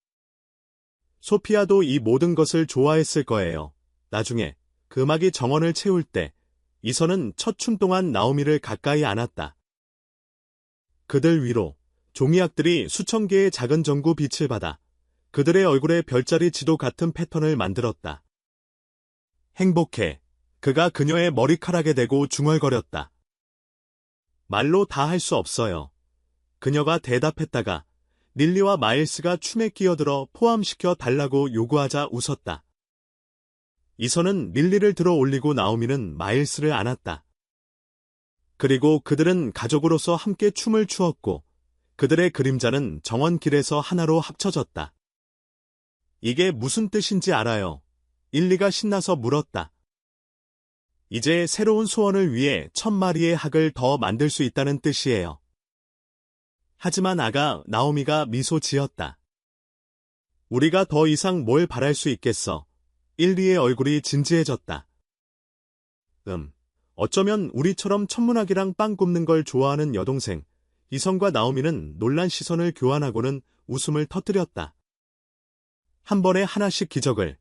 Speaker 1: 소피아도 이 모든 것을 좋아했을 거예요. 나중에 그 음악이 정원을 채울 때 이선은 첫 춤 동안 나오미를 가까이 안았다. 그들 위로 종이약들이 수천 개의 작은 전구 빛을 받아 그들의 얼굴에 별자리 지도 같은 패턴을 만들었다. 행복해. 그가 그녀의 머리카락에 대고 중얼거렸다. 말로 다 할 수 없어요. 그녀가 대답했다가 릴리와 마일스가 춤에 끼어들어 포함시켜 달라고 요구하자 웃었다. 이선은 릴리를 들어 올리고 나오미는 마일스를 안았다. 그리고 그들은 가족으로서 함께 춤을 추었고 그들의 그림자는 정원 길에서 하나로 합쳐졌다. 이게 무슨 뜻인지 알아요? 일리가 신나서 물었다. 이제 새로운 소원을 위해 1000마리의 학을 더 만들 수 있다는 뜻이에요. 하지만 아가 나오미가 미소 지었다. 우리가 더 이상 뭘 바랄 수 있겠어. 일리의 얼굴이 진지해졌다. 어쩌면 우리처럼 천문학이랑 빵 굽는 걸 좋아하는 여동생, 이선과 나오미는 놀란 시선을 교환하고는 웃음을 터뜨렸다. 한 번에 하나씩 기적을.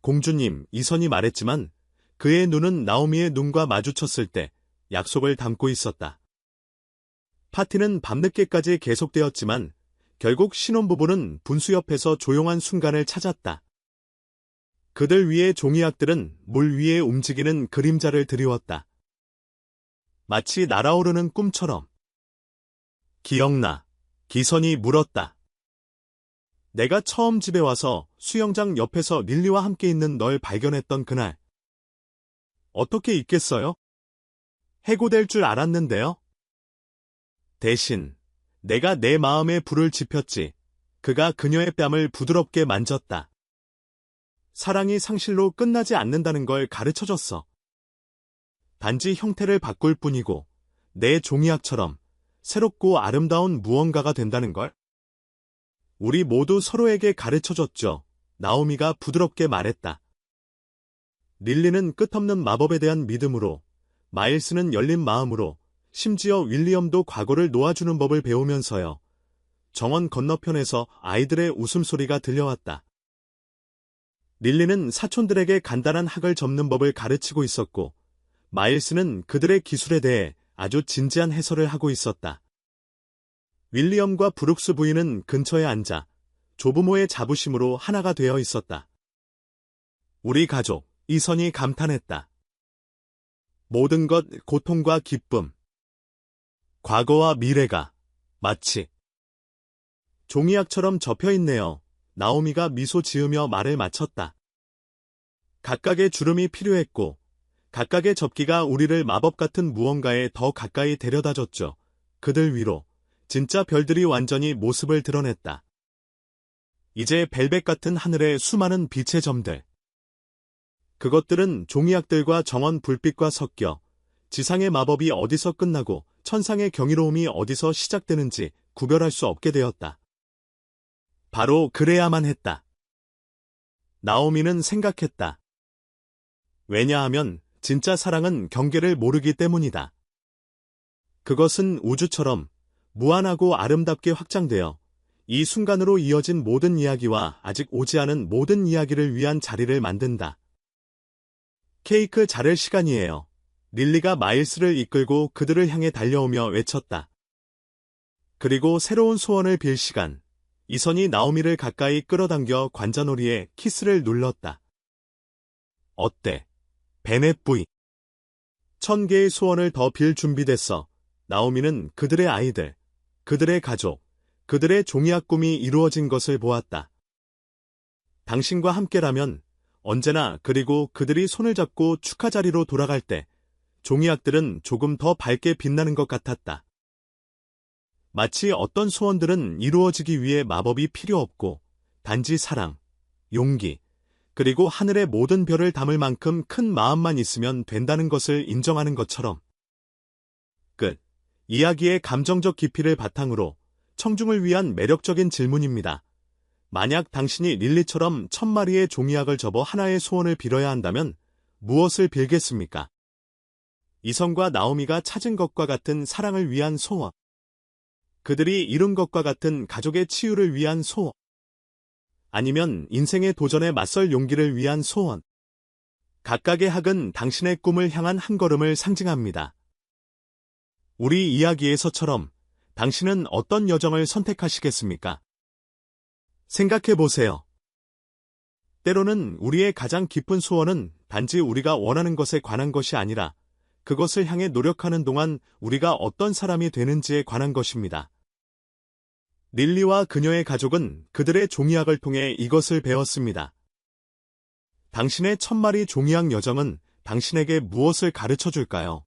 Speaker 1: 공주님, 이선이 말했지만 그의 눈은 나오미의 눈과 마주쳤을 때 약속을 담고 있었다. 파티는 밤늦게까지 계속되었지만 결국 신혼부부는 분수 옆에서 조용한 순간을 찾았다. 그들 위의 종이약들은 물 위에 움직이는 그림자를 드리웠다. 마치 날아오르는 꿈처럼. 기억나. 기선이 물었다. 내가 처음 집에 와서 수영장 옆에서 릴리와 함께 있는 널 발견했던 그날. 어떻게 있겠어요? 해고될 줄 알았는데요. 대신 내가 내 마음에 불을 지폈지. 그가 그녀의 뺨을 부드럽게 만졌다. 사랑이 상실로 끝나지 않는다는 걸 가르쳐줬어. 단지 형태를 바꿀 뿐이고 내 종이약처럼 새롭고 아름다운 무언가가 된다는 걸. 우리 모두 서로에게 가르쳐줬죠. 나오미가 부드럽게 말했다. 릴리는 끝없는 마법에 대한 믿음으로, 마일스는 열린 마음으로, 심지어 윌리엄도 과거를 놓아주는 법을 배우면서요. 정원 건너편에서 아이들의 웃음소리가 들려왔다. 릴리는 사촌들에게 간단한 학을 접는 법을 가르치고 있었고, 마일스는 그들의 기술에 대해 아주 진지한 해설을 하고 있었다. 윌리엄과 브룩스 부인은 근처에 앉아 조부모의 자부심으로 하나가 되어 있었다. 우리 가족, 이선이 감탄했다. 모든 것, 고통과 기쁨, 과거와 미래가 마치 종이약처럼 접혀있네요. 나오미가 미소 지으며 말을 마쳤다. 각각의 주름이 필요했고 각각의 접기가 우리를 마법 같은 무언가에 더 가까이 데려다줬죠. 그들 위로 진짜 별들이 완전히 모습을 드러냈다. 이제 벨벳 같은 하늘의 수많은 빛의 점들. 그것들은 종이약들과 정원 불빛과 섞여 지상의 마법이 어디서 끝나고 천상의 경이로움이 어디서 시작되는지 구별할 수 없게 되었다. 바로 그래야만 했다. 나오미는 생각했다. 왜냐하면 진짜 사랑은 경계를 모르기 때문이다. 그것은 우주처럼 무한하고 아름답게 확장되어 이 순간으로 이어진 모든 이야기와 아직 오지 않은 모든 이야기를 위한 자리를 만든다. 케이크 자를 시간이에요. 릴리가 마일스를 이끌고 그들을 향해 달려오며 외쳤다. 그리고 새로운 소원을 빌 시간. 이선이 나오미를 가까이 끌어당겨 관자놀이에 키스를 눌렀다. 어때? 베넷 부이. 1000개의 소원을 더 빌 준비됐어. 나오미는 그들의 아이들, 그들의 가족, 그들의 종이학 꿈이 이루어진 것을 보았다. 당신과 함께라면 언제나 그리고 그들이 손을 잡고 축하 자리로 돌아갈 때 종이학들은 조금 더 밝게 빛나는 것 같았다. 마치 어떤 소원들은 이루어지기 위해 마법이 필요 없고 단지 사랑, 용기, 그리고 하늘의 모든 별을 담을 만큼 큰 마음만 있으면 된다는 것을 인정하는 것처럼. 끝. 이야기의 감정적 깊이를 바탕으로 청중을 위한 매력적인 질문입니다. 만약 당신이 릴리처럼 1000마리의 종이학을 접어 하나의 소원을 빌어야 한다면 무엇을 빌겠습니까? 이성과 나오미가 찾은 것과 같은 사랑을 위한 소원. 그들이 이룬 것과 같은 가족의 치유를 위한 소원. 아니면 인생의 도전에 맞설 용기를 위한 소원. 각각의 학은 당신의 꿈을 향한 한 걸음을 상징합니다. 우리 이야기에서처럼 당신은 어떤 여정을 선택하시겠습니까? 생각해 보세요. 때로는 우리의 가장 깊은 소원은 단지 우리가 원하는 것에 관한 것이 아니라 그것을 향해 노력하는 동안 우리가 어떤 사람이 되는지에 관한 것입니다. 릴리와 그녀의 가족은 그들의 종이학을 통해 이것을 배웠습니다. 당신의 1000마리 종이학 여정은 당신에게 무엇을 가르쳐 줄까요?